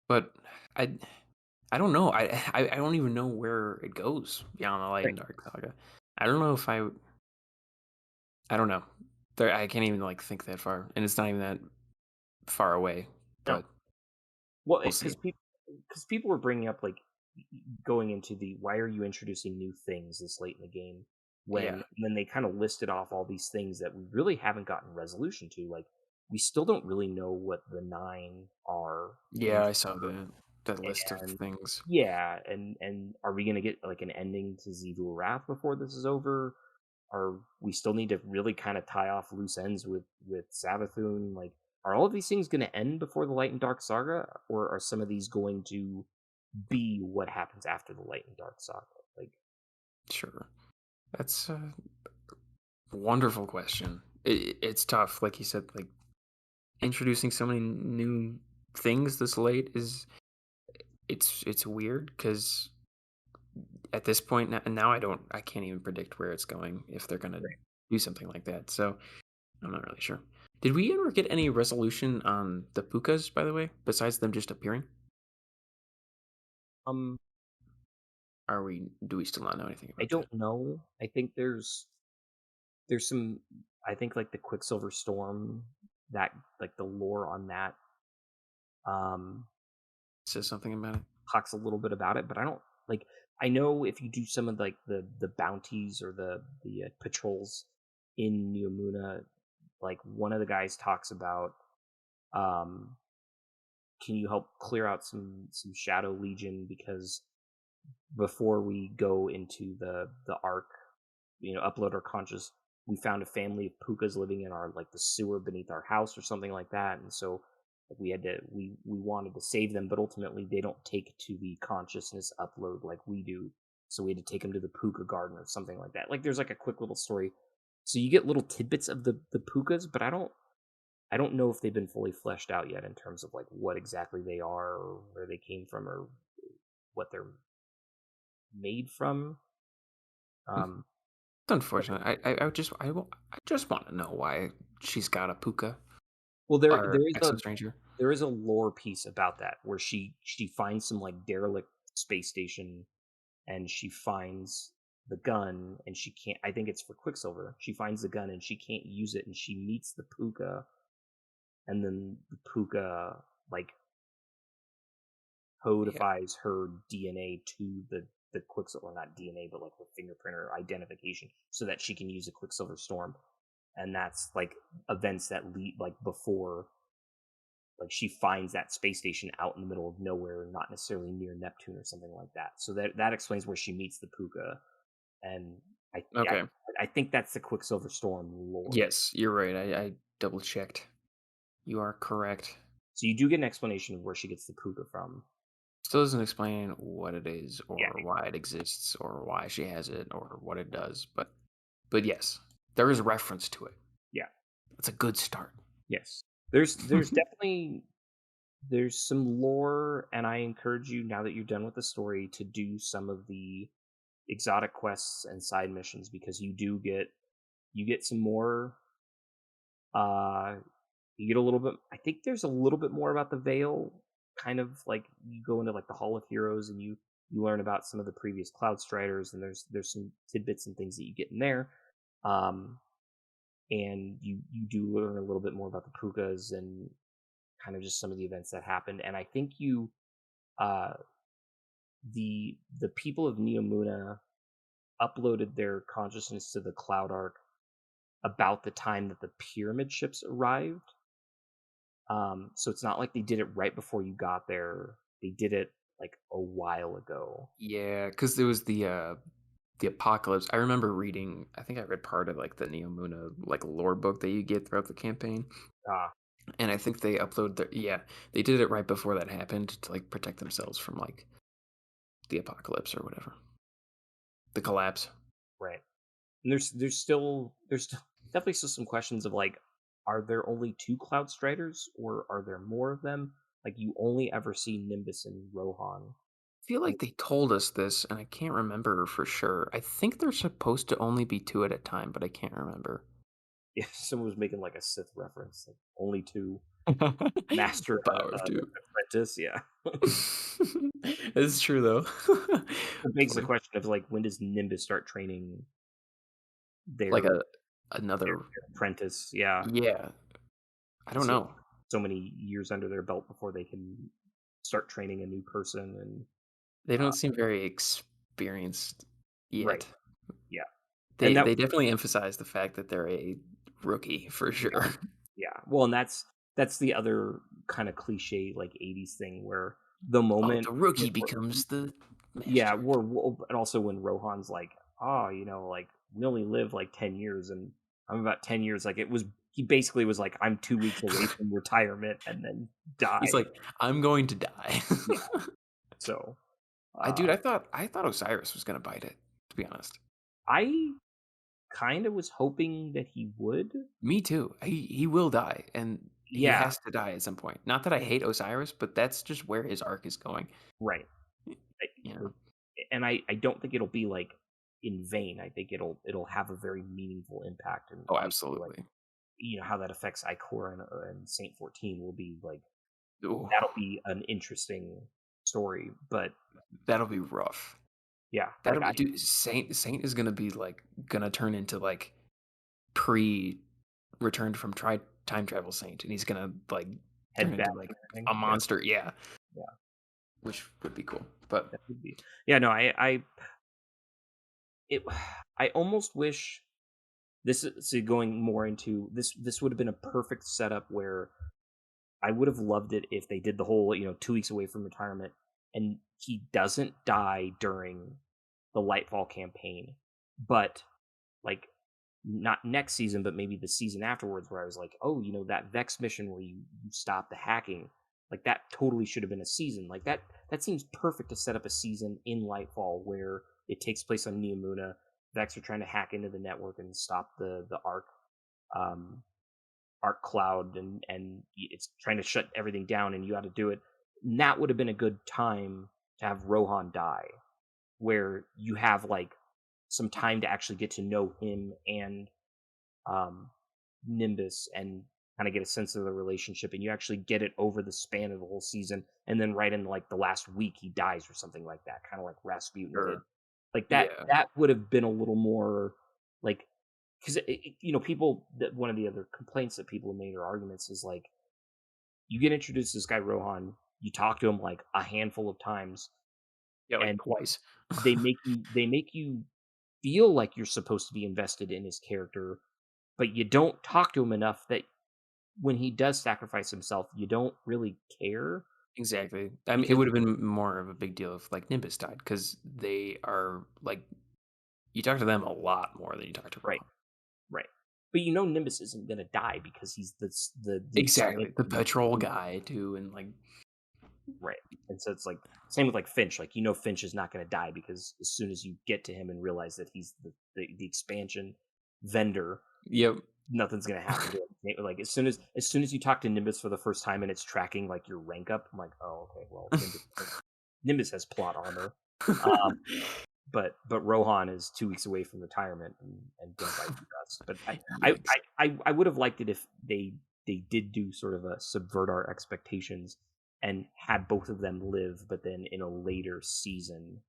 But I I don't know. I don't even know where it goes beyond the Light Right. and Dark Saga. I don't know if I don't know. I can't even like think that far, and it's not even that far away. No. But Well, we'll see. because people were bringing up like going into the why are you introducing new things this late in the game when Yeah, and then they kind of listed off all these things that we really haven't gotten resolution to. Like we still don't really know what the nine are yeah. in I saw that list of and things. yeah, and are we gonna get like an ending to Zivu Wrath before this is over? Are we still need to really kind of tie off loose ends with Savathun? Like, are all of these things going to end before the Light and Dark Saga, or are some of these going to be what happens after the Light and Dark Saga? Like, Sure, that's a wonderful question. It's tough, like you said. Like introducing so many new things this late is it's weird because at this point now I can't even predict where it's going if they're gonna right. do something like that. So I'm not really sure. Did we ever get any resolution on the pukas, by the way, besides them just appearing? um, Are we do we still not know anything I about that? don't know. I think there's some. I think like the Quicksilver Storm, that like the lore on that um Says something about it? talks a little bit about it, but I don't like. I know if you do some of like the bounties or the patrols in Neomuna, like one of the guys talks about, um, can you help clear out some Shadow Legion because before we go into the arc, upload our conscious, we found a family of pukas living in our like the sewer beneath our house or something like that, and so we had to we wanted to save them, but ultimately they don't take to the consciousness upload like we do, so we had to take them to the puka garden or something like that. Like there's like a quick little story, so you get little tidbits of the pukas, but I don't know if they've been fully fleshed out yet in terms of like what exactly they are or where they came from or what they're made from. Hmm. um It's unfortunate. I just want to know why she's got a puka well there or there is a exo stranger. there is a lore piece about that where she finds some like derelict space station and she finds the gun and she can't, I think it's for Quicksilver, she finds the gun and she can't use it and she meets the puka, and then the puka like Yeah. codifies her DNA to the Quicksilver, not DNA, but like her fingerprint or identification, so that she can use a Quicksilver Storm, and that's like events that lead like before like she finds that space station out in the middle of nowhere, not necessarily near Neptune or something like that. So that explains where she meets the Puka, and I Okay. I think that's the Quicksilver Storm lore. Yes, you're right. I double checked. You are correct. So you do get an explanation of where she gets the Puka from. Still doesn't explain what it is Yeah, or why it exists or why she has it or what it does, but yes, there is reference to it. yeah, That's a good start. yes. There's definitely there's some lore, and I encourage you now that you're done with the story to do some of the exotic quests and side missions because you get some more. Uh, you get a little bit. I think there's a little bit more about the Veil. Kind of like you go into like the Hall of Heroes and you learn about some of the previous Cloud Striders, and there's some tidbits and things that you get in there. Um, and you do learn a little bit more about the Pukas and kind of just some of the events that happened. And I think uh, the people of Neomuna uploaded their consciousness to the Cloud Arc about the time that the pyramid ships arrived. So it's not like they did it right before you got there. They did it like a while ago. Yeah, because there was the apocalypse. I remember reading. I think I read part of like the Neo Muna like lore book that you get throughout the campaign, Ah, and I think they upload their they did it right before that happened to like protect themselves from like the apocalypse or whatever, the collapse. right. And there's still definitely still some questions of like, are there only two Cloud Striders or are there more of them? Like you only ever see Nimbus and Rohan. I feel Like like they told us this, and I can't remember for sure. I think they're supposed to only be two at a time, but I can't remember. if someone was making like a Sith reference, like only two. master Power of two. apprentice. Yeah, This is true though. it begs the Funny. question of like, when does Nimbus start training Like their another. apprentice? Yeah, Yeah, I don't so know. so many years under their belt before they can start training a new person. And They don't seem very experienced right, yet. yeah, and They that they definitely emphasize the fact that they're a rookie for yeah, sure. yeah. Well, and that's the other kind of cliche like '80s thing where the Oh, moment the rookie becomes the yeah, master. and also when Rohan's like, oh, like we only live like 10 years, and I'm about 10 years. Like he basically was like, I'm 2 weeks away from retirement, and then He's died. like, I'm going to die. Yeah. So, Dude, uh, I thought Osiris was gonna bite it. To be honest, I kind of was hoping that he would. me too. He will die, and he Yeah, has to die at some point. Not that I hate Osiris, but that's just where his arc is going. right. You know. And I don't think it'll be like in vain. I think it'll have a very meaningful impact, and Oh, obviously like absolutely. how that affects Ikora and Saint 14 will be like Ooh, that'll be an interesting story. But that'll be rough. yeah, like That'll be, dude. Saint is gonna be like gonna turn into like pre returned from time travel Saint, and he's gonna like turn head back into and like everything. a monster. Yeah, Yeah, which would be cool. But that would be. Yeah, no, it I almost wish this is so going more into this. This would have been a perfect setup where I would have loved it if they did the whole 2 weeks away from retirement, and he doesn't die during the Lightfall campaign, but like not next season, but maybe the season afterwards, where I was like, oh, that Vex mission where you stop the hacking, like that totally should have been a season. Like that seems perfect to set up a season in Lightfall where it takes place on Neomuna. Vex are trying to hack into the network and stop the um, Arc Cloud, and it's trying to shut everything down, and you got to do it. And that would have been a good time to have Rohan die, where you have like some time to actually get to know him and um, Nimbus and kind of get a sense of the relationship, and you actually get it over the span of the whole season, and then right in like the last week he dies or something like that, kind of like Rasputin did. sure, Like that yeah, that would have been a little more like because people that one of the other complaints that people have made or arguments is like you get introduced to this guy Rohan, you talk to him like a handful of times, yeah, like and twice. they make you feel like you're supposed to be invested in his character, but you don't talk to him enough that when he does sacrifice himself, you don't really care Exactly. I mean, it because would have been more of a big deal if like Nimbus died because they are like you talk to them a lot more than you talk to right, Rohan. right. But Nimbus isn't gonna die because he's the Exactly, the expansion. patrol guy too, and like Right. And so it's like same with like Finch. Like Finch is not going to die because as soon as you get to him and realize that he's the expansion vendor, yep. nothing's going to happen to him. Like as soon as you talk to Nimbus for the first time and it's tracking like your rank up, I'm like, oh okay, well Nimbus has plot armor. Um, but Rohan is 2 weeks away from retirement and gonna bite the dust. But Yikes. I would have liked it if they did do sort of a subvert our expectations and had both of them live, but then in a later season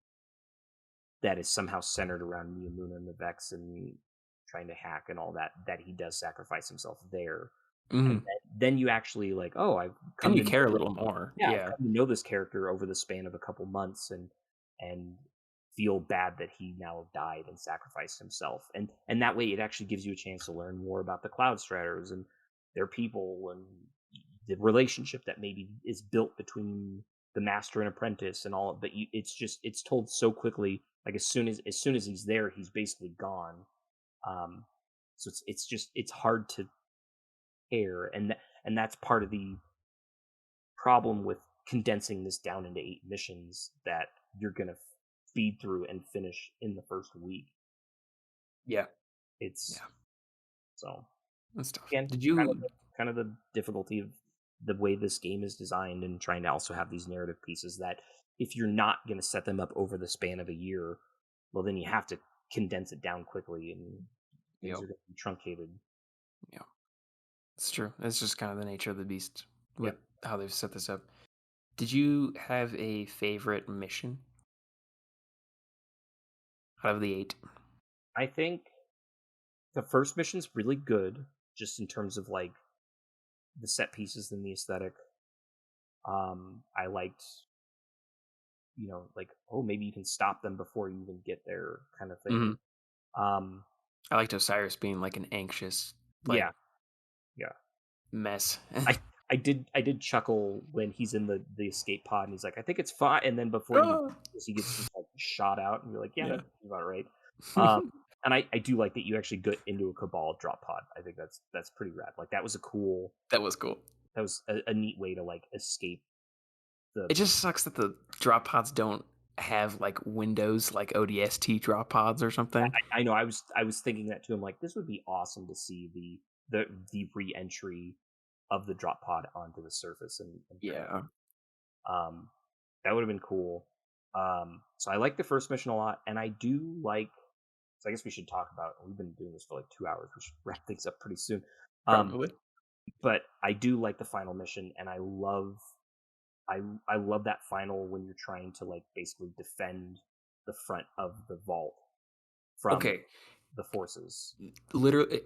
that is somehow centered around Neomuna and the Vex and trying to hack and all that he does sacrifice himself there. And Mhm. then you actually like, oh, I've Then come you to care a know little more. yeah, I've Yeah. come to know this character over the span of a couple months and feel bad that he now died and sacrificed himself. And that way it actually gives you a chance to learn more about the Cloud Striders and their people and the relationship that maybe is built between the master and apprentice and all, but it's told so quickly, like as soon as he's there, he's basically gone. um so it's hard to care, and that's part of the problem with condensing this down into 8 missions that you're gonna feed through and finish in the first week. Yeah. It's Yeah. so That's tough. again Did kind of you kind of the difficulty of the way this game is designed and trying to also have these narrative pieces that if you're not going to set them up over the span of a year, well then you have to condense it down quickly and things Yep. are going to be truncated. Yeah. It's true. It's just kind of the nature of the beast Yeah. with how they've set this up. Did you have a favorite mission out of the 8? I think the first mission's really good, just in terms of like the set pieces and the aesthetic. I liked, like, oh, maybe you can stop them before you even get there, kind of thing. Mhm. Um, I liked Osiris being like an anxious, like yeah, yeah. mess. I did chuckle when he's in the escape pod and he's like, I think it's fine, and then before you Oh! he gets just like shot out, and you're like, yeah, Yeah. that's about right. Um, and I do like that you actually get into a Cabal drop pod. I think that's pretty rad. Like that was a cool, That was cool. that was a neat way to like escape the. It just sucks that the drop pods don't have like windows like ODST drop pods or something. I know I was thinking that too. I'm like, this would be awesome to see the re-entry of the drop pod onto the surface and Yeah. um that would have been cool. So I like the first mission a lot, and I do like. So I guess we should talk about. We've been doing this for like 2 hours. We should wrap things up pretty soon. Probably. But I do like the final mission, and I love that final when you're trying to like basically defend the front of the vault from Okay. the forces. Literally,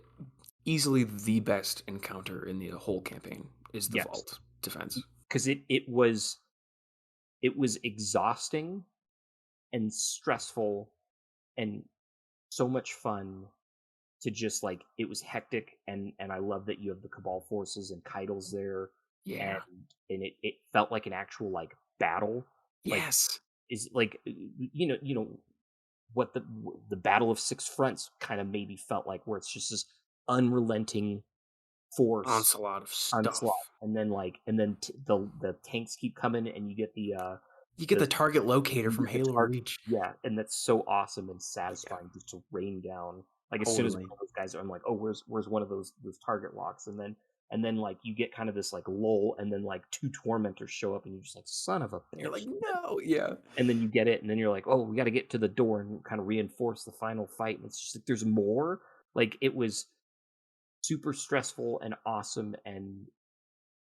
easily the best encounter in the whole campaign is the Yes. vault defense. Because it was exhausting and stressful and so much fun to just like, it was hectic, and I love that you have the Cabal forces and Keidel's there, Yeah. and it felt like an actual like battle. Like, Yes. is like, what the Battle of Six Fronts kind of maybe felt like, where it's just this unrelenting force Onslaught of onslaught, stuff. and then the tanks keep coming, and you get You get the the target locator you from get the Halo target. Reach. Yeah, and that's so awesome and satisfying just to rain down. Like, as soon as one Totally. of those guys, I'm like, oh, where's one of those target locks? And then like you get kind of this like lull, and then like two tormentors show up, and you're just like, son of a bitch. You're like, no, yeah. And then you get it, and then you're like, oh, we got to get to the door and kind of reinforce the final fight. And it's just like, there's more. Like, it was super stressful and awesome, and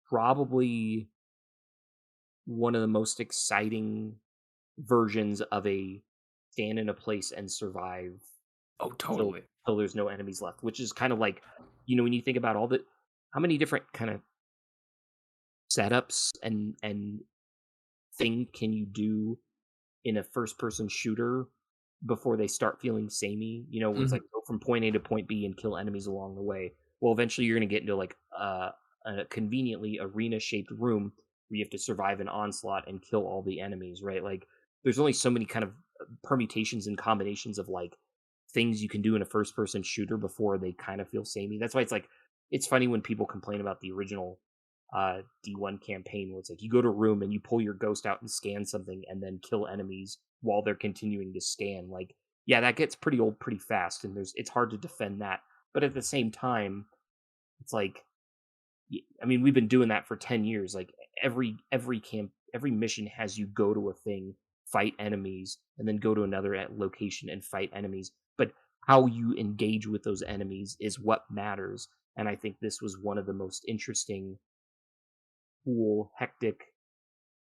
probably one of the most exciting versions of a stand in a place and survive Oh, till totally. till there's no enemies left, which is kind of like, when you think about how many different kind of setups and thing can you do in a first person shooter before they start feeling samey, where it's Mhm. like, go from point A to point B and kill enemies along the way. Well, eventually you're going to get into like a conveniently arena shaped room where you have to survive an onslaught and kill all the enemies, right? Like, there's only so many kind of permutations and combinations of like things you can do in a first person shooter before they kind of feel samey. That's why it's like, it's funny when people complain about the original D1 campaign, where it's like, you go to a room and you pull your ghost out and scan something and then kill enemies while they're continuing to scan. Like, yeah, that gets pretty old pretty fast, and it's hard to defend that. But at the same time, it's like, I mean, we've been doing that for 10 years. Like, every mission has you go to a thing, fight enemies, and then go to another location and fight enemies. But how you engage with those enemies is what matters. And I think this was one of the most interesting, cool, hectic,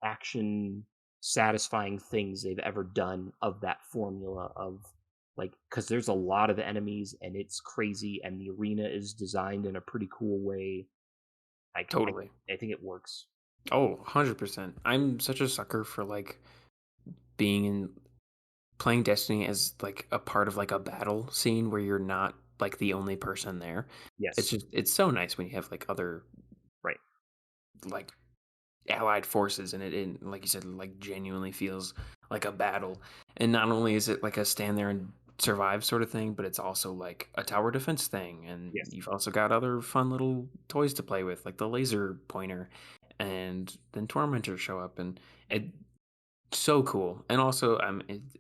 action satisfying things they've ever done of that formula of, like, because there's a lot of enemies and it's crazy, and the arena is designed in a pretty cool way. Like, Totally. I think it works. Oh, 100%. I'm such a sucker for like being in playing Destiny as like a part of like a battle scene where you're not like the only person there. Yes. It's so nice when you have like other Right. like allied forces and it like you said, like genuinely feels like a battle. And not only is it like a stand there and survive sort of thing, but it's also like a tower defense thing, and Yes. you've also got other fun little toys to play with, like the laser pointer, and then tormentors show up, and it so cool. And also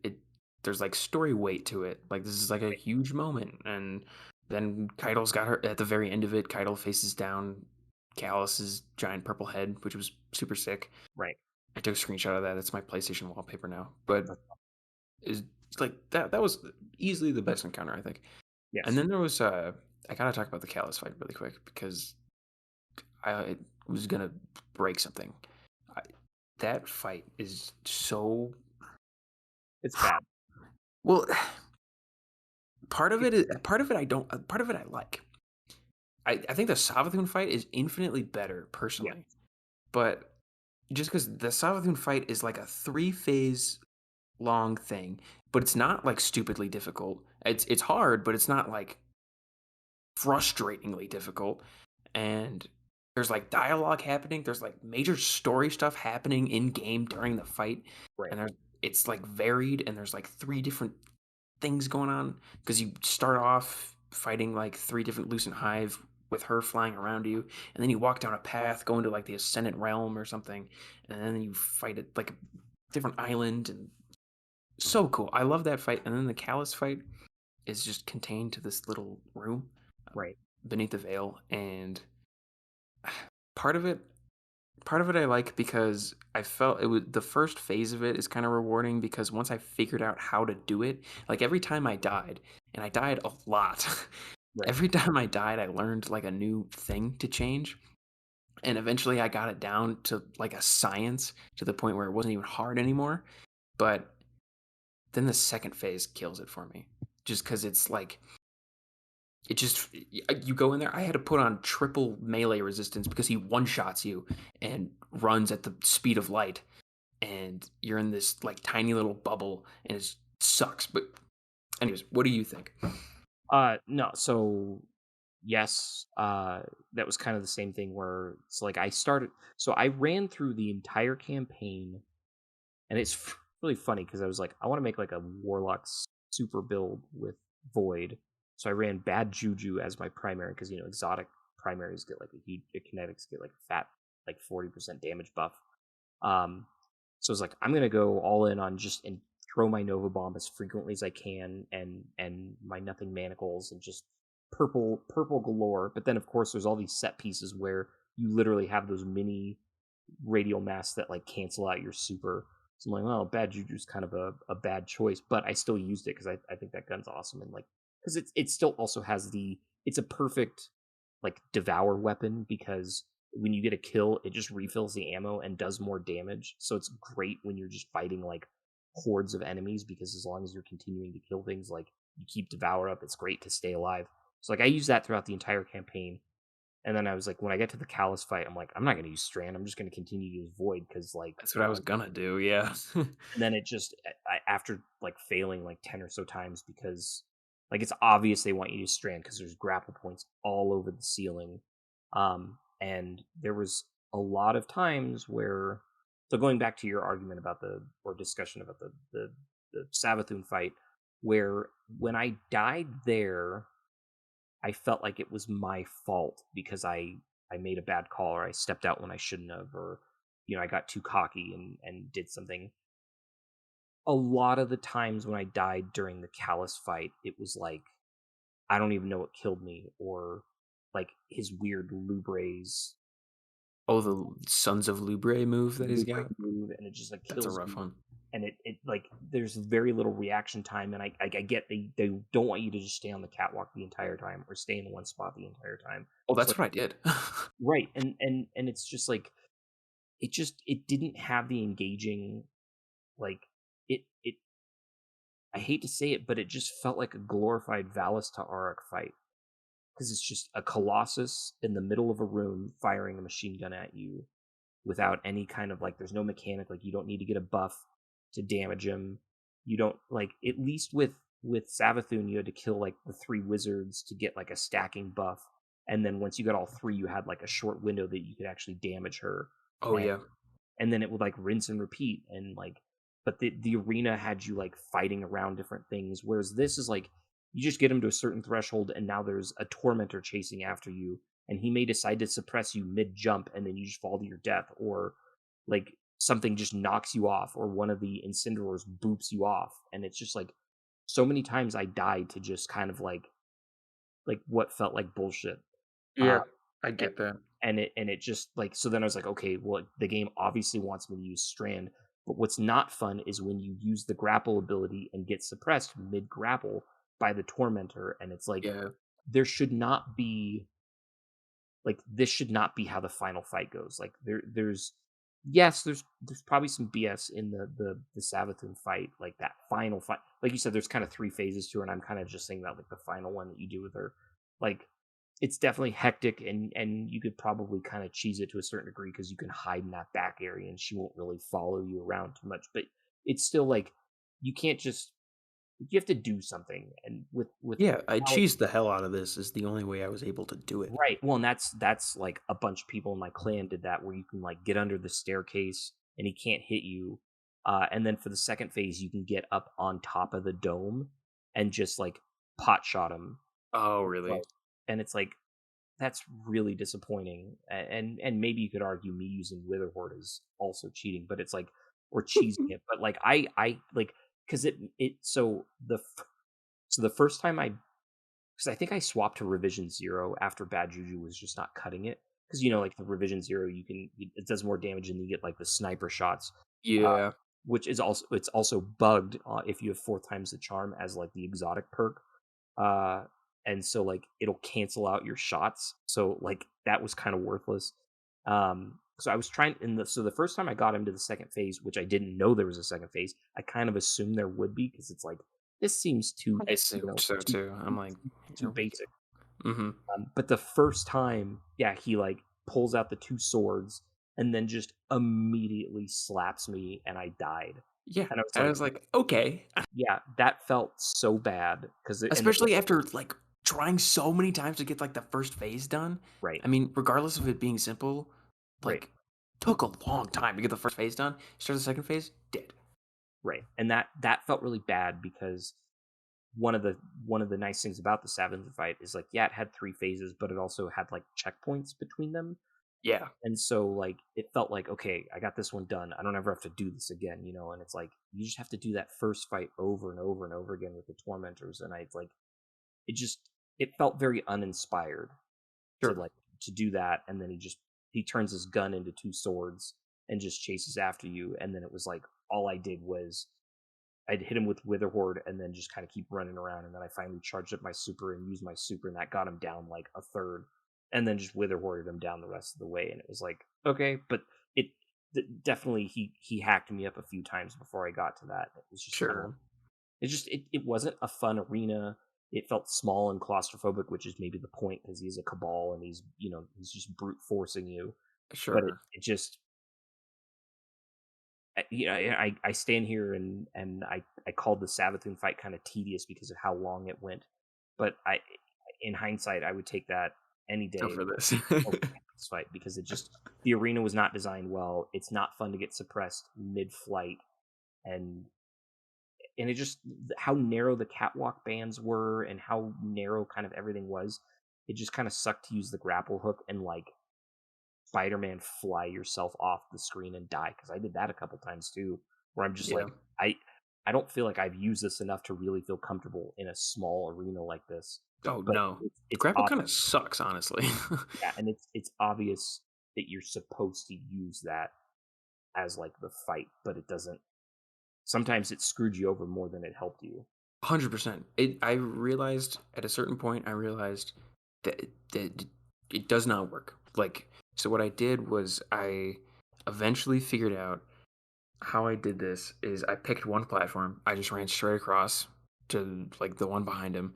it there's like story weight to it, like this is like a huge moment. And then Keidel's got her at the very end of it. Keidel faces down Callus's giant purple head, which was super sick. Right. I took a screenshot of that. It's my PlayStation wallpaper now. But is like that was easily the best encounter, I think. Yes. And then there was I gotta talk about the Callus fight really quick, because I was gonna break something. I, that fight is so It's bad. well. Part of it is part of it I don't. Part of it I like. I think the Savathun fight is infinitely better personally, but just because the Savathun fight is like a 3-phase long thing, but it's not like stupidly difficult. It's hard, but it's not like frustratingly difficult. And there's like dialogue happening. There's like major story stuff happening in game during the fight, Right. and it's like varied. And there's like 3 different things going on because you start off fighting like 3 different Lucent Hive with her flying around you, and then you walk down a path going to like the Ascendant Realm or something, and then you fight at like a different island, and so cool. I love that fight. And then the Callus fight is just contained to this little room Right. beneath the veil, and part of it I like because I felt it was the first phase of it is kind of rewarding because once I figured out how to do it, like every time I died, and I died a lot. Right. Every time I died, I learned like a new thing to change. And eventually I got it down to like a science to the point where it wasn't even hard anymore. But then the second phase kills it for me. Just because it's like it just you go in there. I had to put on triple melee resistance because he one-shots you and runs at the speed of light, and you're in this like tiny little bubble, and it sucks. But anyways, what do you think? No, so yes, that was kind of the same thing where it's like I ran through the entire campaign, and it's really funny because I was like, I want to make like a warlock super build with void, so I ran bad juju as my primary because exotic primaries get like kinetics get like a fat like 40% damage buff. So I was like, I'm gonna go all in on just and throw my Nova Bomb as frequently as I can, and my Nothing Manacles, and just purple galore. But then of course there's all these set pieces where you literally have those mini radial masks that like cancel out your super. So I'm like, well, bad juju's kind of a bad choice, but I still used it because I think that gun's awesome, and like because it still also has it's a perfect like devour weapon because when you get a kill, it just refills the ammo and does more damage. So it's great when you're just fighting like hordes of enemies because as long as you're continuing to kill things, like you keep devour up, it's great to stay alive. So like I used that throughout the entire campaign. And then I was like, when I get to the Callus fight, I'm like, I'm not going to use Strand. I'm just going to continue to use Void because like That's what I was gonna do. Yeah. and then it just after like failing like 10 or so times because like it's obvious they want you to Strand because there's grapple points all over the ceiling. And there was a lot of times where, so going back to your argument about discussion about the Savathun fight, where when I died there, I felt like it was my fault because I made a bad call, or I stepped out when I shouldn't have, or I got too cocky and did something. A lot of the times when I died during the Callus fight, it was like I don't even know what killed me, or like his weird Lubres. Oh, the Sons of Lubre move that he's got. Move, and it just like kills That's a rough me. one. And it like there's very little reaction time, and I get they don't want you to just stay on the catwalk the entire time or stay in one spot the entire time. Oh, that's so, what I did. Right, and it's just like it didn't have the engaging, like it I hate to say it, but it just felt like a glorified Valis to Arak fight because it's just a Colossus in the middle of a room firing a machine gun at you without any kind of like there's no mechanic, like you don't need to get a buff to damage him. You don't like, at least with Savathun you had to kill like the 3 wizards to get like a stacking buff, and then once you got all 3 you had like a short window that you could actually damage her. Oh yeah. And then it would like rinse and repeat, and like but the arena had you like fighting around different things, whereas this is like you just get him to a certain threshold and now there's a tormentor chasing after you, and he may decide to suppress you mid jump and then you just fall to your death, or like something just knocks you off, or one of the Incineroars boops you off, and it's just like so many times I died to just kind of like what felt like bullshit. Yeah, I get that. And it just like, so then I was like, okay, well the game obviously wants me to use Strand, but what's not fun is when you use the grapple ability and get suppressed mid grapple by the tormentor, and it's like there should not be like this should not be how the final fight goes. Like there's probably some BS in the Savathun fight, like that final fight. Like you said, there's kind of 3 phases to her, and I'm kind of just saying that like the final one that you do with her, like it's definitely hectic, and you could probably kind of cheese it to a certain degree because you can hide in that back area and she won't really follow you around too much. But it's still like you can't just you have to do something, and with Yeah, I how cheesed the hell out of this is the only way I was able to do it. right. Well, and that's like a bunch of people in my clan did that, where you can like get under the staircase and he can't hit you. And then for the second phase, you can get up on top of the dome and just like pot shot him. Oh, really? And it's like that's really disappointing. And maybe you could argue me using Witherhoard is also cheating, but it's like or cheesing it. But like I like because the first time because I think I swapped to Revision 0 after Bad Juju was just not cutting it. Because like the Revision 0, it does more damage and you get like the sniper shots. Yeah. Which is also bugged if you have 4 times the charm as like the exotic perk. And so like it'll cancel out your shots. So like that was kind of worthless. So I was trying so the first time I got into the second phase, which I didn't know there was a second phase, I kind of assumed there would be because it's like this seems too I assumed so too. I'm like, too basic. Mm-hmm. But the first time, yeah, he like pulls out the 2 swords and then just immediately slaps me and I died. Yeah, And I was like, okay. Yeah, that felt so bad because Especially after like trying so many times to get like the first phase done. right, I mean, regardless of it being simple, like right, took a long time to get the first phase done. Start the second phase, did. right, and that felt really bad because one of the nice things about the Savathun fight is like yeah, it had 3 phases, but it also had like checkpoints between them. Yeah. And so like it felt like okay, I got this one done. I don't ever have to do this again, and it's like you just have to do that first fight over and over and over again with the tormentors, and it felt very uninspired Sure. to do that, and then he turns his gun into 2 swords and just chases after you, and then it was like all I did was I'd hit him with Witherhoard and then just kind of keep running around, and then I finally charged up my super and used my super, and that got him down like a third, and then just Witherhoarded him down the rest of the way, and it was like okay, but definitely he hacked me up a few times before I got to that. It was just Sure. it wasn't a fun arena. It felt small and claustrophobic, which is maybe the point because he's a cabal and he's just brute forcing you. Sure. But it just I stand here and I called the Savathun fight kind of tedious because of how long it went. But in hindsight, I would take that any day Go for this. over this fight because the arena was not designed well. It's not fun to get suppressed mid-flight, and it just how narrow the catwalk bands were and how narrow kind of everything was. It just kind of sucked to use the grapple hook and like Spider-Man fly yourself off the screen and die, because I did that a couple times too, where I'm just like I don't feel like I've used this enough to really feel comfortable in a small arena like this. Oh But no, it's grapple kind of sucks, honestly. yeah, and it's obvious that you're supposed to use that as like the fight, but it doesn't. Sometimes it screwed you over more than it helped you. 100%. I realized at a certain point, I realized that it does not work. Like, so what I did was I eventually figured out how I did this is I picked one platform. I just ran straight across to like the one behind him.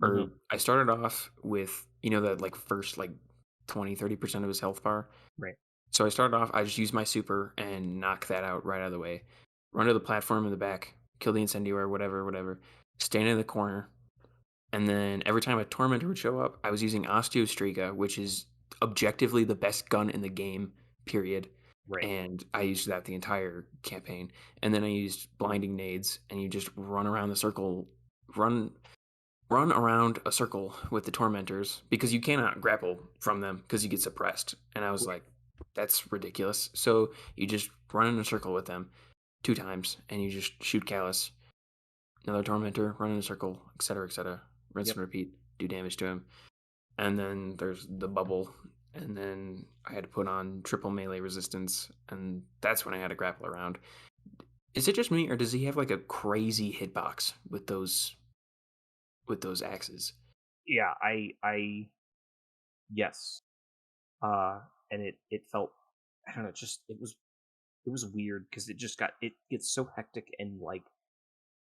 Or I started off with, that like first like 20-30% of his health bar. Right. So I started off, I just used my super and knocked that out right out of the way. Run to the platform in the back, kill the incendiary, whatever, stand in the corner. And then every time a tormentor would show up, I was using Osteostrega, which is objectively the best gun in the game, period. Right. And I used that the entire campaign. And then I used blinding nades, and you just run around the circle, run around a circle with the tormentors, because you cannot grapple from them because you get suppressed. And I was like, that's ridiculous. So you just run in a circle with them 2 times, and you just shoot Callus. Another tormentor, run in a circle, etc. Rinse and repeat, do damage to him. And then there's the bubble, and then I had to put on triple melee resistance, and that's when I had to grapple around. Is it just me, or does he have like a crazy hitbox with those axes? Yeah, yes. and it felt, I don't know, it was weird because it gets so hectic and like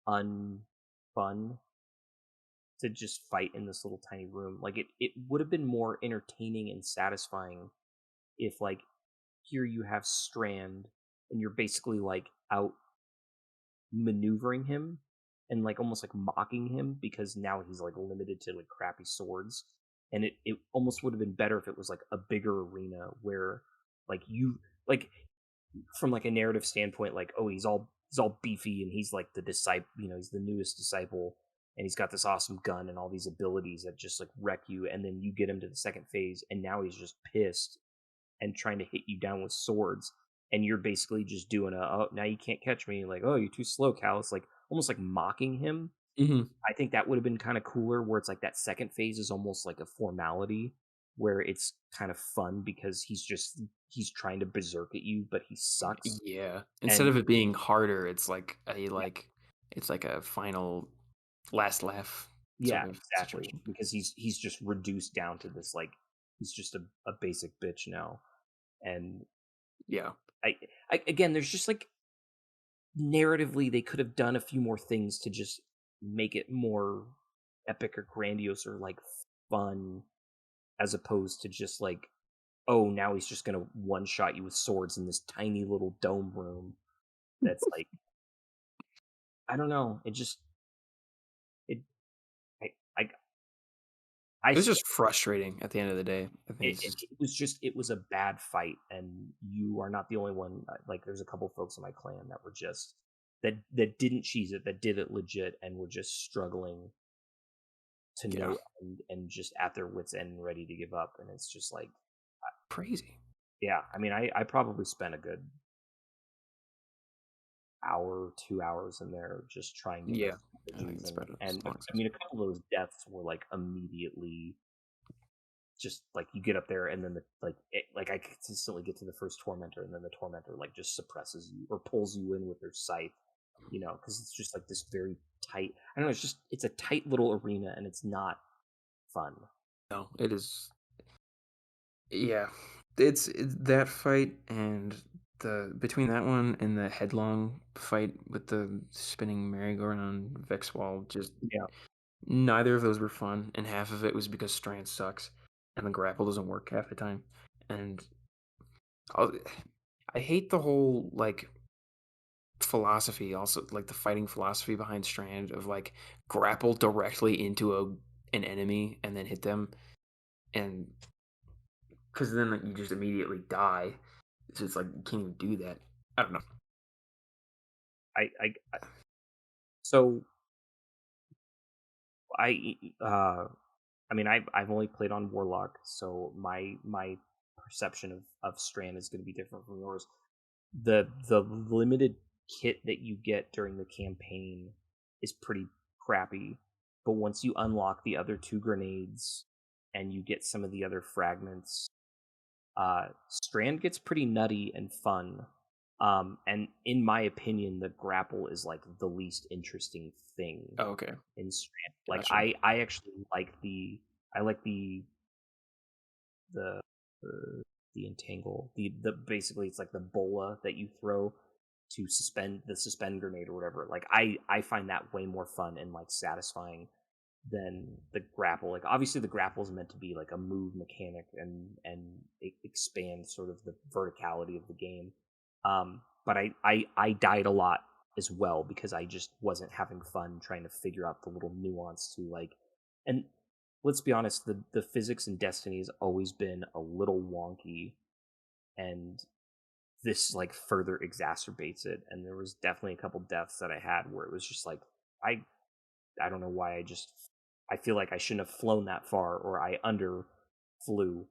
unfun to just fight in this little tiny room. Like it would have been more entertaining and satisfying if like here you have Strand and you're basically like out maneuvering him and like almost like mocking him because now he's like limited to like crappy swords. And it almost would have been better if it was like a bigger arena where like you like from like a narrative standpoint, like, oh, he's all beefy and he's like the disciple, he's the newest disciple and he's got this awesome gun and all these abilities that just like wreck you, and then you get him to the second phase and now he's just pissed and trying to hit you down with swords, and you're basically just doing oh, now you can't catch me, like, oh, you're too slow, Callus, like almost like mocking him. Mm-hmm. I think that would have been kind of cooler, where it's like that second phase is almost like a formality where it's kind of fun because he's trying to berserk at you, but he sucks. Yeah. Instead And of it being harder, it's like it's like a final last laugh sort yeah, of exactly, situation. because he's just reduced down to this, like, he's just a basic bitch now. And Yeah. I again, there's just like narratively they could have done a few more things to just make it more epic or grandiose or like fun, as opposed to just like, oh, now he's just gonna one shot you with swords in this tiny little dome room that's like, I don't know, it just it I I I It was just frustrating at the end of the day. I think it, it's it, just it was just, it was a bad fight, and you are not the only one. Like, there's a couple folks in my clan that were just that didn't cheese it, that did it legit, and were just struggling to yeah, no end and just at their wits end and ready to give up. And it's just like, crazy. yeah, I mean, I probably spent a good hour, 2 hours in there just trying different Yeah. I think strategies, it's better and as long as I mean, a couple of those deaths were like immediately just like you get up there and then like I consistently get to the first tormentor, and then the tormentor like just suppresses you or pulls you in with their scythe, because it's just like this very tight, I don't know, it's a tight little arena and it's not fun. no, it is. Yeah, it's that fight and the between that one and the headlong fight with the spinning merry-go-round Vexwall, just Yeah, neither of those were fun, and half of it was because Strand sucks and the grapple doesn't work half the time. And I'll, I hate the whole like philosophy, also like the fighting philosophy behind Strand of like grapple directly into an enemy and then hit them, and because then like, you just immediately die. So it's like you can't even do that. I don't know. I so I I mean, I've only played on Warlock, so my perception of Strand is going to be different from yours. The limited kit that you get during the campaign is pretty crappy, but once you unlock the other two grenades and you get some of the other fragments, Strand gets pretty nutty and fun. And in my opinion, the grapple is like the least interesting thing Oh, okay, in Strand. Like, gotcha. I actually like the the entangle, the basically it's like the bola that you throw to suspend grenade or whatever. Like, I find that way more fun and like satisfying than the grapple. Like, obviously the grapple is meant to be like a move mechanic and expand sort of the verticality of the game. But I died a lot as well because I just wasn't having fun trying to figure out the little nuance to like, and let's be honest, the physics in Destiny has always been a little wonky, and this like further exacerbates it. And there was definitely a couple deaths that I had where it was just like, I I don't know why, I feel like I shouldn't have flown that far, or I under flew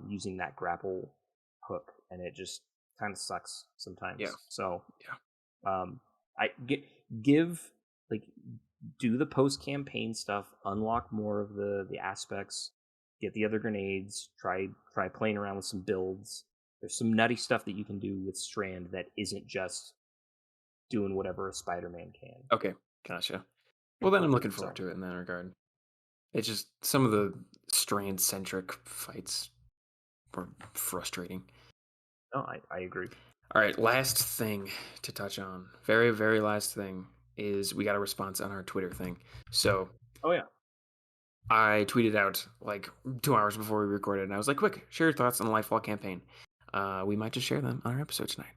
using that grapple hook, and it just kind of sucks Yeah, sometimes. So yeah. I give like, do the post campaign stuff, unlock more of the aspects, get the other grenades, try playing around with some builds. There's some nutty stuff that you can do with Strand that isn't just doing whatever a Spider-Man can. Okay, gotcha. Well, then I'm looking So forward to it in that regard. It's just some of the Strand centric fights or frustrating. No, I agree. All right, last thing to touch on, very, very last thing, is we got a response on our Twitter thing. So Oh yeah. I tweeted out like 2 hours before we recorded, and I was like, quick, share your thoughts on the Nightfall campaign. We might just share them on our episode tonight.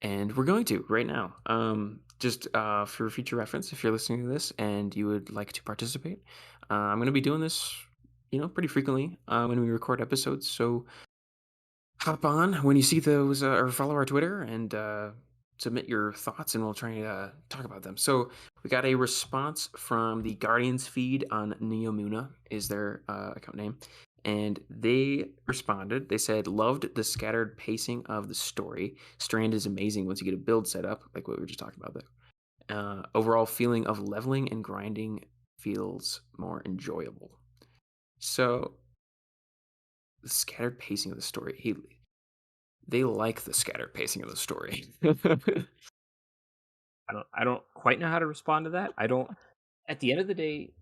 And we're going to right now. Just for future reference, if you're listening to this and you would like to participate, I'm going to be doing this, pretty frequently when we record episodes. So hop on when you see those, or follow our Twitter and submit your thoughts, and we'll try to talk about them. So we got a response from the Guardians feed on Neomuna is their account name. And they responded. They said, loved the scattered pacing of the story. Strand is amazing once you get a build set up, like what we were just talking about there. Overall feeling of leveling and grinding feels more enjoyable. So the scattered pacing of the story. They like the scattered pacing of the story. I don't quite know how to respond to that. I don't. At the end of the day,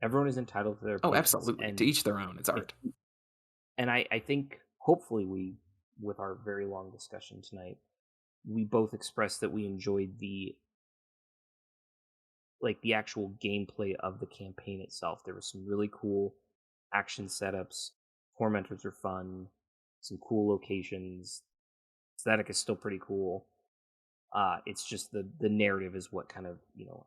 everyone is entitled to their Oh, opinions, absolutely. and To each their own. It's art. and I think hopefully we, with our very long discussion tonight, we both expressed that we enjoyed the actual gameplay of the campaign itself. There were some really cool action setups. Tormentors are fun. Some cool locations. Aesthetic is still pretty cool. It's just the narrative is what kind of,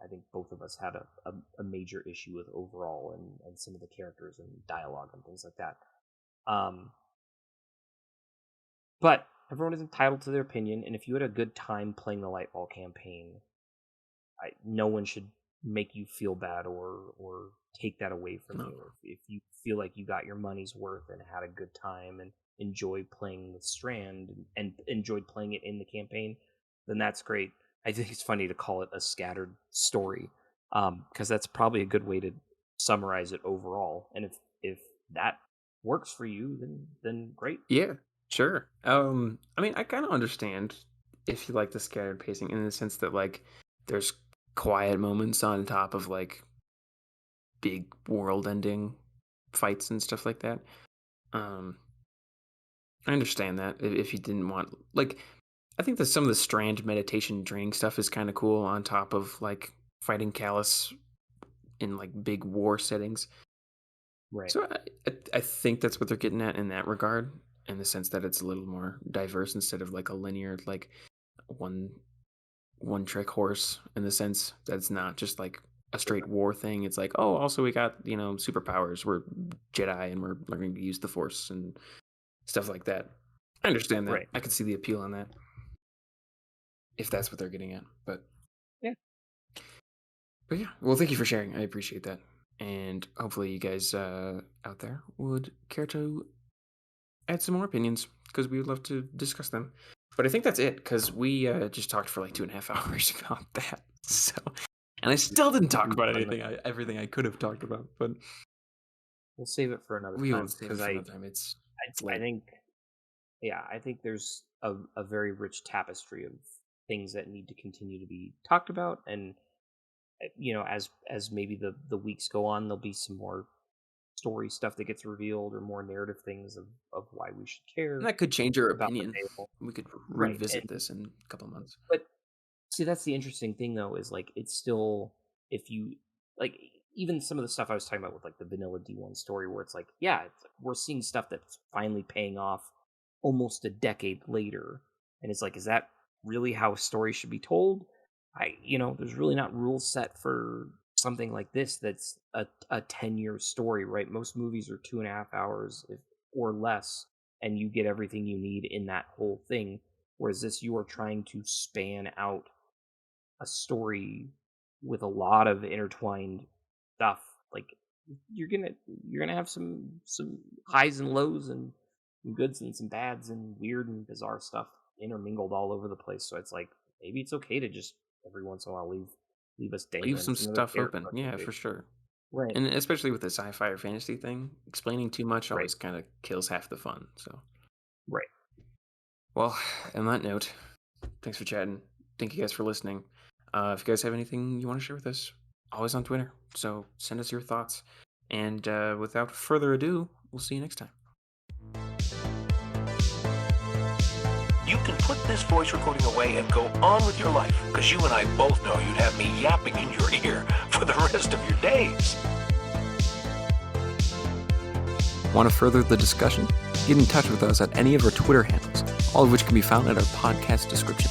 I think both of us had a major issue with overall, and some of the characters and dialogue and things like that. But everyone is entitled to their opinion, and if you had a good time playing the Nightfall campaign, no one should make you feel bad or take that away from you. If you feel like you got your money's worth and had a good time and enjoyed playing with Strand and enjoyed playing it in the campaign, then that's great. I think it's funny to call it a scattered story, because that's probably a good way to summarize it overall. And if that works for you, then great. Yeah, sure. I mean, I kind of understand if you like the scattered pacing in the sense that like there's quiet moments on top of like big world-ending fights and stuff like that. I understand that if you didn't want like. I think that some of the Strand meditation draining stuff is kind of cool on top of like fighting Callus in like big war settings. Right. So I think that's what they're getting at in that regard, in the sense that it's a little more diverse instead of like a linear like one trick horse, in the sense that it's not just like a straight war thing. It's like, oh, also we got superpowers. We're Jedi and we're learning to use the Force and stuff like that. I understand that. Right. I can see the appeal on that, if that's what they're getting at. But yeah. Well, thank you for sharing. I appreciate that. And hopefully you guys out there would care to add some more opinions, because we would love to discuss them. But I think that's it, because we just talked for like 2.5 hours about that. So, and I still didn't talk about everything I could have talked about. But we'll save it for another time. We will save it for another time. It's late. I think there's a very rich tapestry of things that need to continue to be talked about, and as maybe the weeks go on, there'll be some more story stuff that gets revealed, or more narrative things of why we should care. And that could change your opinion. We could revisit this in a couple months. But see, that's the interesting thing though, is like it's still, if you like, even some of the stuff I was talking about with like the vanilla D1 story, where it's like, yeah, we're seeing stuff that's finally paying off almost a decade later, and it's like, is that really how a story should be told? There's really not rules set for something like this that's a 10-year story, right? Most movies are 2.5 hours or less, and you get everything you need in that whole thing. Whereas this, you are trying to span out a story with a lot of intertwined stuff. Like you're gonna have some highs and lows, and some goods and some bads, and weird and bizarre stuff intermingled all over the place. So it's like, maybe it's okay to just every once in a while leave us dangling. Leave some stuff open. Yeah, for sure. Right. And especially with the sci-fi or fantasy thing, explaining too much always kind of kills half the fun. So. Right. Well, on that note, thanks for chatting. Thank you guys for listening. If you guys have anything you want to share with us, always on Twitter. So send us your thoughts. And without further ado, we'll see you next time. you can put this voice recording away and go on with your life, because you and I both know you'd have me yapping in your ear for the rest of your days. Want to further the discussion? Get in touch with us at any of our Twitter handles, all of which can be found at our podcast description.